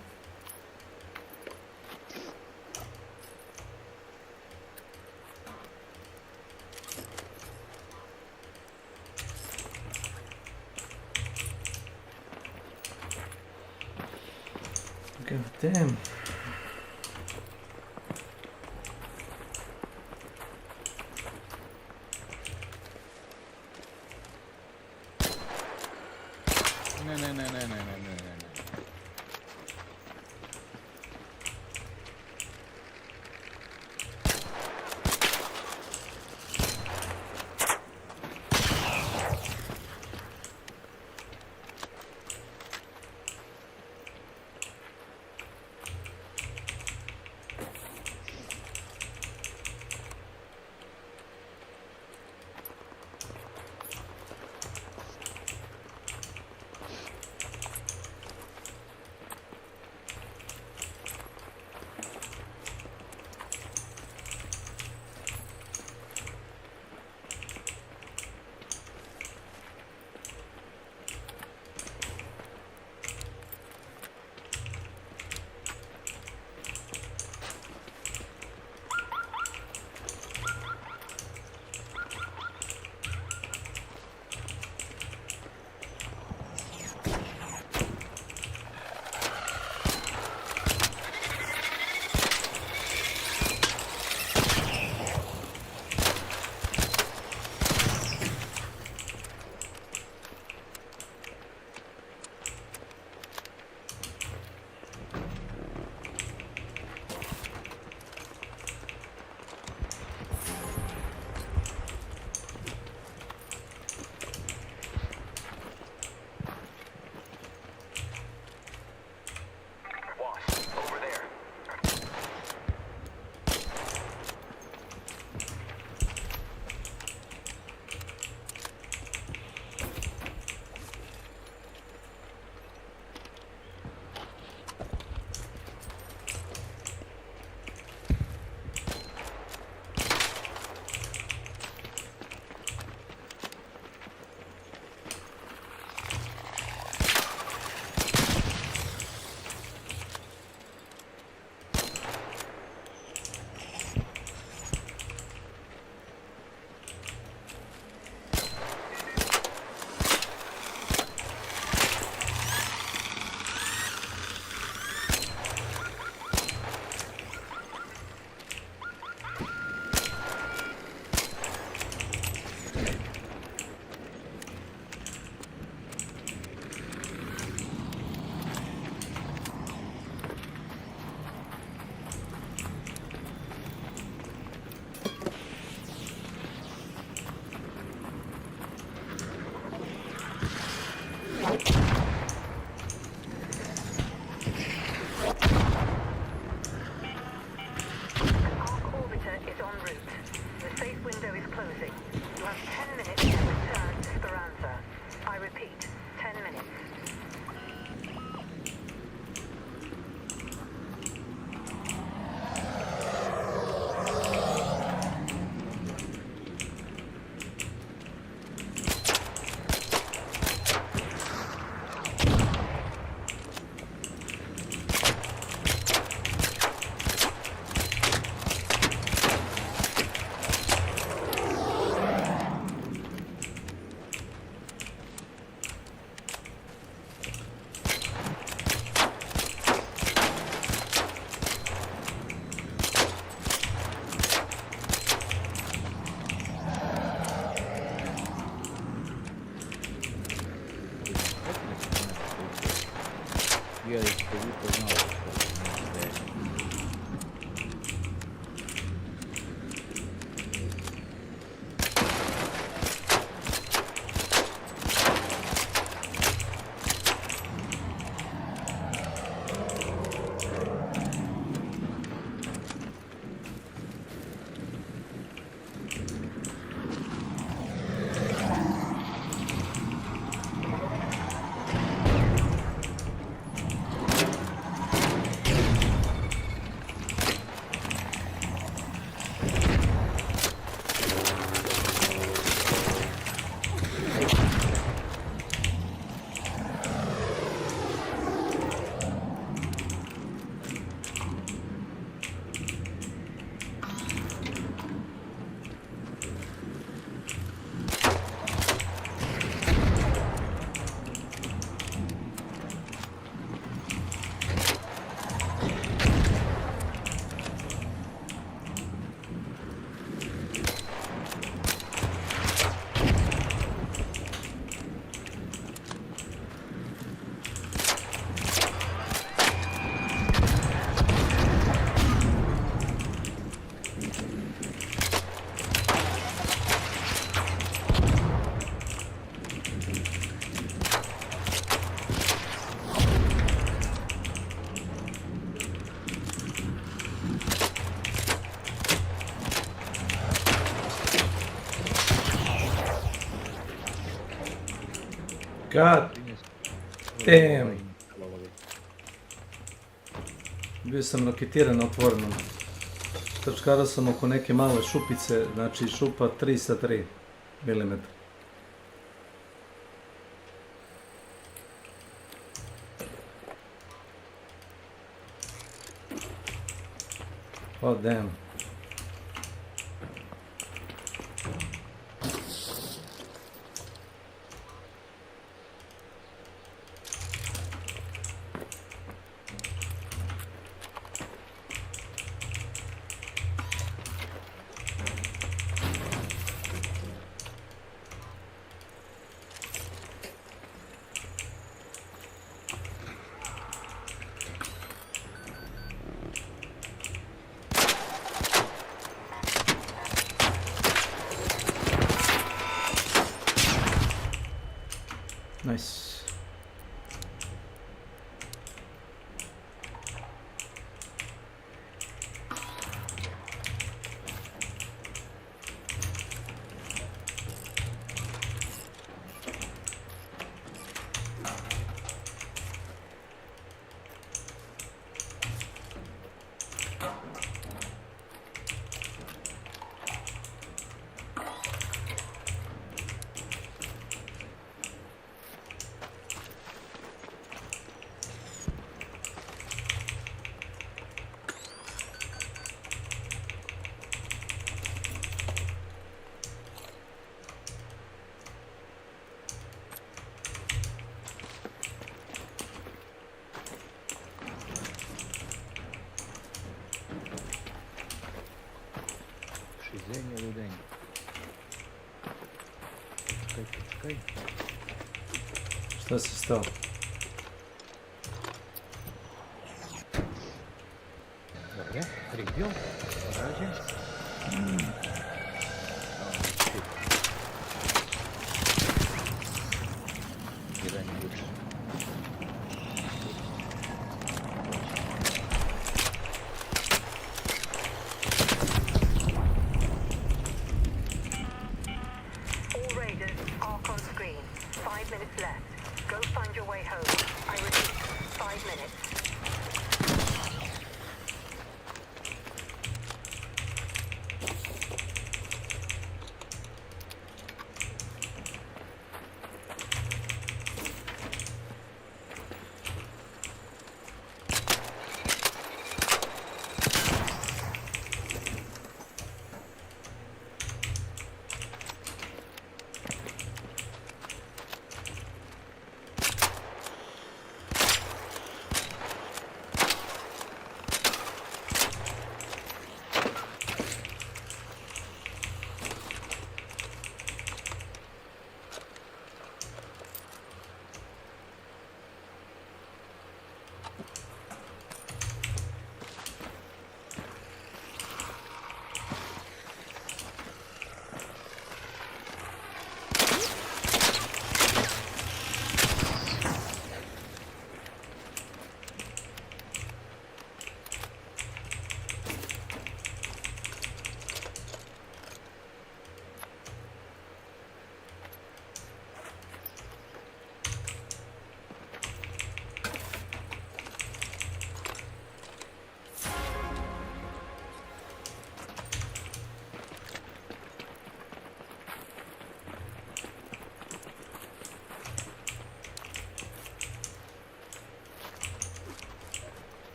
God damn. Ne. God damn. Bio sam raketiran na otvorenom. Trčkara sam oko neke male šupice, znači šupa 3 sa 3 mm. Oh damn. Nice. Šizenje ludenje. Čekaj. Šta se stalo? Dobre, pribio. Rađe. Jedan ključ. All raiders, arc on screen. 5 minutes left. Go find your way home. I repeat, 5 minutes.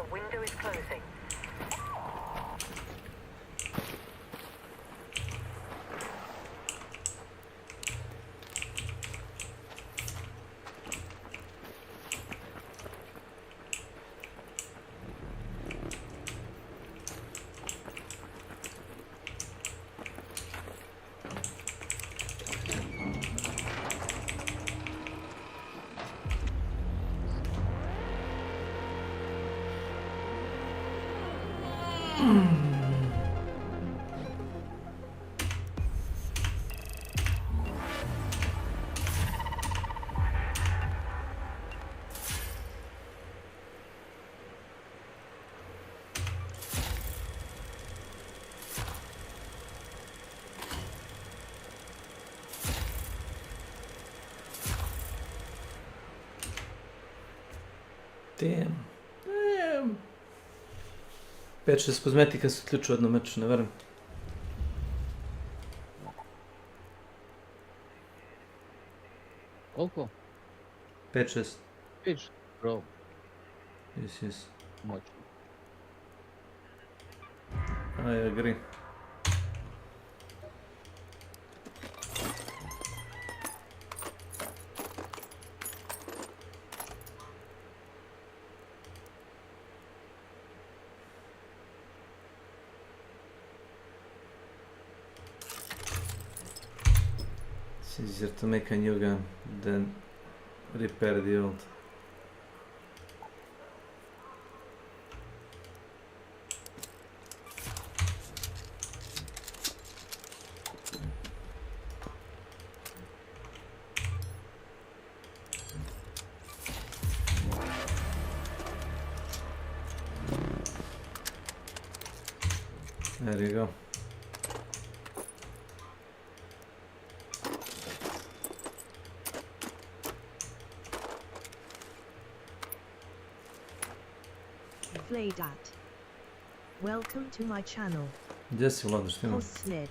The window is closing. Damn. 5-6 kozmetika se uključuje u jednom meču, ne verujem. Koliko? 5-6. 5, bro. Yes. Moćno. I agree. It's easier to make a new gun than repair the old. There you go. Playdat. Welcome to my channel. Gdje si, Vlado, što ima? Hostage.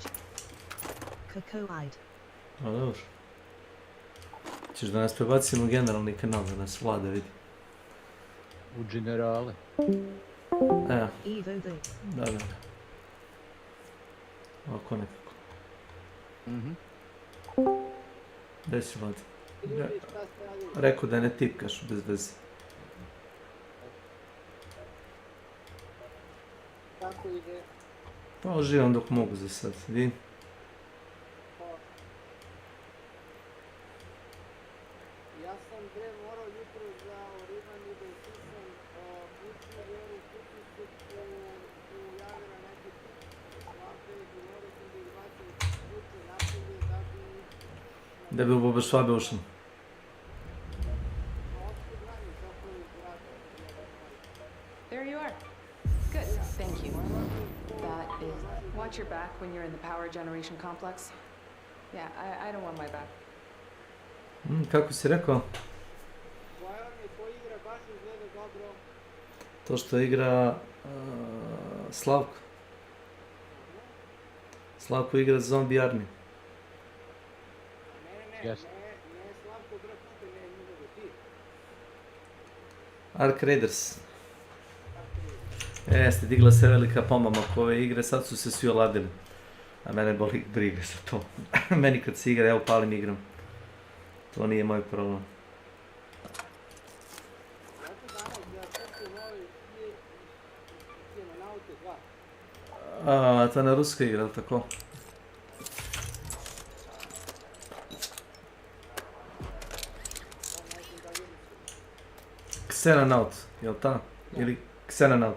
Cocoide. A dobro. Ćeš da nas prebacimo u generalni kanal, da nas Vlada vidi. U generale. Evo. Evo the. Da. Ovako nekako. Gdje si, Vlada? Rekao da ne tipkaš bez veze. Kako ide? Pa uživam dok mogu za sad, vidim. Ja sam morao jutro za orivanje da isisam kućnu veru, kućnicu u javira neke švabe i morao sam da izbacim kuće napolje Da bi u Boba Švabe ušli. There you are. Good, thank you. That is... Watch your back when you're in the power generation complex. Yeah, I don't want my back. Kako si rekao? To što igra Slavko. Slavko igra Zombie Army. Jeste. Ark Raiders. Jeste, digla se velika pomama oko ove igre, sad su se svi oladili. A mene boli briga za to. Meni kad se igra, evo palim igram. To nije moj problem. To je na ruska igra, ali tako? Xenanaut, jel ta? Ili Xenanaut.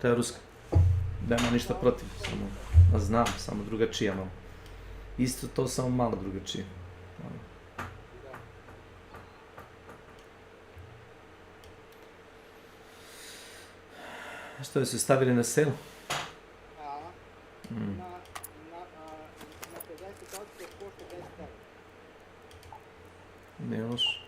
To je ruska. Nema ništa protiv, samo znam, samo drugačija malo. Isto to, samo malo drugačije. Što je su stavili na sale? Na 50 odstotka košta 10 €. Nije loš.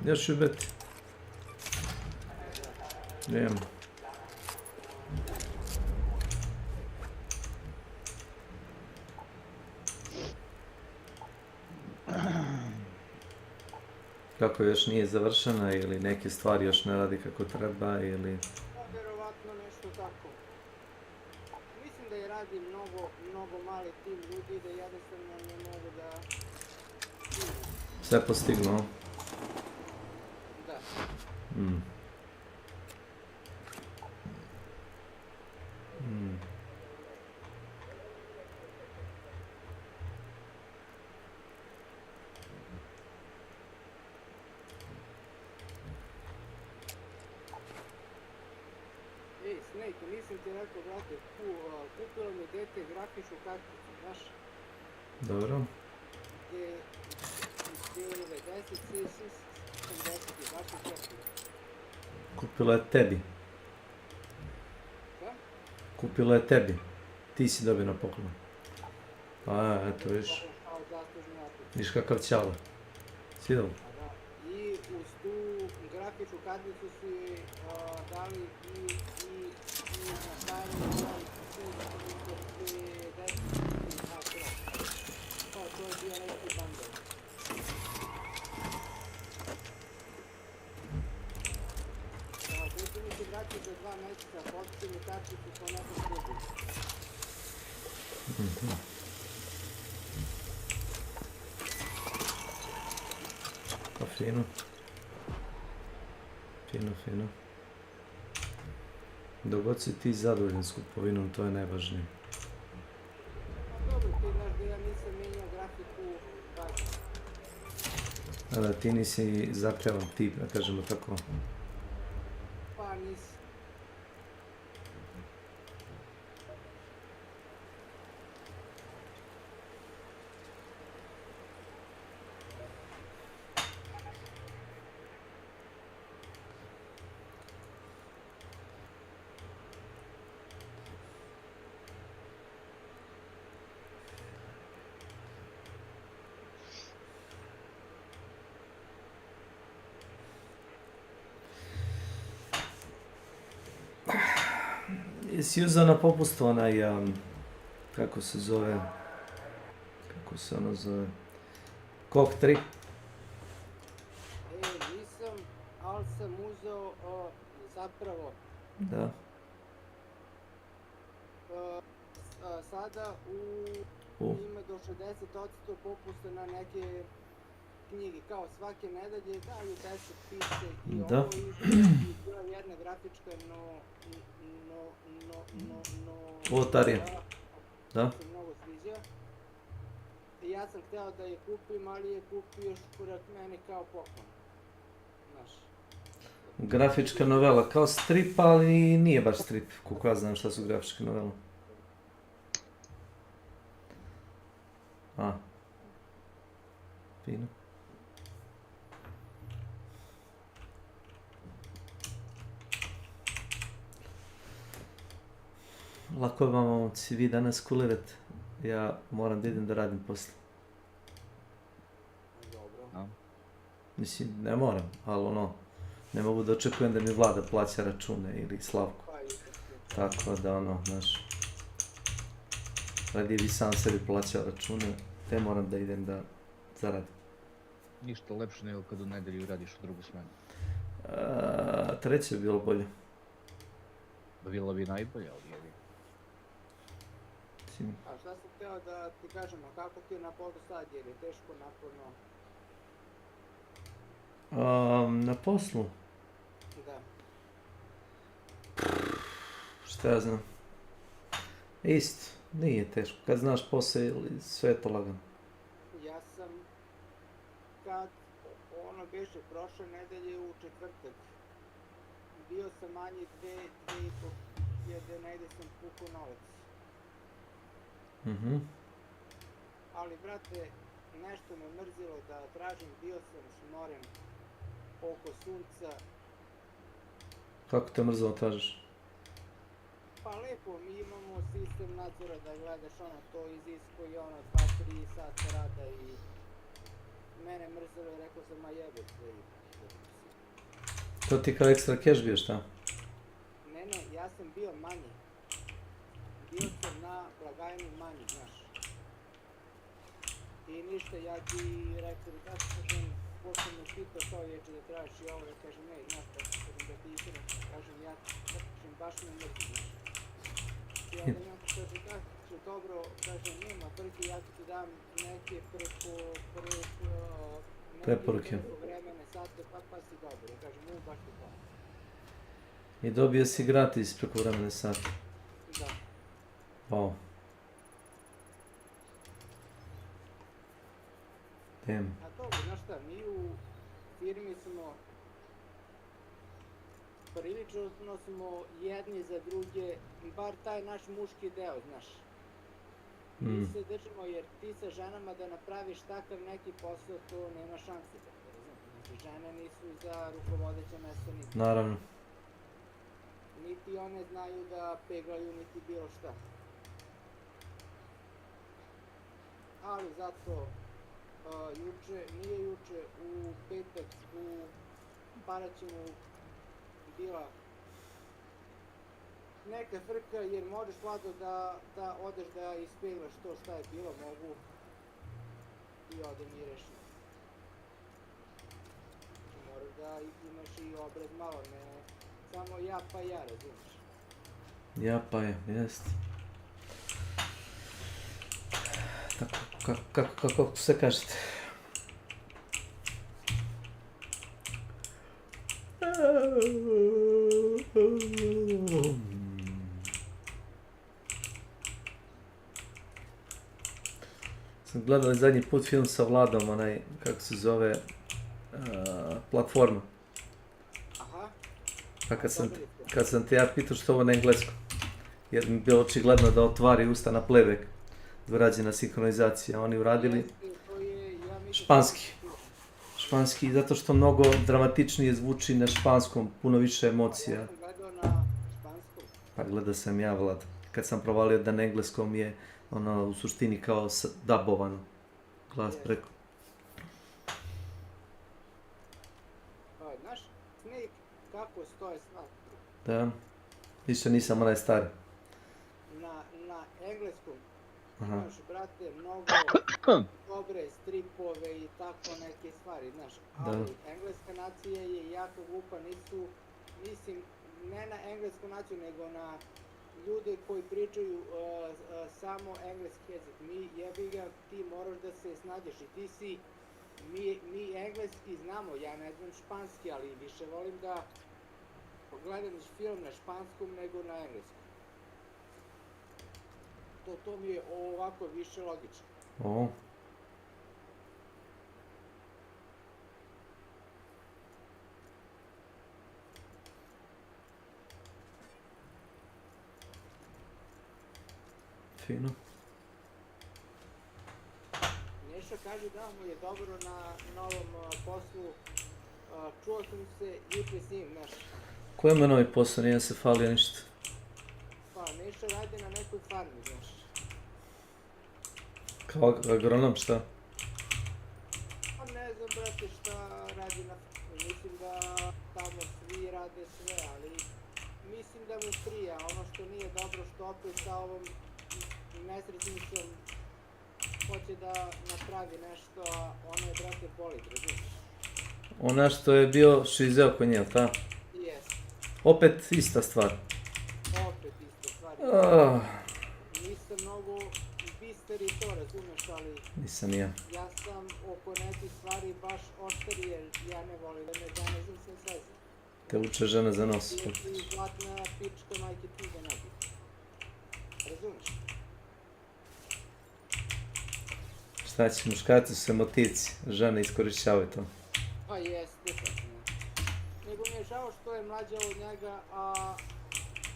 Još ću biti. Nijem. Kako još nije završena ili neke stvari još ne radi kako treba ili... Pa vjerovatno nešto tako. Mislim da je radi mnogo mali tim ljudi da jednostavno ne mogu da... Sve postignuo? Da. Snake, nisam ti rekao, brate, kupilo mi dete grafičku karticu, znaš? Dobro. Gdje 90, 70, baš je četiri. Kupila je tebi. Šta? Kupila je tebi. Ti si dobio na poklon. A, eto, viš. Viš kakav ćala. Svidjelo? I uz tu grafičku karticu si dali i na tajni broj sve 10 kao to je bio neki bundle. Budu mi se vratiti za 2 mjeseca, početi mi karticu po nekom drugu. Pa fino. Fino. Dok god si ti zadovoljan s kupovinom, to je najvažnije. Dobro, ti znaš da ja nisam mijenjao grafiku baš. Da, ti nisi zakljavan tip, da kažemo tako. Pa nisi. Jesi uzao na popustu onaj, kako se ono zove, Coke 3? Nisam, ali sam uzeo zapravo Da. sada ima do 60% popusta na neke knjige, kao svake nedelje daju 10 piše i Da. ovo i bila jedna grafička Lotarija. Da. se mnogo sviđa. I ja sam hteo da je kupim, ali je kupio škurat meni kao poklon. Znaš. Grafička novela, kao strip, ali nije baš strip, koliko ja znam šta su grafičke novele. A. Fino. Lako vam, momci, vi danas kulirate. Ja moram da idem da radim posle. Dobro. Mislim, ne moram, ali ono, ne mogu da očekujem da mi Vlada plaća račune ili Slavko. Tako da ono, znaš, radije bi sam sebi plaćao račune, te moram da idem da zaradim. Ništa lepše nego kad u nedelju radiš u drugu smenu. Treće bi bilo bolje. Bilo bi najbolje, ali je. A šta sam hteo da ti kažem, a kako ti je na poslu sad, jer je teško naporno? Na poslu? Da. Šta ja znam? Isto, nije teško. Kad znaš posao, sve je to lagano. Ja sam, kad ono beše prošle nedelje u četvrtak, bio sam manje 2,5 negde sam pukao novac. Ali, brate, nešto me mrzilo da tražim, bio sam smoren oko sunca. Kako te mrzilo tražiš? Pa lepo, mi imamo sistem nadzora da gledaš ono, to iziskuje ono 2-3 sata rada i mene mrzilo i rekao sam, ma jebe sve. To ti kao ekstra cash bio, šta? Ne, ja sam bio manji. Bio sam na blagajni manji, znaš. I ništa, ja ti rekao da kažem, pošto me pitao kao ječe da tražiš i ovo, ja kažem, ne, znaš, kažem da ti iskreno, kažem, ja kažem, baš me mrzi, znaš. I onda njom kaže, kaže, dobro, kaže, nema frke, ja ću ti dam neke preporuke. Vremene, sate, pa si dobro, ja kažem, baš ti hvala. I dobio si gratis prekovremene sate. Da. Wow. Damn. A dobro, znaš šta, mi u firmi smo prilično smo jedni za druge, bar taj naš muški deo, znaš. Mi se držimo, jer ti sa ženama da napraviš takav neki posao, to nema šanse da te razumiješ. Žene nisu za rukovodeća mesta niti. Naravno. Niti one znaju da peglaju, niti bilo šta. Ali zato, nije juče, u petak, u Paraćinu bila neka frka, jer možeš, Vlado, da odeš da ispeglaš to šta je bilo, mogu i odem i rešim. Moraš da imaš i obraz malo, ne samo ja pa ja, razumiješ? Ja pa je, jest. Kako se kažete? Sam gledao zadnji put film sa Vladom, onaj, kako se zove, Platforma. Aha. Pa kad sam te ja pitao što ovo na engleskom, jer mi je bilo očigledno da otvari usta na playback, dorađena sinhronizacija, oni uradili španski. Španski, zato što mnogo dramatičnije zvuči na španskom, puno više emocija. Ja sam gledao na španskom. Pa gledao sam ja, Vlad. Kad sam provalio da na engleskom je ono u suštini kao dubovano. Glas preko. Znaš, Snake, kako stoje stvari? Da. Više nisam onaj stari. Na engleskom imaš, brate, mnogo dobre stripove i tako neke stvari, znaš. Ali engleska nacija je jako glupa, nisu, mislim, ne na englesku naciju, nego na ljude koji pričaju samo engleski jezik. Mi, jebi ga, ti moraš da se snađeš i ti si, mi engleski znamo, ja ne znam španski, ali više volim da gledam film na španskom nego na engleskom. To mi je ovako više logično. O. Fino. Neša kaže da mu je dobro na novom poslu. Čuo sam se juče s njim, znaš. Ko ima novi posao, nije se falio ništa. Pa, Neša radi na nekoj farmi, znaš. Kao agronom, šta? Pa ne znam, brate, šta radi na farmi. Mislim da tamo svi rade sve, ali mislim da mu prija. Ono što nije dobro, što opet sa ovom nesrećnicom hoće da napravi nešto, a ono je, brate, bolid, razumiješ? Ona što je bio šizeo kod nje, ta? Jes. Opet ista stvar. Opet ista stvar. Nisam mnogo bister i to, razumiješ, ali... Nisam ja. Ja sam oko nekih stvari baš oštar, jer ja ne volim da me žene znam se sezi. Te uče žene za nos. Ti zlatna pička, majke ti da nabi. Razumiješ? Šta će, muškarci su emotivci, žene iskorišćavaju to. Pa jeste, nego mi je žao što je mlađa od njega, a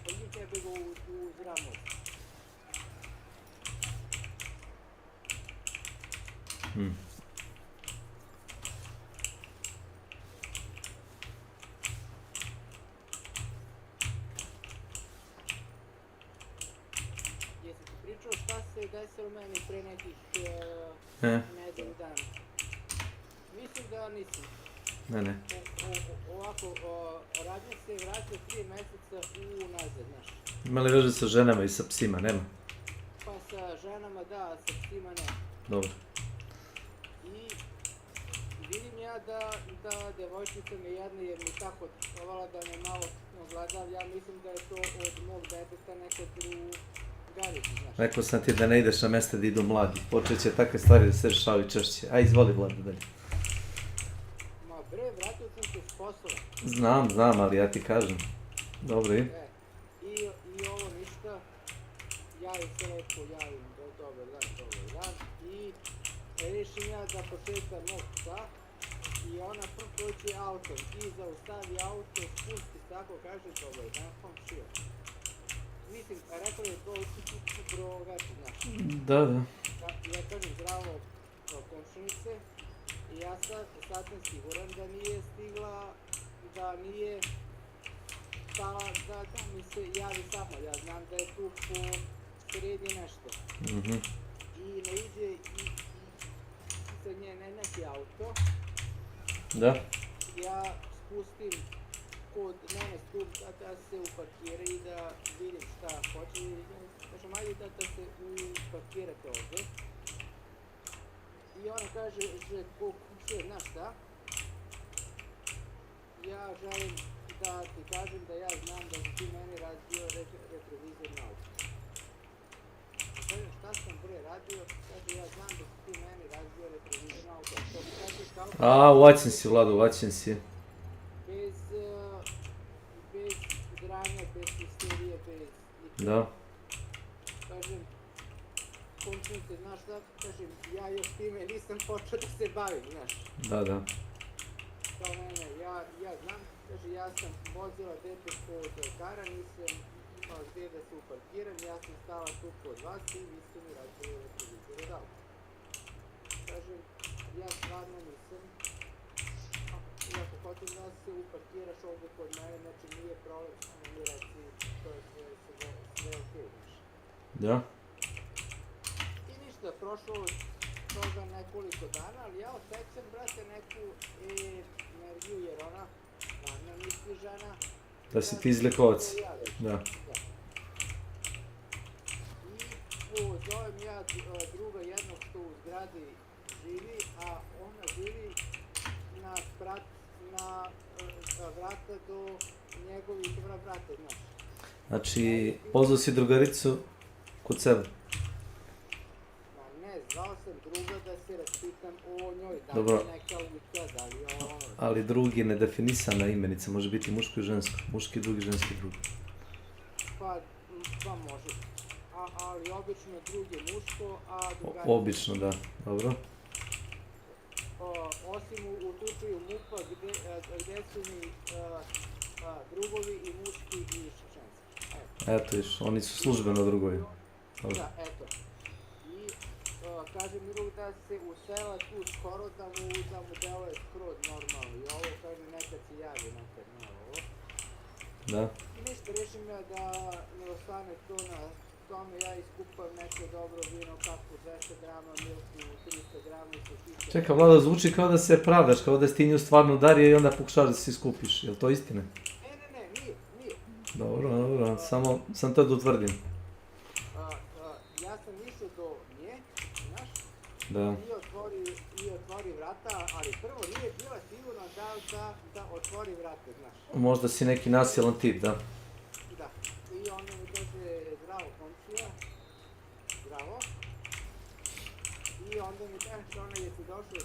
njih ne bi ga u zramu. Jesi ti pričao šta se desilo meni pre nekih nedelju dana? Mislim da nisam. Ne. Ovako, radnja se vraća 3 meseca unazad, znaš. Ima li veže sa ženama i sa psima, nema? Pa sa ženama da, a sa psima ne. Dobro. I vidim ja ja da devojčica mi jedna jer mi tako ovala da me malo gledam, ja mislim da je to od mog deteta neka drugarica, znaš. Rekao sam ti da ne ideš na mesta da idu mladi. Počet će takve stvari da se rešavaju češće. Aj, izvoli, Vlada, dalje. Ma bre, vratio sam se s posla. Znam, ali ja ti kažem. Dobro, i? I ovo ništa, javim se lepo, dobar dan, i rešim ja da pošetam mog psa i ona proći autom i zaustavi auto, spusti tako, kaže dobar dan, komšija. Mislim, rekao je to drugači, znaš. Da. Ja kažem zdravo komšinice i ja sad sam siguran da nije stigla, da nije stala, da mi se javi sama, ja znam da je tu po sredi nešto. I ne ide i sa nje neki auto. Da. Ja spustim kod mene stup da se uparkira i da vidim šta hoće. Kažem, ajde da se uparkirate ovde. I ona kaže, znaš šta? Ja želim da ti kažem da ja znam da si ti meni razbio retrovizor na auto. Kažem, šta sam bre radio? Kaže, ja znam da si ti meni razbio retrovizor na auto. Uvaćen si, Vlado, uvaćen si. Bez dranja, bez histerije, bez ničega. Da. Kažem, komšnice, znaš šta? Kažem, ja još time nisam počeo da se bavim, znaš. Da. Kao mene, ja znam, kaže, ja sam vozila dete kod Caren, nisam imao gdje da se uparkiram, ja sam stala tu kod vas i vi ste mi razbili retrovizor od auta. Kažem, ja stvarno nisam, i ako hoćem da se uparkiraš ovdje kod mene, znači nije problem, samo mi reci, to je sve okej, znaš. Da. I ništa, prošlo toga nekoliko dana, ali ja osjećam, brate, neku energiju, jer ona stvarno misli žena. Da si ti izlekovac. Da. I zovem ja druga jednog što u zgradi živi, a ona živi na vrata do njegovih vrata, znaš. Znači, pozvao si drugaricu kod sebe. Ma ne, zvao sam druga da se raspitam o njoj, da li je neka ulica, da li je ono. Ali drugi je nedefinisana imenica, može biti muško i žensko. Muški drugi, ženski drugi. Pa može. Ali obično drugi je muško, a drugarica... Obično, da. Dobro. Osim u slučaju MUP-a gdje su mi drugovi i muški i ženski. Eto viš, oni su službeno drugovi. Da, eto. I kaže mi da se usela tu skoro da mu deluje skroz normalno. I ovo kaže nekad se javi, nekad ne ovo. Da. I ništa, rešim ja da ne ostane to na tome, ja iskupam neko dobro vino, kapu 200 grama, milku 300 grama i sotića. Čekaj, Vlada, zvuči kao da se pravdaš, kao da si ti nju stvarno udario i onda pokušaš da se skupiš. Je li to istina? Ne, nije. Dobro, samo sam to da utvrdim. Ja sam išao do nje, znaš, Da. i otvori vrata, ali prvo nije bila sigurna da otvori vrata, znaš. Možda si neki nasilan tip, da. Da, i onda mi kaže, zdravo komšija, zdravo. I onda mi kaže, ona je si došla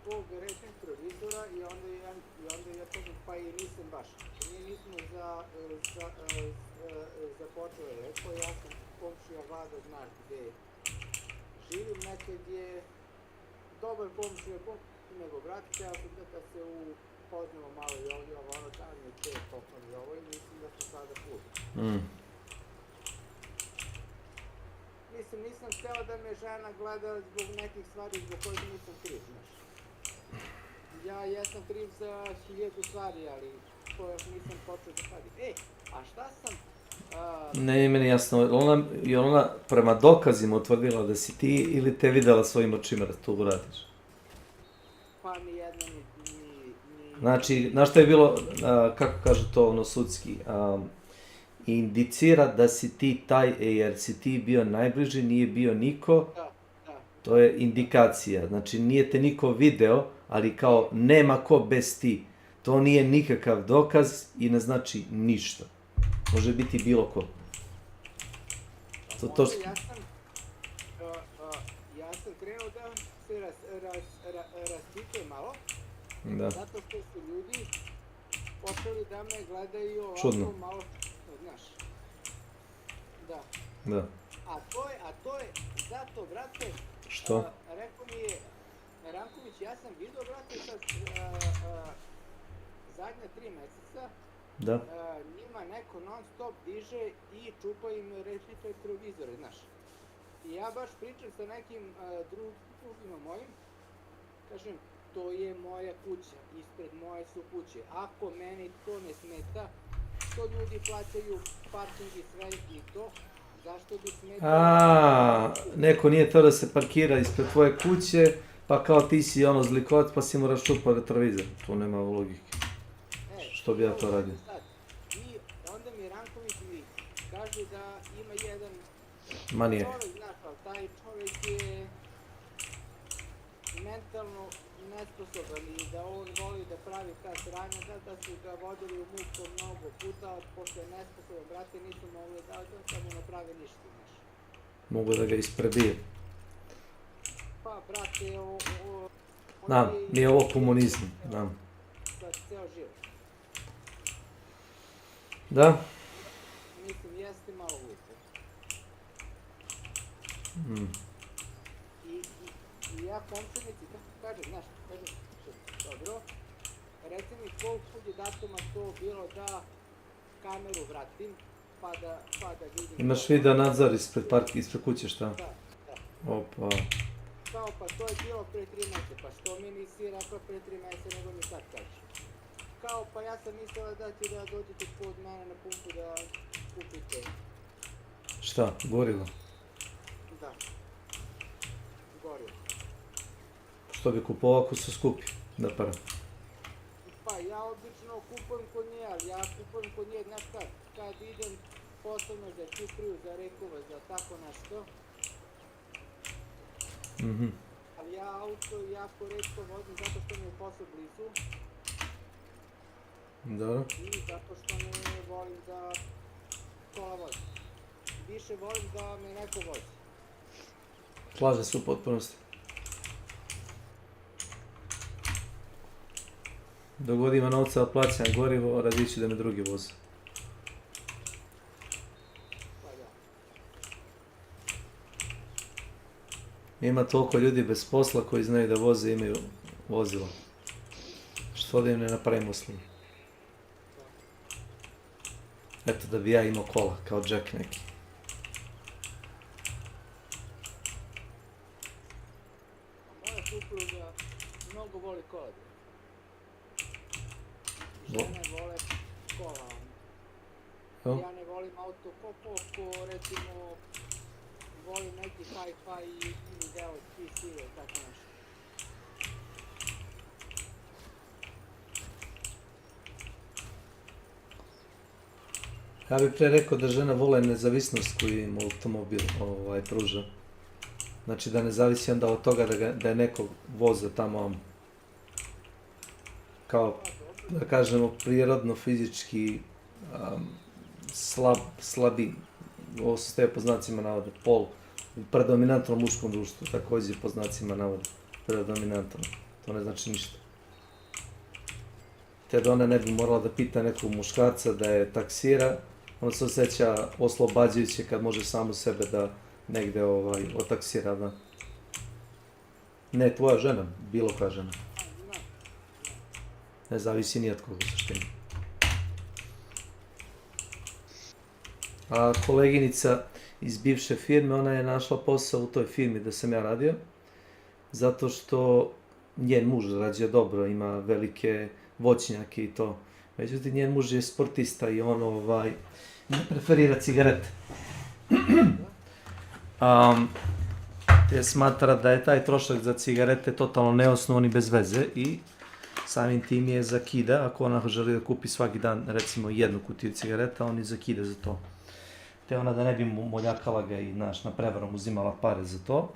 zbog retrovizora i onda ja kažem, pa i nisam baš. Mi nismo započeli lepo, ja sam komšija Vlada, znaš gdje živim, nekad je dobar komšija, nego vratite, ja sam da se upoznamo malo i ovdje, ono dan je te tokom i ovo i mislim da sam sada put. Mislim, nisam htjela da me žena gleda zbog nekih stvari zbog kojih nisam kriv, znaš. Ja jesam kriv za 1000 stvari, ali koje nisam počeo da radim. A šta sam... Ne, meni jasno, je ona prema dokazima utvrdila da si ti ili te videla svojim očima da to uradiš? Pa ni jedno, ni... Znači, znaš što je bilo, kako kažu to ono sudski, indicira da si ti taj, jer si ti bio najbliži, nije bio niko, To je indikacija. Znači, nije te niko video, ali kao nema ko bez ti. To nije nikakav dokaz i ne znači ništa. Može biti bilo ko. Ja sam krenuo da se raspitujem malo, zato što su ljudi počeli da me gledaju ovako malo, znaš. Da. A to je zato, brate, što? Rekao mi je Ranković, ja sam vidio, brate, sad zadnja 3 meseca, njima neko non stop diže i čupa im retrovizore, znaš. I ja baš pričam sa nekim drugima mojim, kažem, to je moja kuća, ispred moje su kuće. Ako meni to ne smeta, što ljudi plaćaju parking i sve i to, zašto bi smetalo? Neko nije to da se parkira ispred tvoje kuće, pa kao ti si ono zlikovac, pa si mu raščupao retrovizor. To nema logike. Što bi ja to radio? I onda mi Ranković mi kaže da ima jedan manijak. Čovjek, znaš, ali taj čovjek je mentalno nesposoban i da on voli da pravi ta sranja, da su ga vodili u muku mnogo puta, pošto je nesposoban, brate, nisu mogli da mu naprave ništa, znaš. Mogu da ga isprebije. Pa, brate, nije ovo komunizam, znam. Za ceo život. Da? Mislim, jeste malo glupo. I ja komšenici, kako kažem, znaš, dobro, reci mi koliko je datuma to bilo da kameru vratim, pa da vidim... Imaš video nadzor ispred kuće, šta? Da. Opa. Kao, pa to je bilo pre 3 mjeseca, pa što mi nisi rekla pre 3 mjeseca, nego mi sad kažeš. Kao, pa ja sam mislila da ti da dođete kod mene na pumpu da kupite. Šta, gorivo? Da. Gorivo. Što bi kupovao ako su skupi, da para? Pa ja obično kupujem kod nje, ali ja kupujem kod nje, znaš kad idem posebno za Kipriju, za Rekova, za tako nešto. Ali ja auto jako retko vozim zato što mi je posao blizu. Dobro. I zato što ne volim da kola vozim. Više volim da me neko vozi. Slažem se u potpunosti. Dok god ima novca da plaćam gorivo, radi ću da me drugi voze. Ima toliko ljudi bez posla koji znaju da voze i imaju vozilo. Što da im ne napravim uslugu? Eto da bi ja imao kola, kao Jack neki. Moja supruga mnogo voli kola. Žene vole kola. Ja ne volim auto ko recimo volim neki hi-fi i deo PC ili tako nešto. Ja bih pre rekao da žena vole nezavisnost koju im automobil pruža. Znači da ne zavisi onda od toga da je neko voza tamo kao, da kažemo, prirodno, fizički slabi, ovo se staje po znacima navoda, pol u predominantnom muškom društvu, također po znacima navoda, predominantno, to ne znači ništa. Te da ona ne bi morala da pita nekog muškarca da je taksira, ona se osjeća oslobađajuće kad može samu sebe da negde otaksira, da. Ne tvoja žena, bilo koja žena. Ne zavisi ni od koga u suštini. A koleginica iz bivše firme, ona je našla posao u toj firmi da sam ja radio, zato što njen muž zarađuje dobro, ima velike voćnjake i to. Međutim, njen muž je sportista i on ne preferira cigarete. Te smatra da je taj trošak za cigarete totalno neosnovan i bez veze i samim tim je zakida. Ako ona želi da kupi svaki dan recimo 1 kutiju cigareta, on je zakida za to. Te ona da ne bi moljakala ga i na prevarom uzimala pare za to,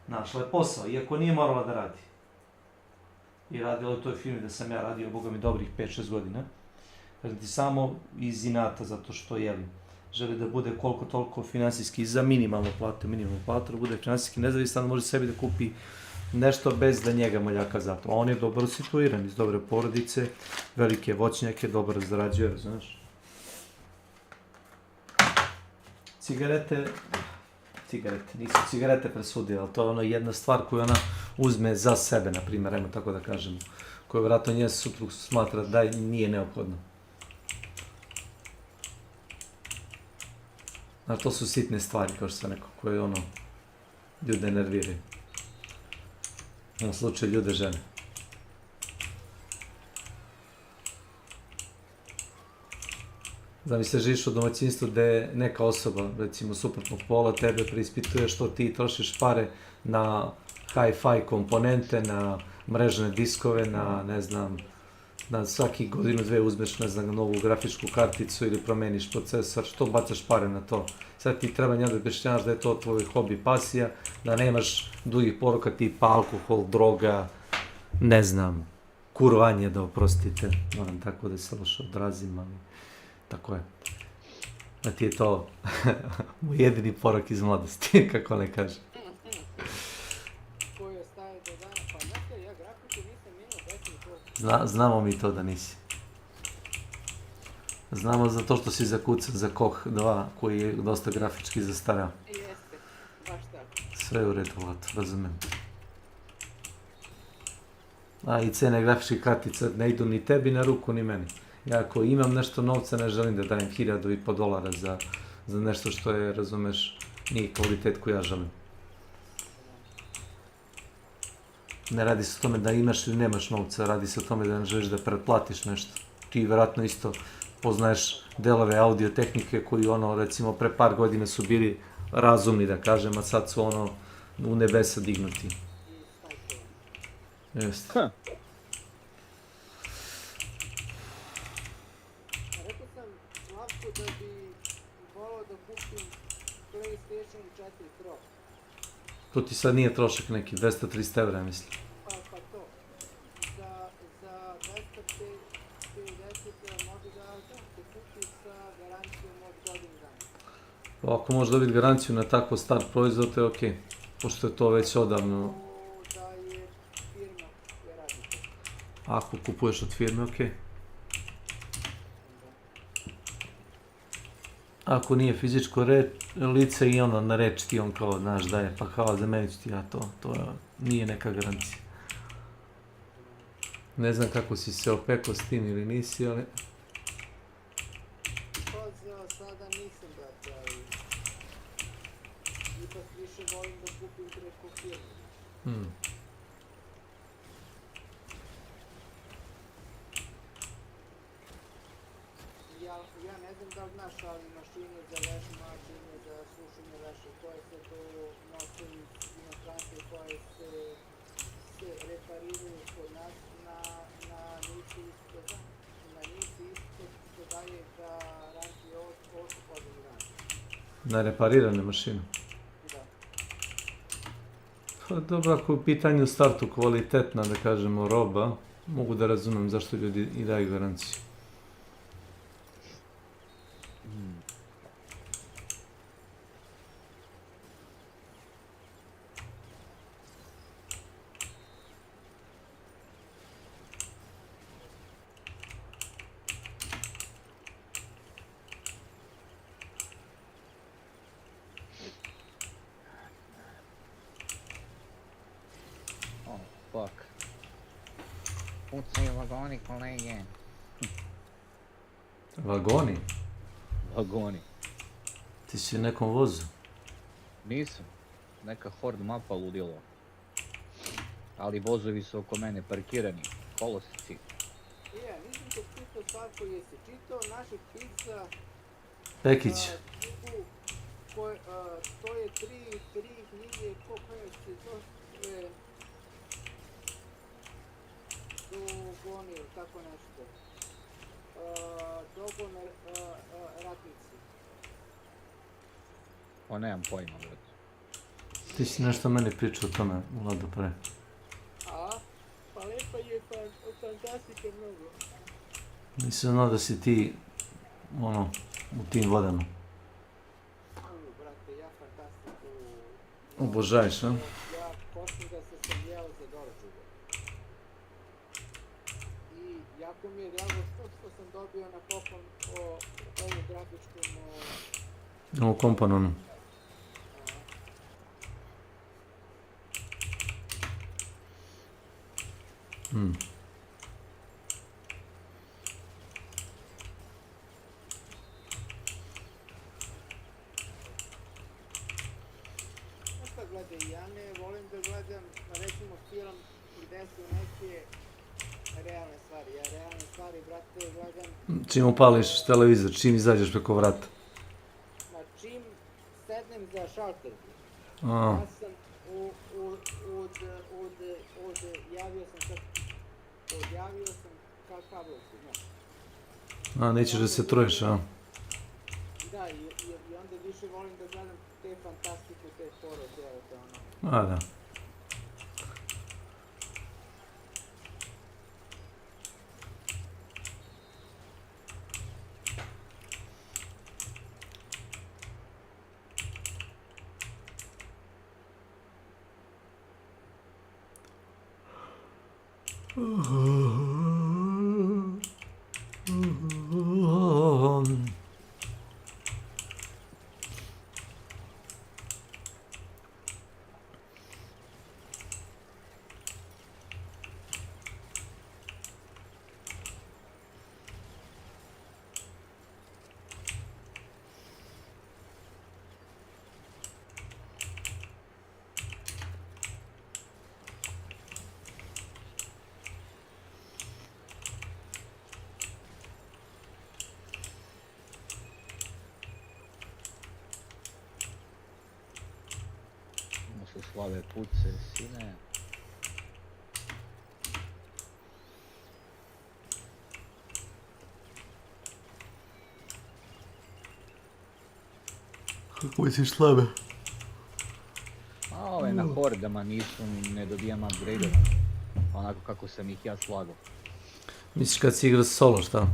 Našla je posao, iako nije morala da radi. I radila je u toj firmi da sam ja radio, boga mi, dobrih 5-6 godina. Kažem ti, samo iz inata, zato što, jeli, želi da bude koliko toliko finansijski za minimalnu platu, da bude finansijski nezavistan, da može sebi da kupi nešto bez da njega moljaka za to. On je dobro situiran, iz dobre porodice, velike voćnjake, dobro zarađuje, znaš. Cigarete, nisu cigarete presudile, ali to je ono jedna stvar koju ona uzme za sebe, na primjer, ajmo tako da kažemo, koju vjerojatno njen suprug smatra da nije neophodno. Znaš, to su sitne stvari, kao što sam rekao, koje ono, ljude nerviraju. U ovom slučaju ljude žene. Zamisli, živiš u domaćinstvu gde neka osoba, recimo suprotnog pola, tebe preispituje što ti trošiš pare na hi-fi komponente, na mrežne diskove, na, ne znam, na svaki godinu dve uzmeš, ne znam, novu grafičku karticu ili promeniš procesor, što bacaš pare na to? Sad ti treba njega da objašnjavaš da je to tvoj hobi, pasija, da nemaš dugih poruka tipa alkohol, droga, ne znam, kurvanje, da oprostite, moram tako da se loše odrazim, ali tako je. Da ti je to moj jedini porok iz mladosti, kako ne kaže. Znamo mi to da nisi. Znamo zato što si zakucan za Koh 2, koji je dosta grafički zastarao. Jeste, baš tako. Sve je u redu, Vlato, razumem. A i cene grafičkih kartica ne idu ni tebi na ruku, ni meni. Ja ako imam nešto novca, ne želim da dajem $1.500 za nešto što je, razumeš, nije kvalitet koji ja želim. Ne radi se o tome da imaš ili nemaš novca, radi se o tome da ne želiš da pretplatiš nešto. Ti vjerojatno isto poznaješ delove audio tehnike koji, ono, recimo, pre par godina su bili razumni, da kažem, a sad su, ono, u nebesa dignuti. Jeste. Rekao sam Slavku da bi volao da kupim PlayStation 4 Pro. To ti sad nije trošak neki, 200-300 evra, mislim. Pa to. Za 250 može da se kupi sa garancijom od godinu dana. Ako možeš dobiti garanciju na tako star proizvod, to je okej. Pošto je to već odavno. Da je firma koja radi to. Ako kupuješ od firme, okej. Ako nije fizičko lice i ono na reč ti on kao, znaš, daje, pa kao zamenit ću ti ja to nije neka garancija. Ne znam kako si se opekao s tim ili nisi, ali... Pa za sada nisam, brate, ali... Ipak više volim da kupim preko firme. Ja ne znam da li znaš, ali mašine za veš, mašine za sušenje veša, koje se to nosim inostranstve koje se repariraju kod nas na nisi isto, što daje garancije od 8 dana. Na reparirane mašine? Da. Pa dobro, ako je u pitanju startu kvalitetna, da kažemo, roba, mogu da razumem zašto ljudi i daju garanciju. Fuck. Pucaju vagoni, kolege. Vagoni? Vagoni. Ti si u nekom vozu? Nisam. Neka hord mapa ludilo. Ali vozovi su oko mene parkirani. Koloseci. Nisam te pitao, Slavko, jesi čitao našeg pisca Pekić. stoje tri knjige, koje se zove Dogon, tako nešto. Dogon ratnici. O, nemam pojma, brate. Ti si nešto meni pričao o tome, Vlado, pre. A? Pa lepa je fantastika mnogo. Nisam znao da si ti, ono, u tim vodama. Brate, ja fantastiku... Obožaješ, a? Ja poslije da sam jeo za doručak. I jako mi je drago što sam dobio na poklon ovu grafičku... Ovo kompanonu. Šta gledaj, ja ne volim da gledam, recimo, film gde su neke realne stvari. Ja realne stvari, brate, gledam... Čim upališ televizor, čim izađeš preko vrata. Ma čim sednem za šalter, A. ja sam odjavio sam kablovku, znaš. A, nećeš da se truješ, a? Da, i onda više volim da gledam te fantastike, te horor, te ono. A, da. Se slave puce, sine. Kako misliš slave? A ove na hordama nisu, ne dobijam upgrade-ove. Onako kako sam ih ja slagao. Misliš kad si igrao solo, šta?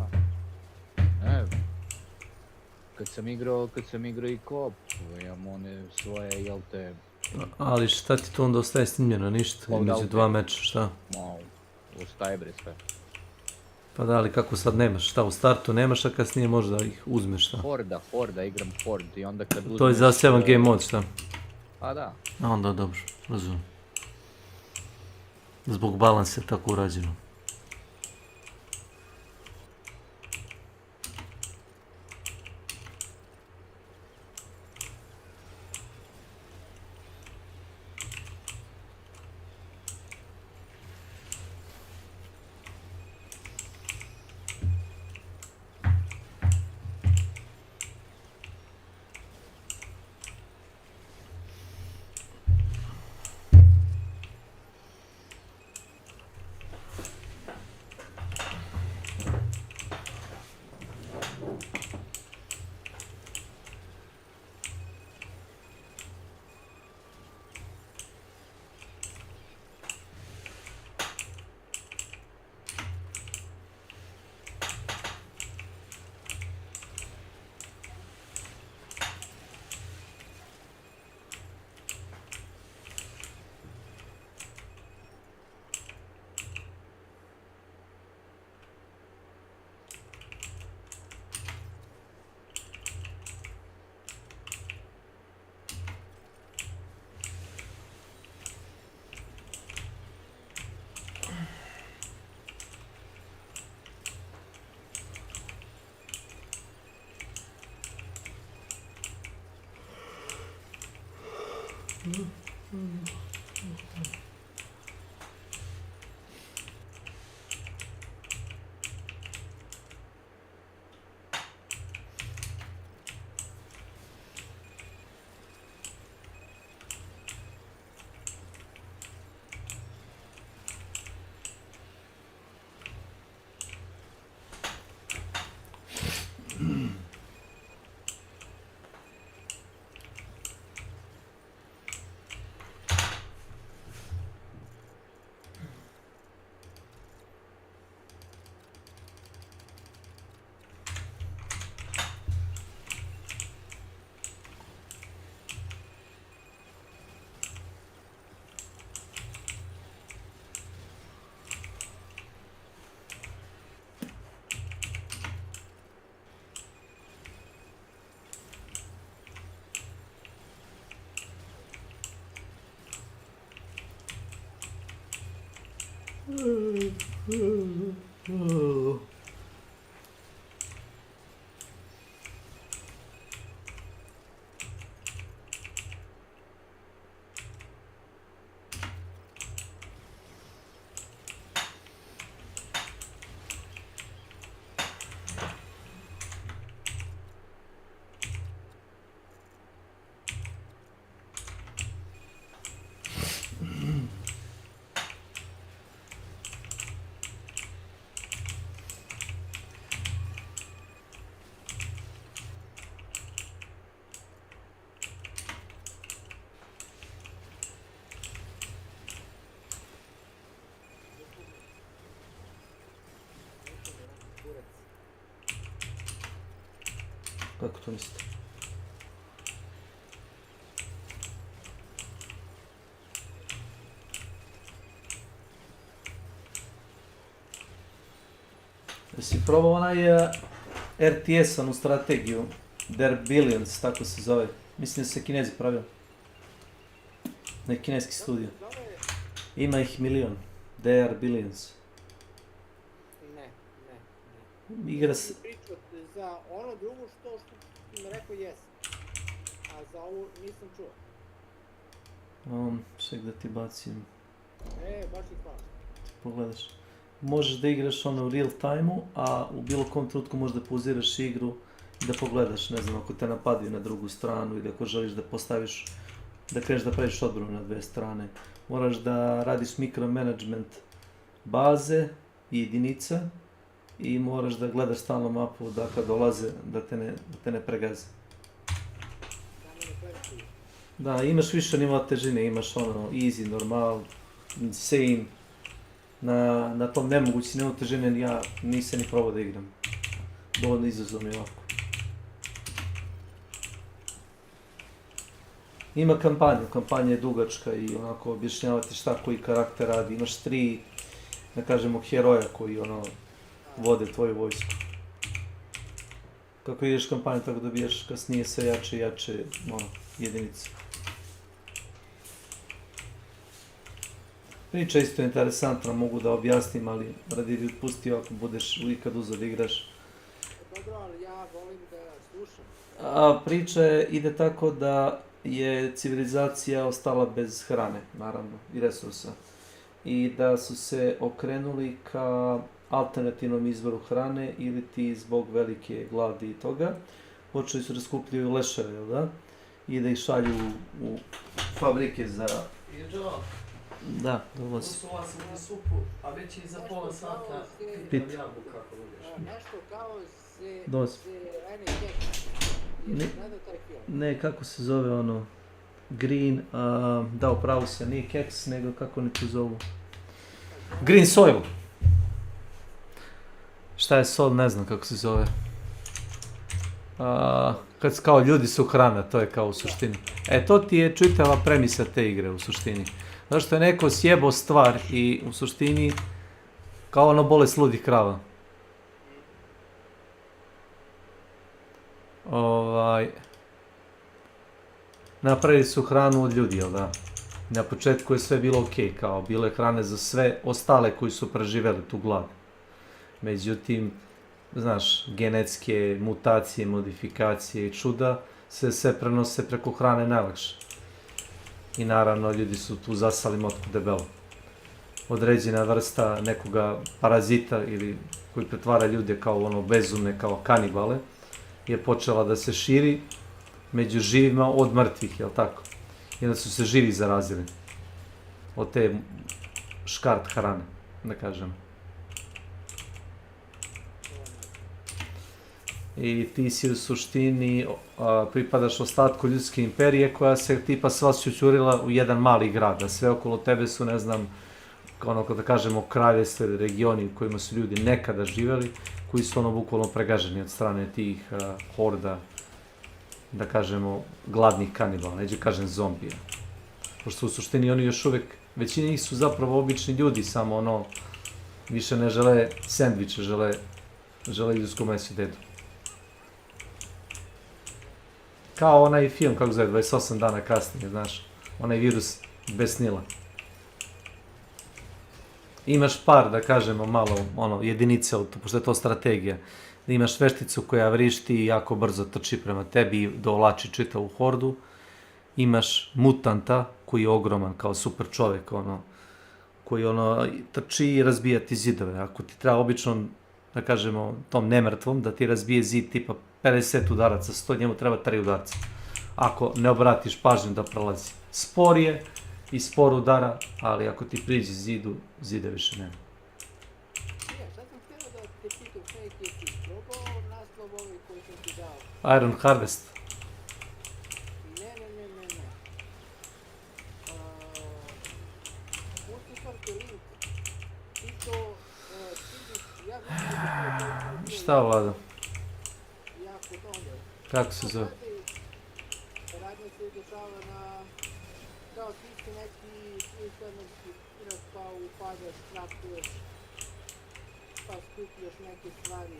Ne, kad sam igrao i co-op, imam one svoje, jel te... Ali šta ti to onda ostaje snimljeno, ništa? Između dva meča, šta? Ma, ostaje bre sve. Pa da, ali kako sad nemaš, šta u startu nemaš, a kasnije možda ih uzmeš, šta? Horda, igram Hord i onda kad uzmeš... To je za 7 game mod, šta? Pa da. A onda dobro, razumijem. Zbog balansa je tako urađeno. Kako to mislite? Jesi probao onaj RTS, onu strategiju, Their Billions, tako se zove. Mislim da se Kinezi pravili. Neki kineski studio. Ima ih milion. Their Billions. Ne. Igra se... Pričat za ono drugo što mi rekao jesam. A za ovo nisam čuo. Ček da ti bacim. Baš ih hvala. Pogledaš. Možeš da igraš ono u real time-u, a u bilo kom trenutku možeš da pauziraš igru i da pogledaš, ne znam, ako te napadaju na drugu stranu ili ako želiš da postaviš, da kreneš da praviš odbranu na dve strane. Moraš da radiš mikromanagement baze i jedinica i moraš da gledaš stalno mapu da kad dolaze da te ne pregaze. Da, imaš više nivoa težine, imaš ono easy, normal, insane. Na tom nemogući nivo težine ja nisam ni probao da igram. Dovoljno izazov mi je ovako. Ima kampanju, kampanja je dugačka i onako objašnjavati šta koji karakter radi. Imaš 3, da kažemo, heroja koji ono vode tvoju vojsku. Kako ideš kampanju, tako dobijaš kasnije sve jače i jače jedinice. Priča isto je interesantna, mogu da objasnim, ali radi bi pustio ako budeš ikad uzeo da igraš. Dobro, ali ja volim da slušam. Priča ide tako da je civilizacija ostala bez hrane, naravno, i resursa. I da su se okrenuli ka alternativnom izvoru hrane ili ti zbog velike gladi i toga. Počeli su da skupljaju leševe, jel da? I da ih šalju u fabrike za... Da, dobro si. Usula sam na supu, a već i za pola sata pitam jabu kako budeš. Nešto kao se... Dozi. Ne, kako se zove ono... Green, da, upravo se, nije keks, nego kako neki zovu. Green soil. Šta je sol, ne znam kako se zove. Kad kao ljudi su hrana, to je kao u suštini. To ti je čitava premisa te igre u suštini. Zato što je neko sjebo stvar i u suštini kao ono bolest ludih krava. Napravili su hranu od ljudi, jel da? Na početku je sve bilo okej, kao bile hrane za sve ostale koji su preživjeli tu glad. Međutim, znaš, genetske mutacije, modifikacije i čuda se prenose preko hrane najlakše. I naravno, ljudi su tu zasali motku debelo. Određena vrsta nekoga parazita ili koji pretvara ljude kao ono bezumne, kao kanibale, je počela da se širi među živima od mrtvih, jel tako? I onda su se živi zarazili od te škart hrane, da kažem. I ti si u suštini pripadaš ostatku ljudske imperije koja se tipa sva sućurila u jedan mali grad, a sve okolo tebe su, ne znam, ono da kažemo kraljevstva ili regioni u kojima su ljudi nekada živjeli, koji su ono bukvalno pregaženi od strane tih horda, da kažemo, gladnih kanibala, neđe kažem zombija. Pošto u suštini oni još uvek, većina njih su zapravo obični ljudi, samo ono, više ne žele sendviče, žele ljudsko meso i dedu. Kao onaj film, kako zove, 28 dana kasnije, znaš, onaj virus bez snila. imaš par, da kažemo, malo ono, jedinice, pošto je to strategija, da imaš vešticu koja vrišti i jako brzo trči prema tebi i dovlači čitavu hordu, imaš mutanta koji je ogroman kao super čovjek, ono, koji ono trči i razbija ti zidove. Ako ti treba običnom, da kažemo, tom nemrtvom, da ti razbije zid tipa 50 udaraca, 100, njemu treba 3 udarca. Ako ne obratiš pažnju da prolazi. Spor je i spor udara, ali ako ti priđe zidu, zide više nema. Iron Harvest. Šta Vlada? Kako se zove? Radnja se dešava na... Kao ti si neki svemirski pirat, pa upadaš, kraftuješ, pa skupljaš neke stvari.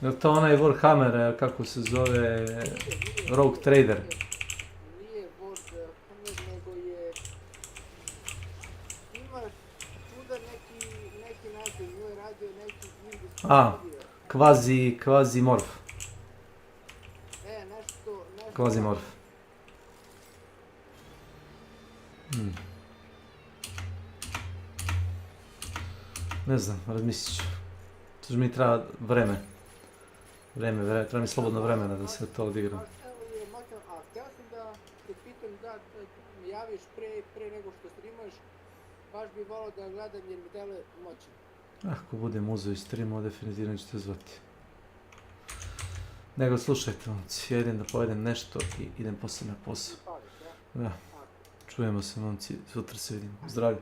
Je to onaj Warhammer, kako se zove, Rogue Trader? Nije Warhammer, nego je... Imaš čuda neki naziv, nju je radio neki indijski studio. Kvazimorf. Nešto... Kvazimorf. Ne znam, razmislit ću. To mi treba vreme. Treba mi slobodno vremena da se to odigram. A htio sam da te pitam da mi javiš pre nego što streamaš, baš bi volao da gledam jer mi deluje moćan. Ako budem uzeo i streamao, definitivno ću te zvati. Nego slušajte, momci, ja idem da pojedem nešto i idem posle na posao. Da. Čujemo se, momci, sutra se vidimo. Zdravlje.